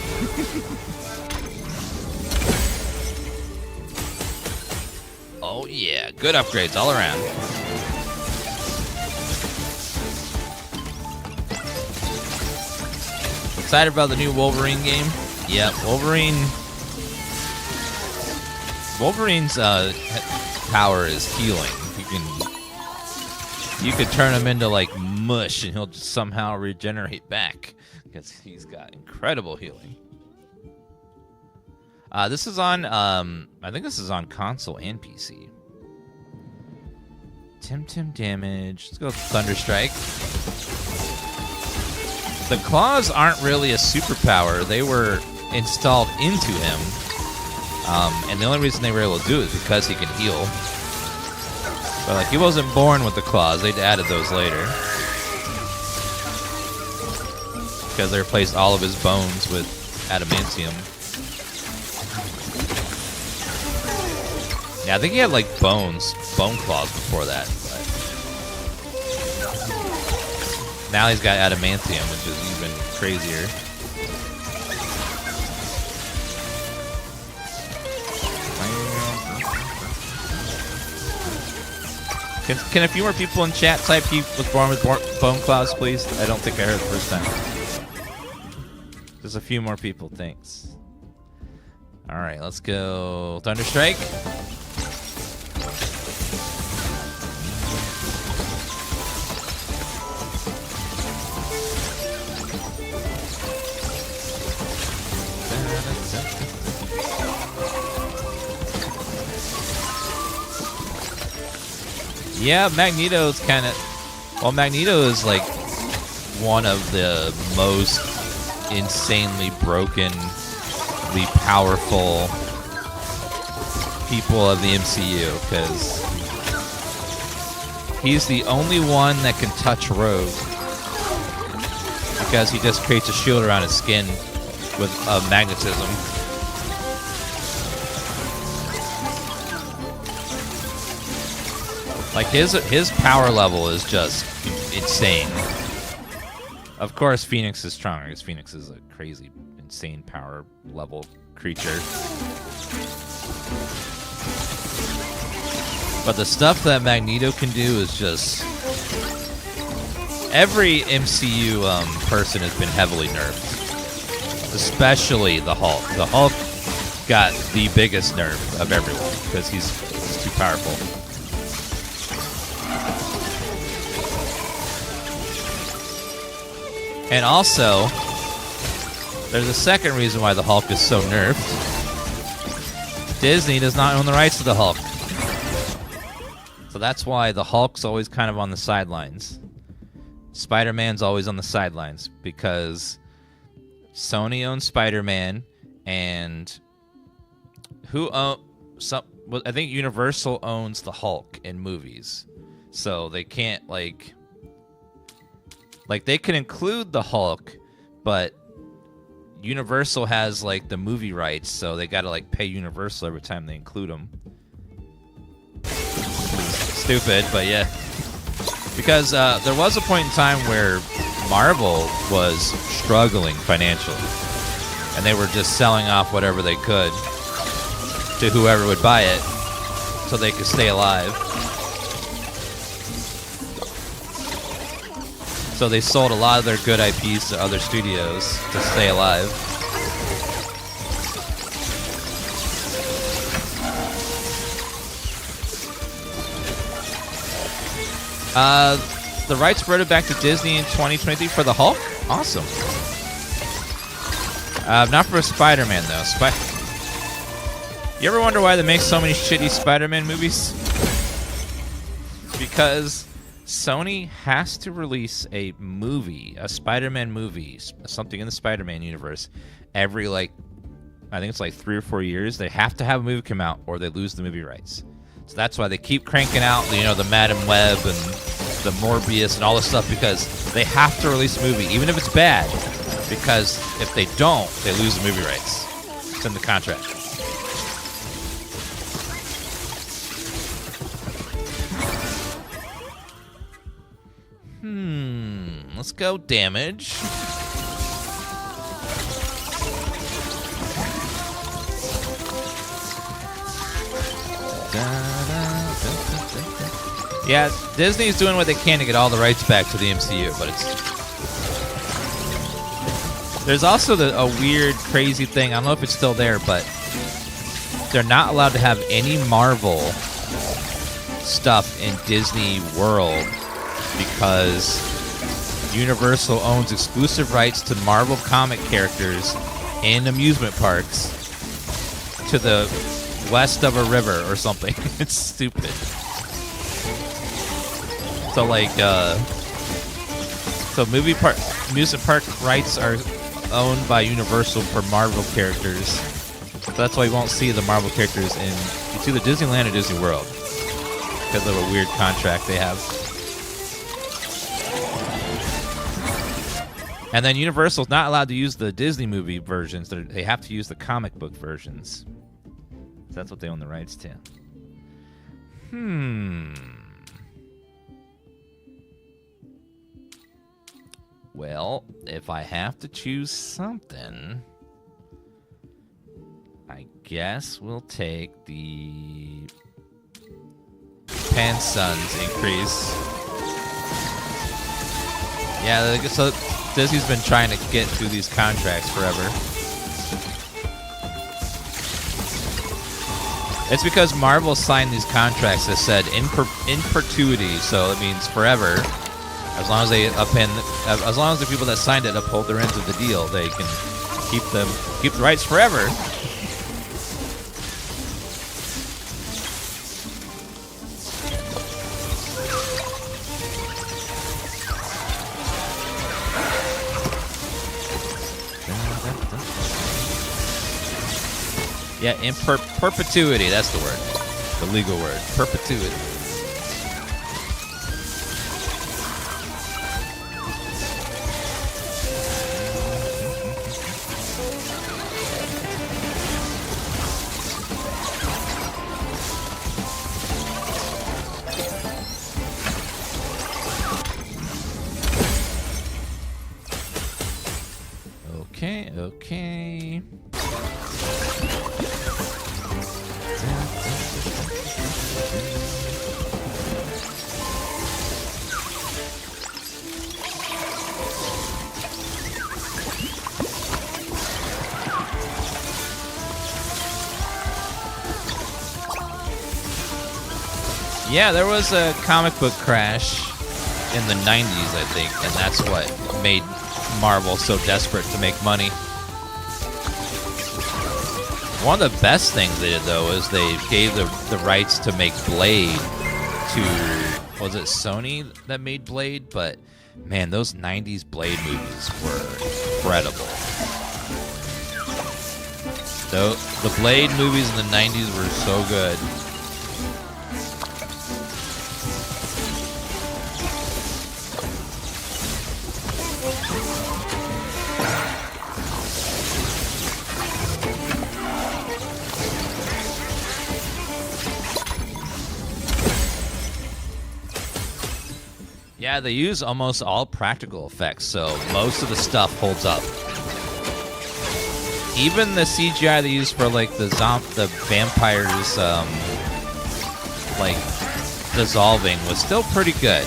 Oh yeah, good upgrades all around. Excited about the new Wolverine game? Yep, Wolverine's power is healing. You could turn him into like mush, and he'll just somehow regenerate back because he's got incredible healing. This is on, I think this is on console and PC. Temtem damage. Let's go with Thunderstrike. The claws aren't really a superpower. They were installed into him. And the only reason they were able to do it is because he can heal. But like, he wasn't born with the claws. They'd added those later. Because they replaced all of his bones with adamantium. Yeah, I think he had like bone claws before that. Now he's got adamantium, which is even crazier. Can a few more people in chat type he was born with bone claws, please? I don't think I heard the first time. Just a few more people, thanks. Alright, let's go Thunderstrike. Yeah, Magneto's kind of... Well, Magneto is like one of the most insanely brokenly powerful people of the MCU, because he's the only one that can touch Rogue because he just creates a shield around his skin with magnetism. Like his power level is just insane. Of course, Phoenix is stronger because Phoenix is a crazy, insane power level creature. But the stuff that Magneto can do is just... Every MCU person has been heavily nerfed. Especially the Hulk. The Hulk got the biggest nerf of everyone because he's too powerful. And also, there's a second reason why the Hulk is so nerfed. Disney does not own the rights to the Hulk. So that's why the Hulk's always kind of on the sidelines. Spider-Man's always on the sidelines because Sony owns Spider-Man, and I think Universal owns the Hulk in movies. So they can't like they can include the Hulk, but Universal has like the movie rights, so they got to like pay Universal every time they include him. Stupid, but yeah. Because there was a point in time where Marvel was struggling financially, and they were just selling off whatever they could to whoever would buy it so they could stay alive. So they sold a lot of their good IPs to other studios to stay alive. The rights reverted back to Disney in 2023 for the Hulk? Awesome. Not for Spider-Man, though. You ever wonder why they make so many shitty Spider-Man movies? Because Sony has to release a movie, a Spider-Man movie, something in the Spider-Man universe, every, I think it's 3 or 4 years. They have to have a movie come out or they lose the movie rights. So that's why they keep cranking out, the Madam Web and the Morbius and all this stuff, because they have to release a movie, even if it's bad, because if they don't, they lose the movie rights. It's in the contract. Let's go damage. Yeah, Disney's doing what they can to get all the rights back to the MCU, but there's also a weird, crazy thing. I don't know if it's still there, but they're not allowed to have any Marvel stuff in Disney World because Universal owns exclusive rights to Marvel comic characters in amusement parks to the west of a river or something. It's stupid. So amusement park rights are owned by Universal for Marvel characters. So that's why you won't see the Marvel characters in it's either Disneyland or Disney World because of a weird contract they have. And then Universal's not allowed to use the Disney movie versions. They have to use the comic book versions. So that's what they own the rights to. Well, if I have to choose something, I guess we'll take the Pansons increase. Yeah, so Disney's been trying to get through these contracts forever. It's because Marvel signed these contracts that said in perpetuity, so it means forever. As long as the people that signed it uphold their ends of the deal, they can keep the rights forever. Yeah, in perpetuity, that's the word. The legal word. Perpetuity. Yeah, there was a comic book crash in the 90s, I think, and that's what made Marvel so desperate to make money. One of the best things they did, though, is they gave the rights to make Blade to, was it Sony that made Blade? But, man, those 90s Blade movies were incredible. The Blade movies in the 90s were so good. Yeah, they use almost all practical effects, so most of the stuff holds up. Even the CGI they use for like the vampires like dissolving was still pretty good.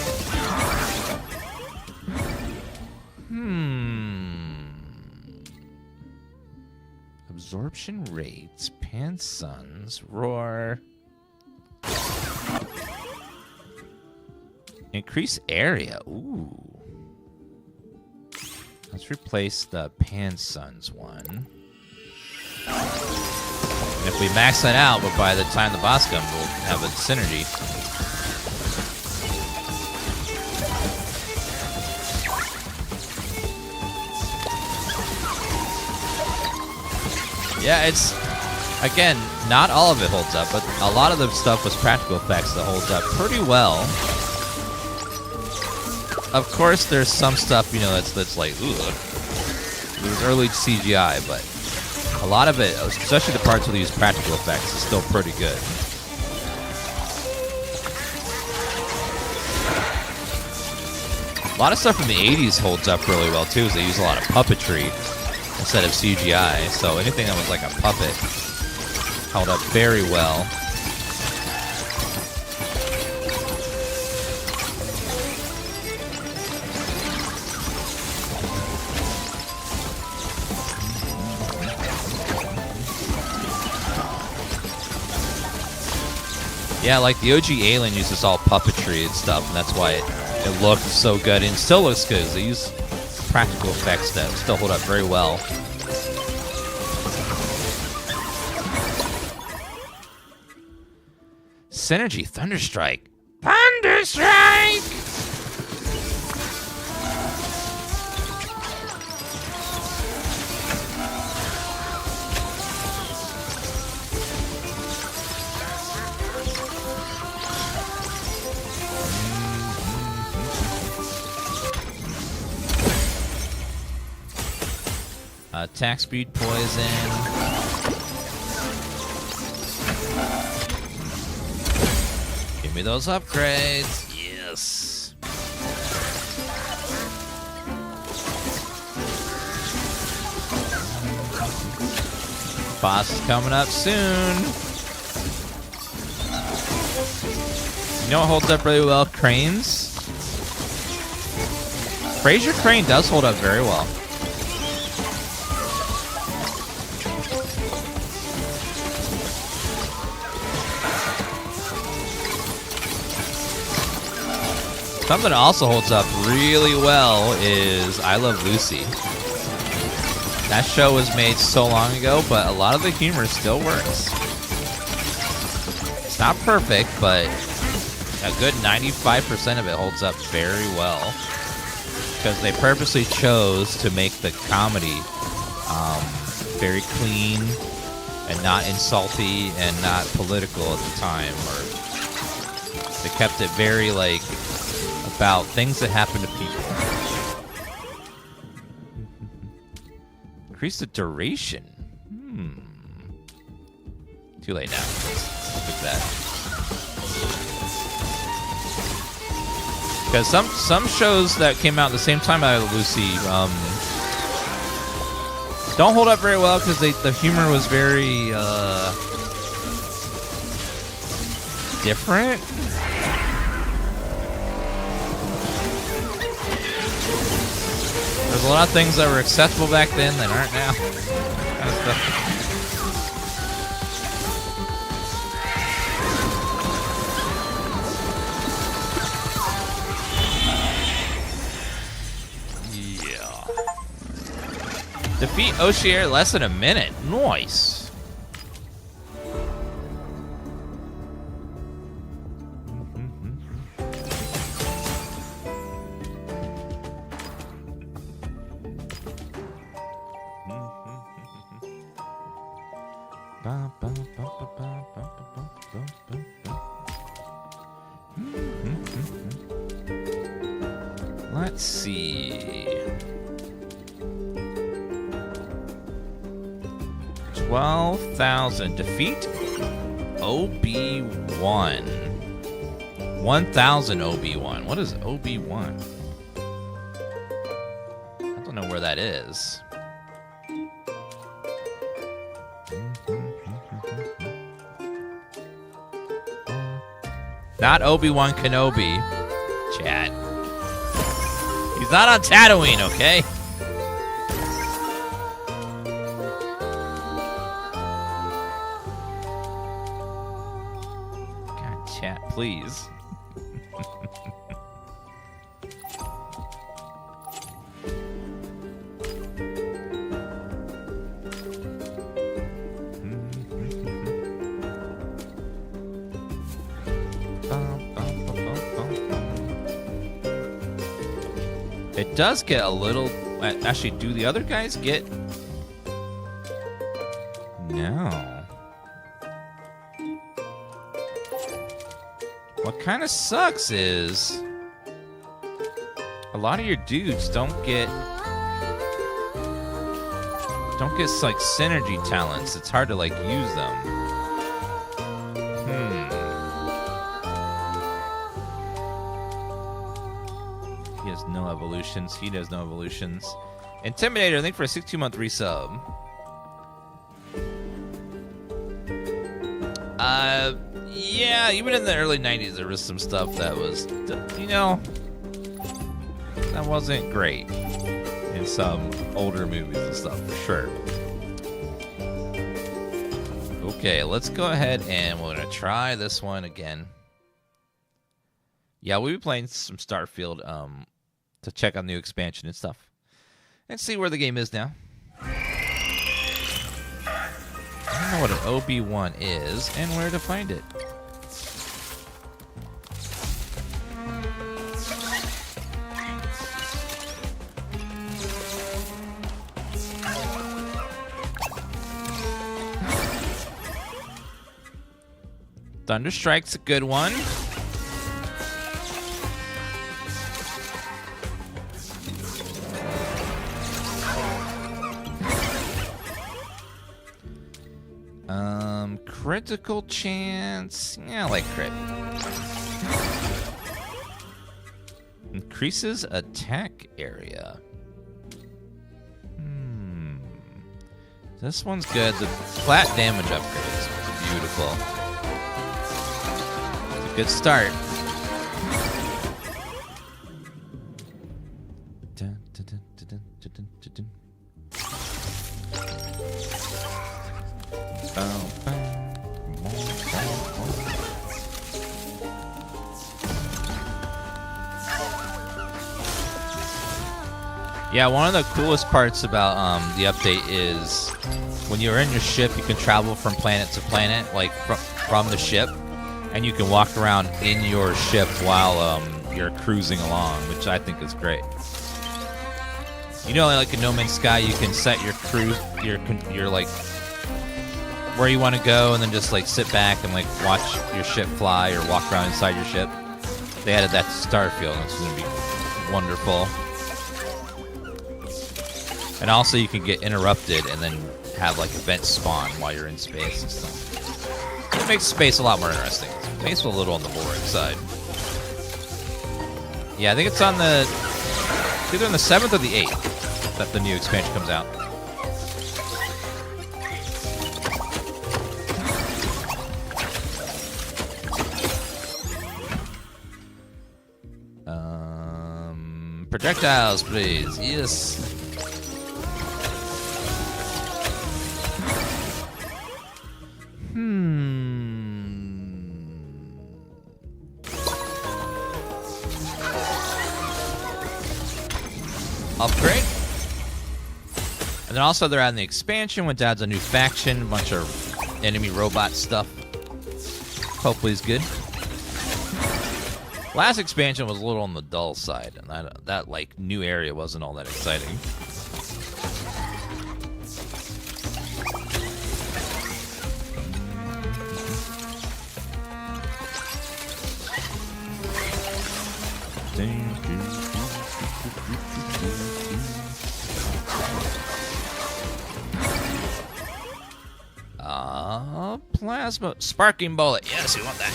Absorption rates, Pansuns, roar. Increase area. Ooh. Let's replace the Pansuns one. And if we max that out, but by the time the boss comes, we'll have a synergy. Yeah, it's, again, not all of it holds up, but a lot of the stuff was practical effects that holds up pretty well. Of course, there's some stuff, you know, that's like, ooh, it was early CGI, but a lot of it, especially the parts where they use practical effects, is still pretty good. A lot of stuff from the 80s holds up really well, too, as they use a lot of puppetry instead of CGI, so anything that was like a puppet held up very well. Yeah, like the OG Alien uses all puppetry and stuff, and that's why it looked so good, and still looks good. They use practical effects that still hold up very well. Synergy, Thunderstrike. Thunderstrike! Attack speed, poison. Give me those upgrades. Yes. Boss is coming up soon. You know what holds up really well? Cranes. Fraser Crane does hold up very well. Something that also holds up really well is I Love Lucy. That show was made so long ago, but a lot of the humor still works. It's not perfect, but a good 95% of it holds up very well. Because they purposely chose to make the comedy very clean and not insulty and not political at the time. Or they kept it very, like, about things that happen to people. Increase the duration. Too late now. Let's look at that. Because some shows that came out at the same time as Lucy don't hold up very well because the humor was very different. There's a lot of things that were acceptable back then that aren't now. Kind of stuff. Defeat Oshir less than a minute. Nice. Let's see. 12,000. Defeat OB1. 1,000 OB1. What is OB1? I don't know where that is. Not Obi-Wan Kenobi. Chat. He's not on Tatooine, okay? God, chat, please. It does get a little... Actually, do the other guys get... No. What kind of sucks is... a lot of your dudes don't get... like, synergy talents. It's hard to, like, use them. He has no evolutions. He does no evolutions. Intimidator, I think for a 62-month resub. Yeah, even in the early 90s, there was some stuff that was, you know, that wasn't great in some older movies and stuff, for sure. Okay, let's go ahead and we're going to try this one again. Yeah, we'll be playing some Starfield to check on the new expansion and stuff. And see where the game is now. I don't know what an OB1 is and where to find it. Thunderstrike's a good one. Critical chance. Yeah, I like crit. Increases attack area. This one's good. The flat damage upgrade is beautiful. It's a good start. Yeah, one of the coolest parts about the update is when you're in your ship, you can travel from planet to planet, like from the ship, and you can walk around in your ship while you're cruising along, which I think is great. You know, like in No Man's Sky, you can set your cruise, your like where you want to go, and then just like sit back and like watch your ship fly or walk around inside your ship. They added that to Starfield, and it's going to be wonderful. And also you can get interrupted and then have like events spawn while you're in space and stuff. It makes space a lot more interesting. Space a little on the boring side. Yeah, I think it's on the... It's either on the 7th or the 8th that the new expansion comes out. Projectiles, please. Yes. Upgrade. And then also they're adding the expansion, which adds a new faction, a bunch of enemy robot stuff. Hopefully it's good. Last expansion was a little on the dull side, and that like new area wasn't all that exciting. Plasma sparking bullet. Yes, we want that.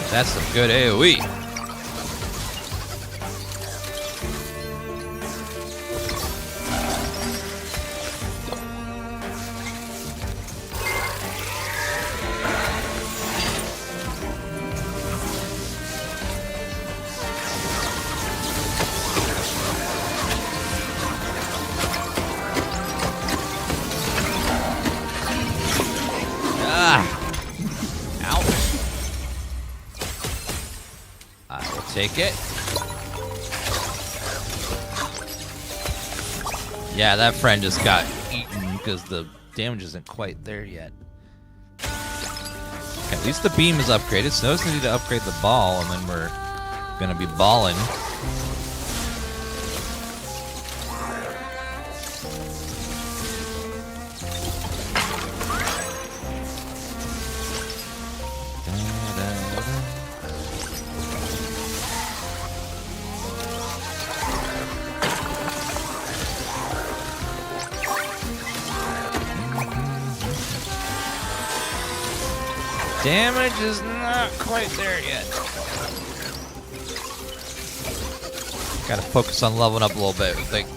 That's some good AoE. Take it. Yeah, that friend just got eaten because the damage isn't quite there yet. Okay, at least the beam is upgraded, so we need to upgrade the ball, and then we're gonna be balling. Damage is not quite there yet. Gotta focus on leveling up a little bit, I think.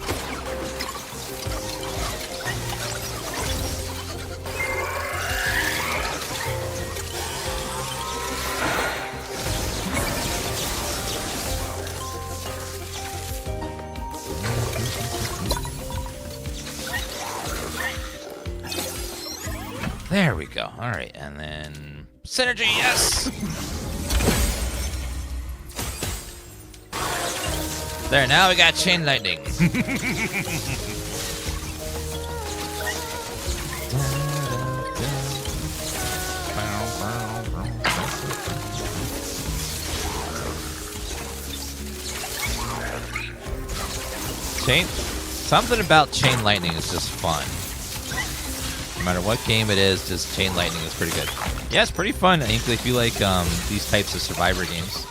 There we go. All right, and then synergy, yes! There, now we got chain lightning. Something about chain lightning is just fun. No matter what game it is, just chain lightning is pretty good. Yeah, it's pretty fun. I think if you like these types of survivor games.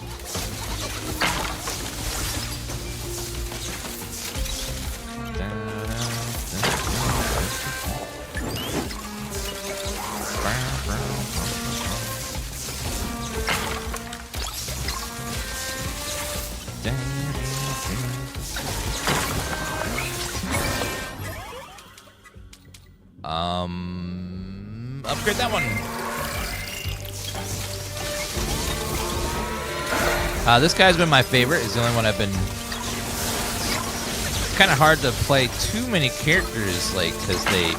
Upgrade that one. This guy's been my favorite. He's the only one I've been... It's kind of hard to play too many characters, like, because they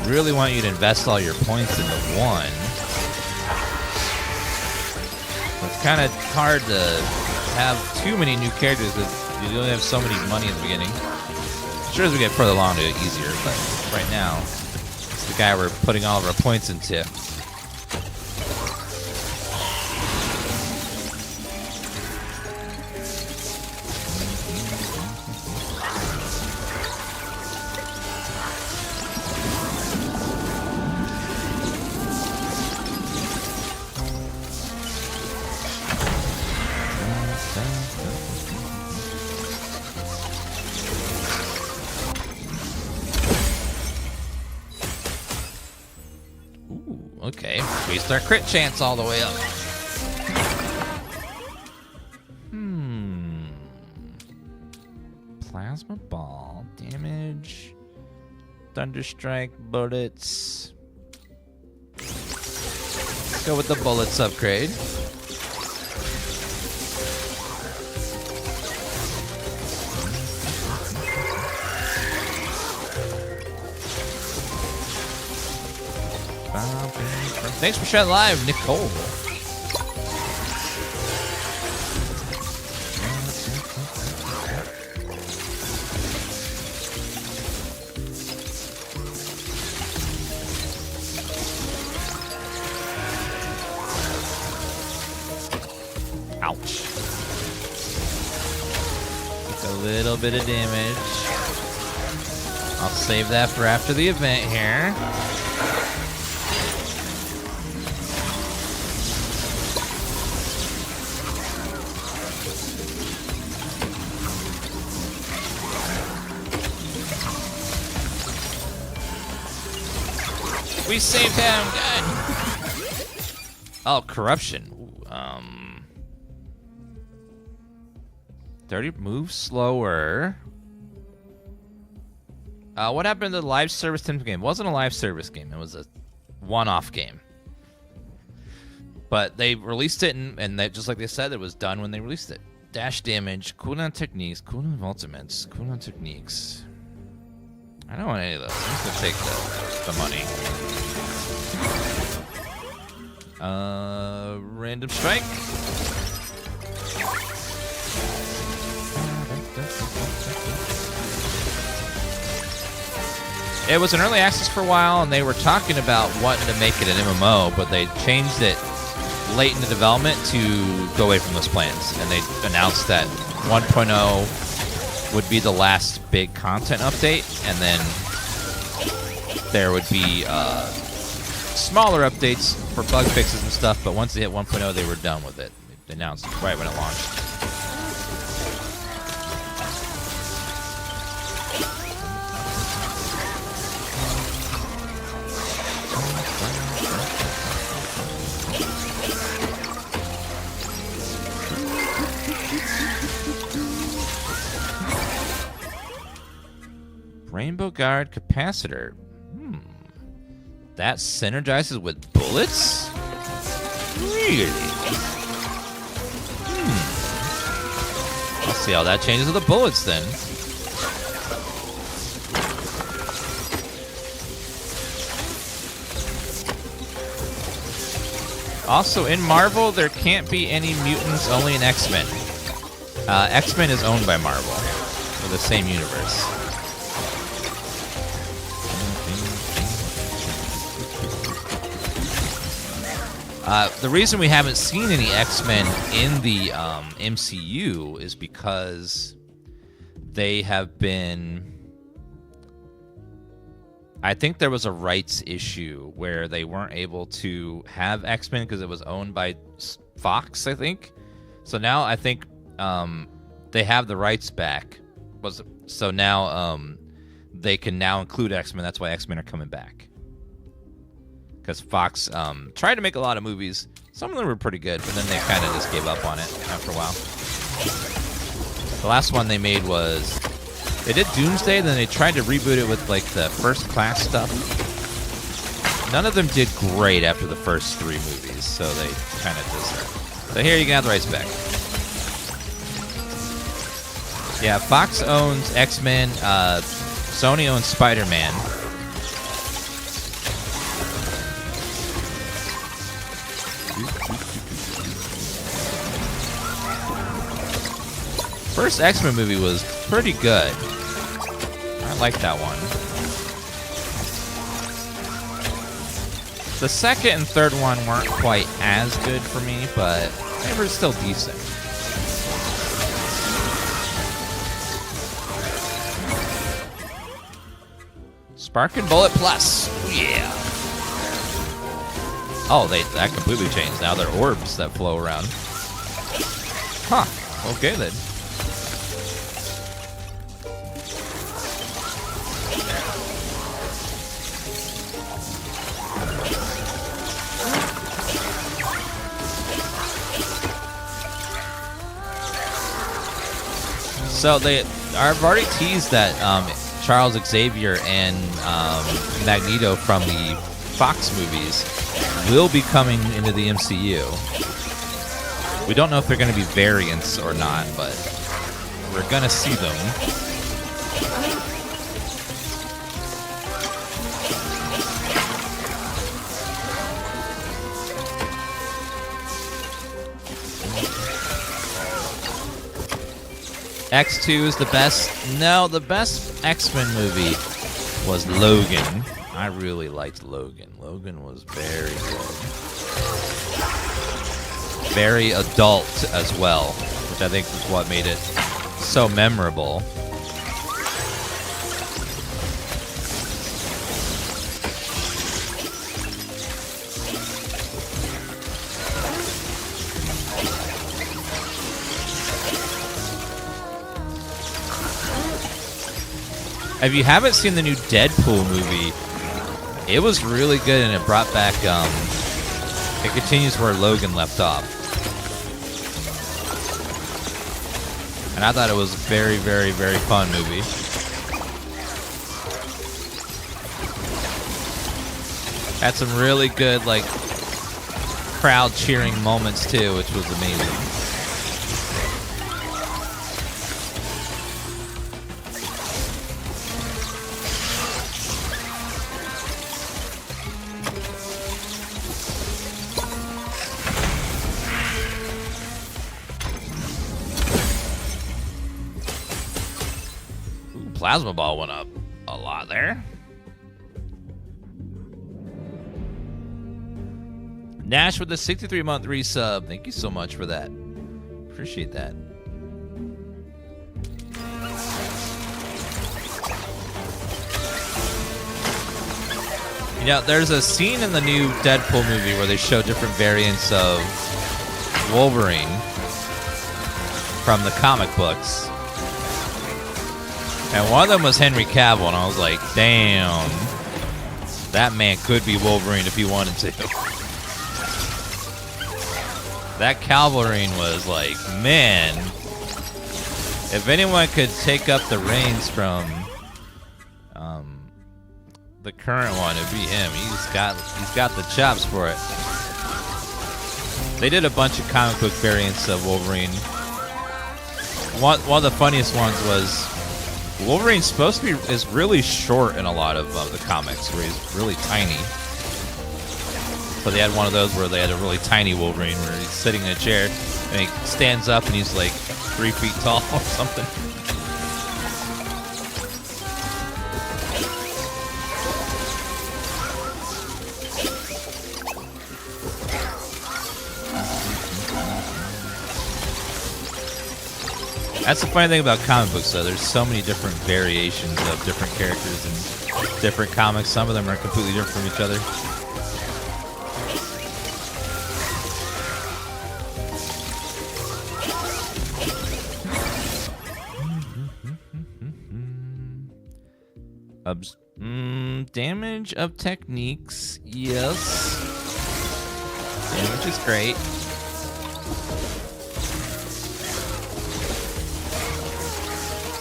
really want you to invest all your points into one. So it's kind of hard to have too many new characters because you only have so many money in the beginning. Sure, as we get further along, it'll get easier, but right now, it's the guy we're putting all of our points into. Okay, increased our crit chance all the way up. Plasma ball, damage, thunderstrike, bullets. Let's go with the bullets upgrade. Thanks for sharing live, Nicole. Ouch. Took a little bit of damage. I'll save that for after the event here. We saved him. Good. Oh, corruption. Ooh, 30 moves slower. What happened to the live service Tems game? It wasn't a live service game. It was a one-off game. But they released it, and they, just like they said, it was done when they released it. Dash damage, cooldown techniques, cooldown ultimates, cooldown techniques. I don't want any of those. I'm just gonna take the money. Random strike. It was an early access for a while, and they were talking about wanting to make it an MMO, but they changed it late in the development to go away from those plans. And they announced that 1.0 would be the last big content update, and then there would be smaller updates for bug fixes and stuff, but once they hit 1.0, they were done with it. They announced right when it launched. Rainbow Guard Capacitor. That synergizes with bullets? Really? I'll see how that changes with the bullets then. Also, in Marvel, there can't be any mutants, only in X-Men. X-Men is owned by Marvel, for the same universe. The reason we haven't seen any X-Men in the MCU is because they have been... I think there was a rights issue where they weren't able to have X-Men because it was owned by Fox, I think. So now I think they have the rights back. So now they can now include X-Men. That's why X-Men are coming back. Because Fox tried to make a lot of movies. Some of them were pretty good, but then they kind of just gave up on it after a while. The last one they made was... They did Doomsday, then they tried to reboot it with like the First Class stuff. None of them did great after the first 3 movies, so they kind of just... So here you can have the rights back. Yeah, Fox owns X-Men, Sony owns Spider-Man. First X-Men movie was pretty good. I like that one. The second and third one weren't quite as good for me, but they were still decent. Spark and Bullet Plus. Yeah. Oh, that completely changed. Now they're orbs that flow around. Huh. Okay then. So I've already teased that Charles Xavier and Magneto from the Fox movies will be coming into the MCU. We don't know if they're going to be variants or not, but we're going to see them. X2 is the best. No, the best X-Men movie was Logan. I really liked Logan. Logan was very good. very adult as well, which I think is what made it so memorable. If you haven't seen the new Deadpool movie, it was really good, and it brought back, it continues where Logan left off. And I thought it was a very, very, very fun movie. Had some really good, like, crowd cheering moments, too, which was amazing. Plasma ball went up a lot there. Nash with the 63-month resub. Thank you so much for that. Appreciate that. You know, there's a scene in the new Deadpool movie where they show different variants of Wolverine from the comic books. And one of them was Henry Cavill, and I was like, damn, that man could be Wolverine if he wanted to. That Calverine was like, man, if anyone could take up the reins from the current one, it'd be him. He's got the chops for it. They did a bunch of comic book variants of Wolverine. One of the funniest ones was Wolverine's supposed to be is really short in a lot of the comics, where he's really tiny. So they had one of those where they had a really tiny Wolverine where he's sitting in a chair and he stands up and he's like 3 feet tall or something. That's the funny thing about comic books, though. There's so many different variations of different characters in different comics. Some of them are completely different from each other. Damage of techniques, yes. Damage is great.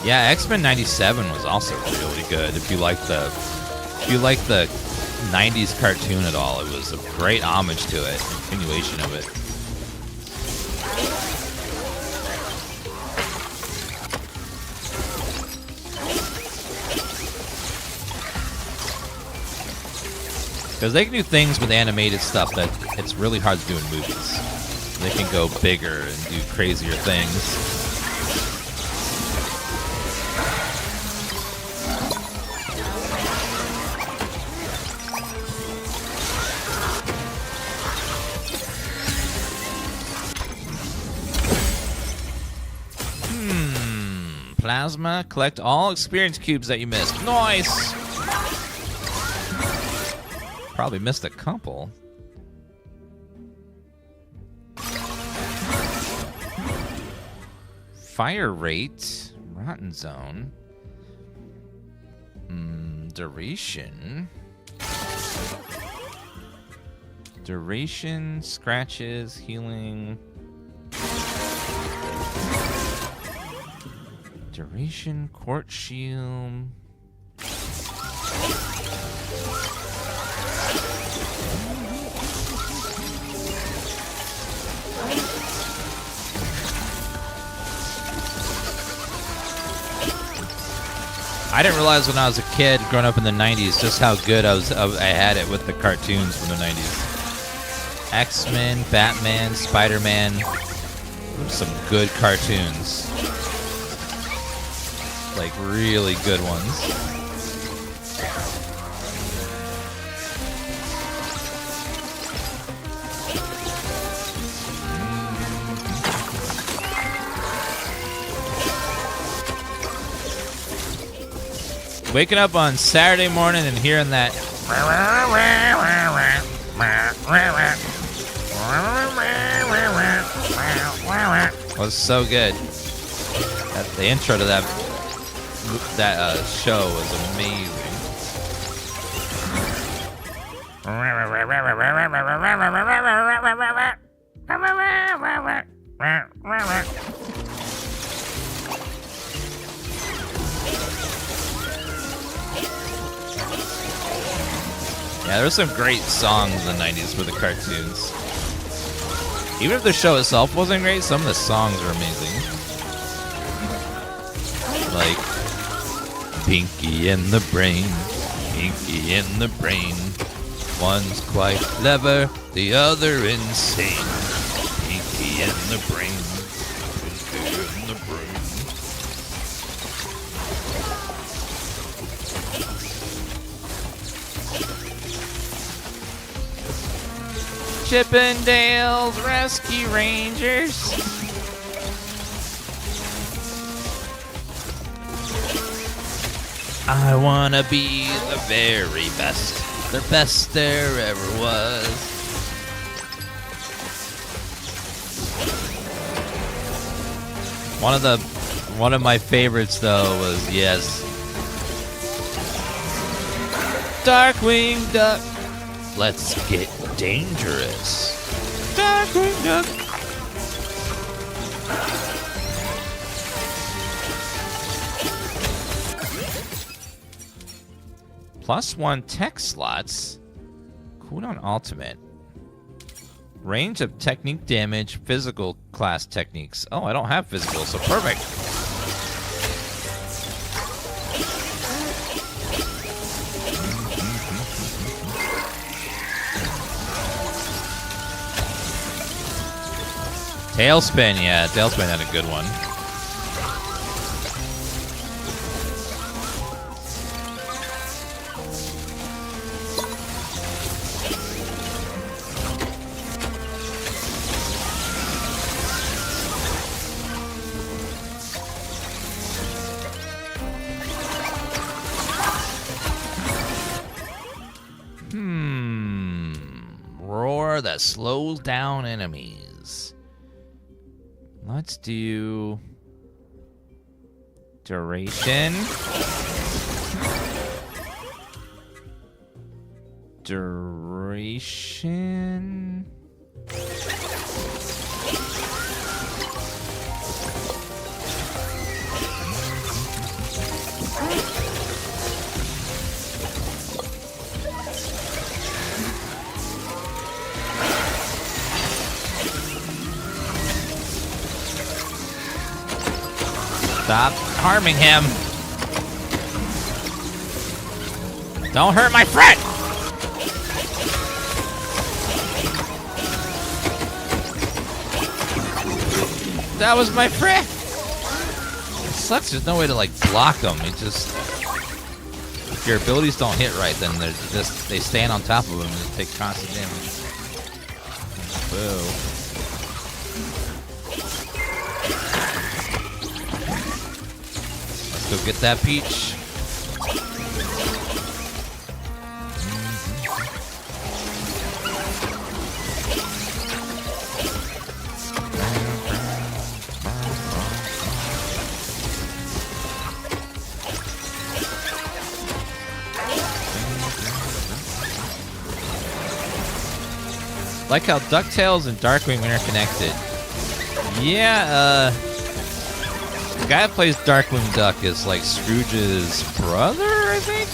Yeah, X-Men '97 was also really good. If you like the 90s cartoon at all, it was a great homage to it, continuation of it. Because they can do things with animated stuff that it's really hard to do in movies. They can go bigger and do crazier things. Plasma, collect all experience cubes that you missed. Nice! Probably missed a couple. Fire rate, rotten zone. Duration. Duration, scratches, healing. Duration, court shield. I didn't realize when I was a kid, growing up in the 90s, just how good I had it with the cartoons from the 90s. X-Men, Batman, Spider-Man. Some good cartoons. Like, really good ones. Waking up on Saturday morning and hearing that was so good. The intro to that show was amazing. Yeah, there were some great songs in the 90s for the cartoons. Even if the show itself wasn't great, some of the songs were amazing. Like, Pinky in the Brain, Pinky in the Brain. One's quite clever, the other insane. Pinky in the Brain, Pinky in the Brain. Chippendales Rescue Rangers. I wanna be the very best, the best there ever was. One of my favorites though was, yes, Darkwing Duck. Let's get dangerous. Darkwing Duck. +1 tech slots. Cooldown ultimate. Range of technique damage, physical class techniques. Oh, I don't have physical, so perfect. Tailspin, yeah, Tailspin had a good one. Roar that slows down enemies. Let's do duration. Duration. Stop harming him. Don't hurt my friend. That was my friend. It sucks. There's no way to like block them. It just, if your abilities don't hit right, then they stand on top of him and just take constant damage. Whoa. Go get that peach. Like how DuckTales and Darkwing are interconnected. Yeah, the guy that plays Darkwing Duck is like Scrooge's brother, I think?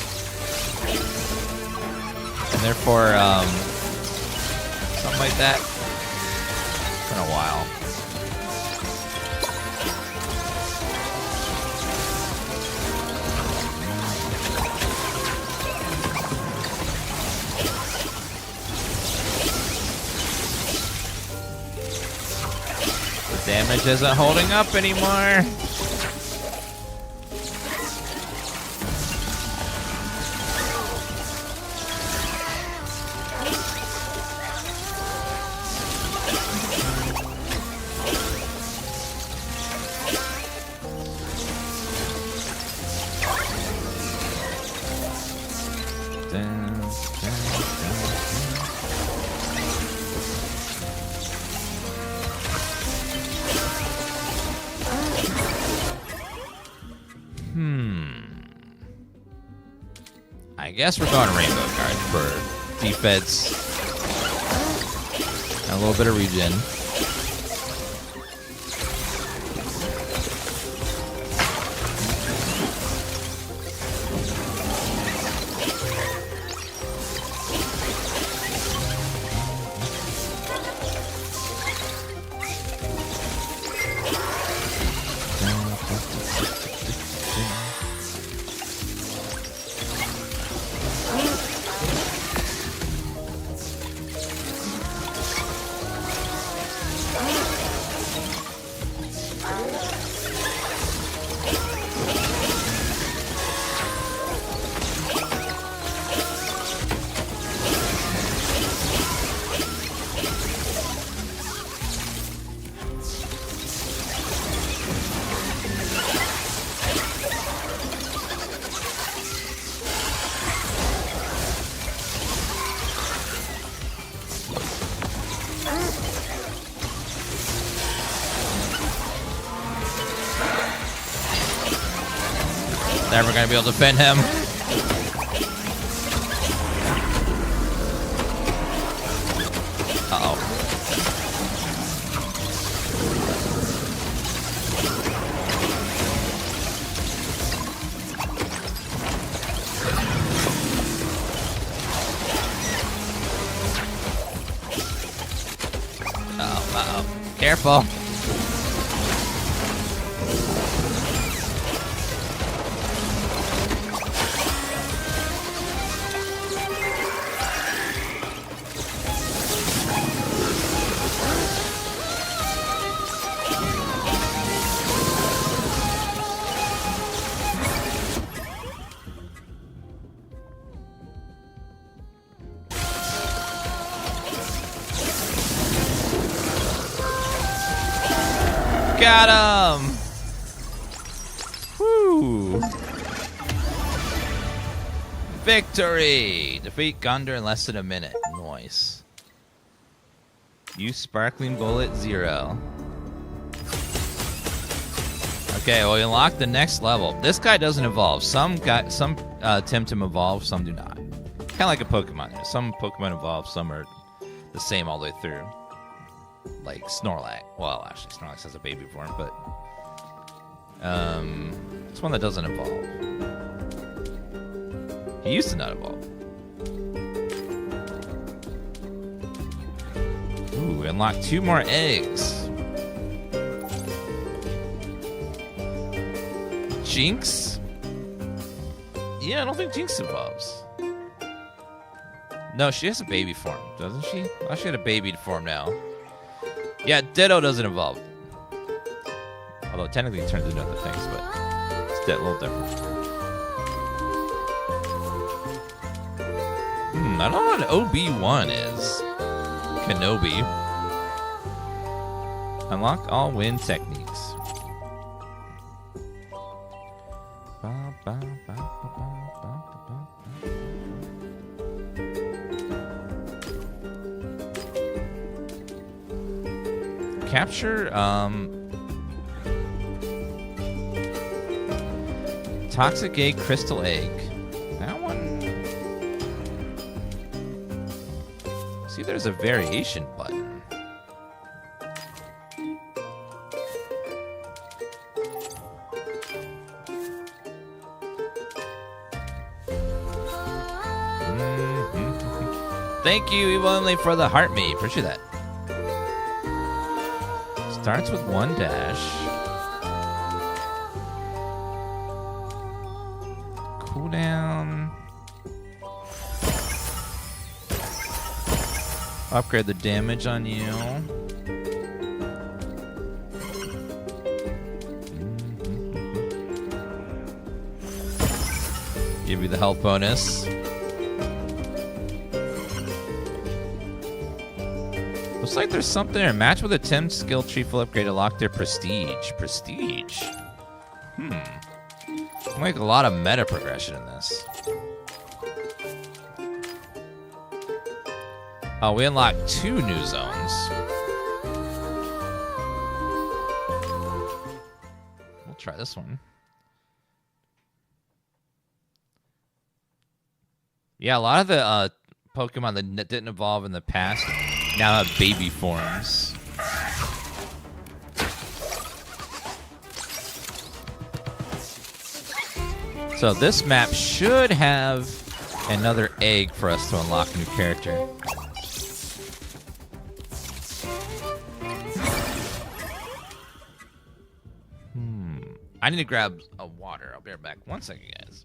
And therefore, something like that. It's been a while. The damage isn't holding up anymore. I guess we're going rainbow card for defense. And a little bit of regen. Never gonna be able to defend him. Uh-oh. Uh-oh, uh-oh. Careful. Got him! Woo! Victory! Defeat Gunder in less than a minute. Nice. Use Sparkling Bullet 0. Okay, well, we unlock the next level. This guy doesn't evolve. Some Temtem evolve, some do not. Kind of like a Pokemon. Some Pokemon evolve, some are the same all the way through. Like Snorlax. Well, actually, Snorlax has a baby form, but it's one that doesn't evolve. He used to not evolve. Ooh, we unlocked 2 more eggs. Jinx? Yeah, I don't think Jinx evolves. No, she has a baby form, doesn't she? Oh, she had a baby form now. Yeah, Ditto doesn't evolve. Although technically it turns into other things, but it's a little different. I don't know what OB1 is. Kenobi. Unlock all wind techniques. Capture Toxic Egg, Crystal Egg. That one. See, there's a variation button. Thank you, Evil Emily, for the heart me. Appreciate that. Starts with 1 dash. Cooldown. Upgrade the damage on you. Give you the health bonus. Looks like there's something there. Match with a Tems skill tree full upgrade to lock their prestige. Prestige? Like a lot of meta progression in this. Oh, we unlocked 2 new zones. We'll try this one. Yeah, a lot of the Pokemon that didn't evolve in the past now have baby forms. So this map should have another egg for us to unlock a new character. I need to grab a water. I'll be right back. 1 second, guys.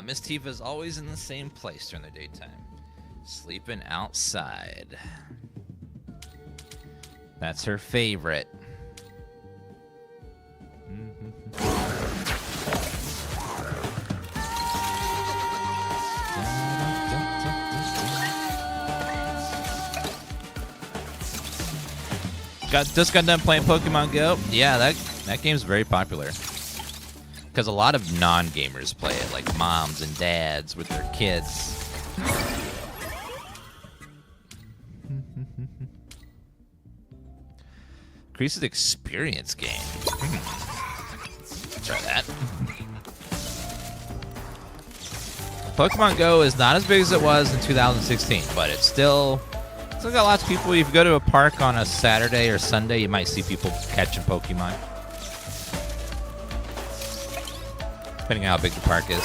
Miss Tifa's always in the same place during the daytime, sleeping outside. That's her favorite. Just got done playing Pokemon Go. Yeah, that game's very popular. Because a lot of non-gamers play it, like moms and dads with their kids. Increases experience gain. Try that. Pokemon Go is not as big as it was in 2016, but it's still got lots of people. If you go to a park on a Saturday or Sunday, you might see people catching Pokemon. Depending on how big the park is.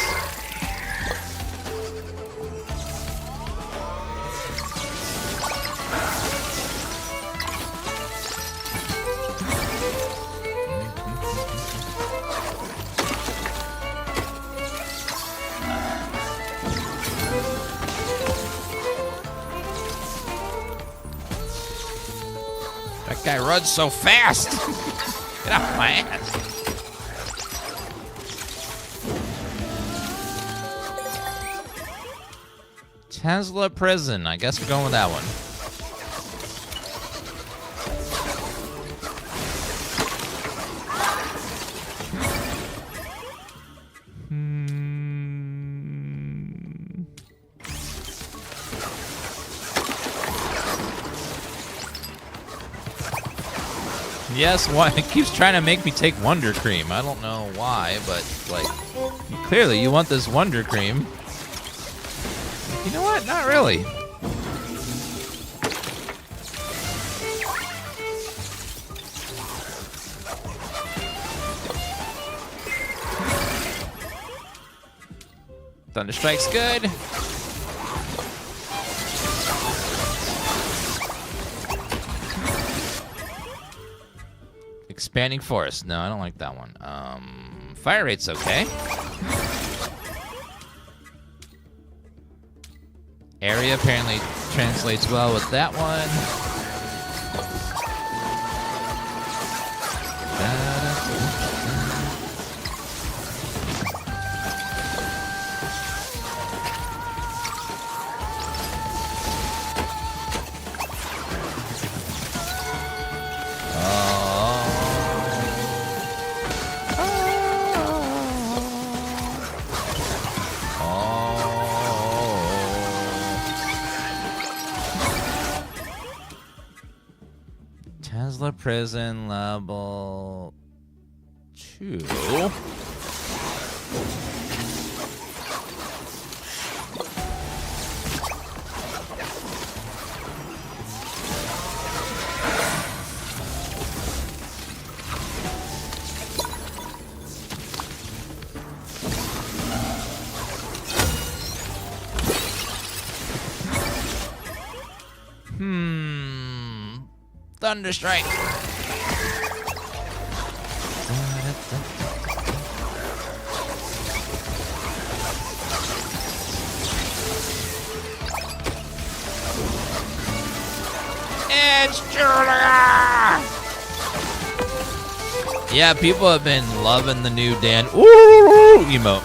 Guy runs so fast. Get off my ass. Tesla prison. I guess we're going with that one. Yes, why it keeps trying to make me take Wonder Cream. I don't know why, but like, clearly you want this Wonder Cream. You know what? Not really. Thunder Strike's good. Expanding Forest. No, I don't like that one. Fire Rate's okay. Area apparently translates well with that one. Tesla prison level 2. Thunder Strike. It's Julia! Yeah, people have been loving the new Dan emote.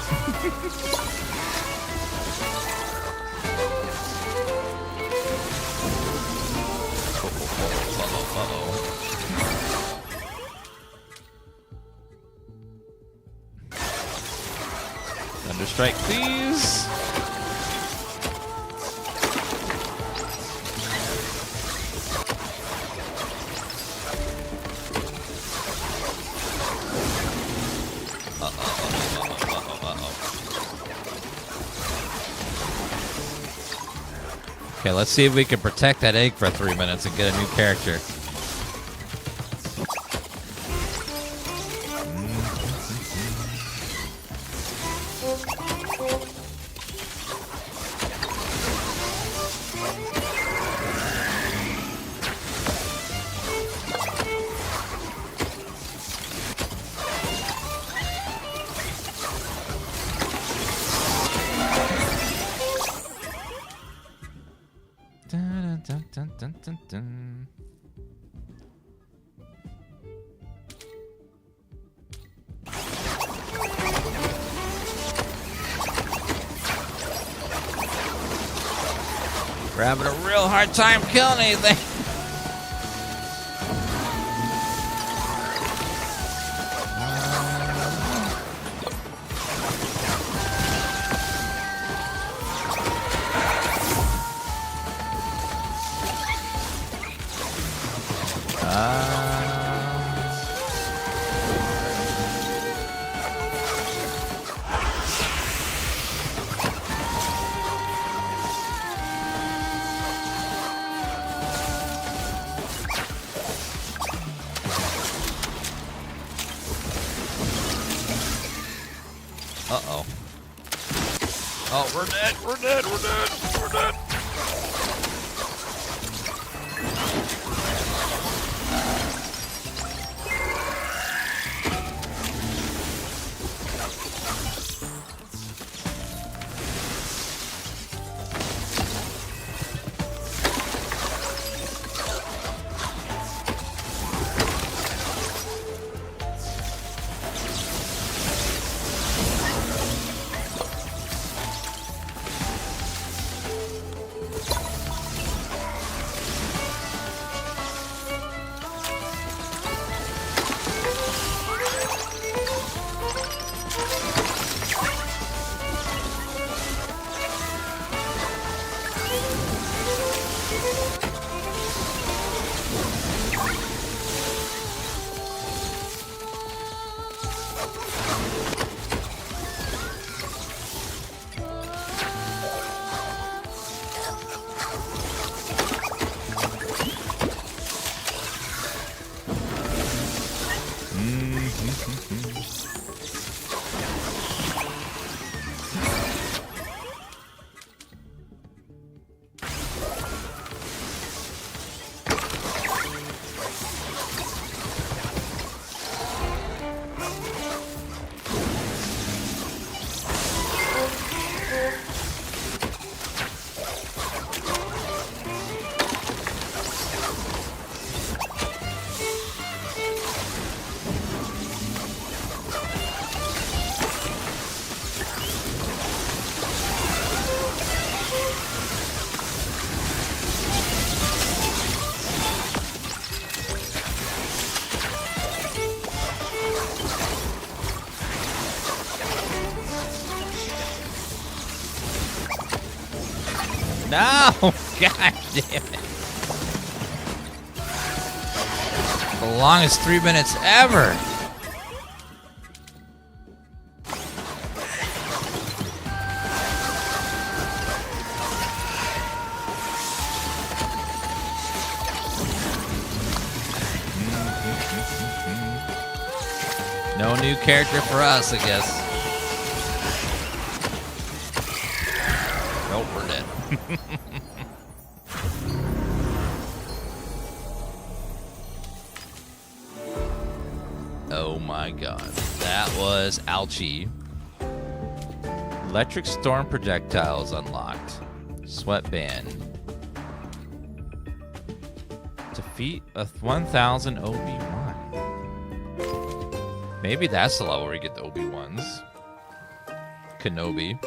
Thunder Strike, please. Okay, let's see if we can protect that egg for 3 minutes and get a new character. Dun, dun, dun, dun, dun. We're having a real hard time killing anything. Uh-oh. Oh, we're dead, we're dead, we're dead, we're dead. No! God damn it. The longest 3 minutes ever. No new character for us, I guess. Nope, we're dead. Oh my god. That was ouchie. Electric storm projectiles unlocked. Sweatband. Defeat a 1000 OB1. Maybe that's the level where you get the OB1s. Kenobi.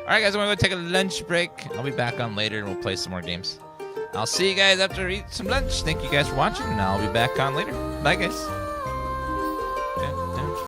Alright guys, I'm going to take a lunch break. I'll be back on later and we'll play some more games. I'll see you guys after I eat some lunch. Thank you guys for watching and I'll be back on later. Bye guys.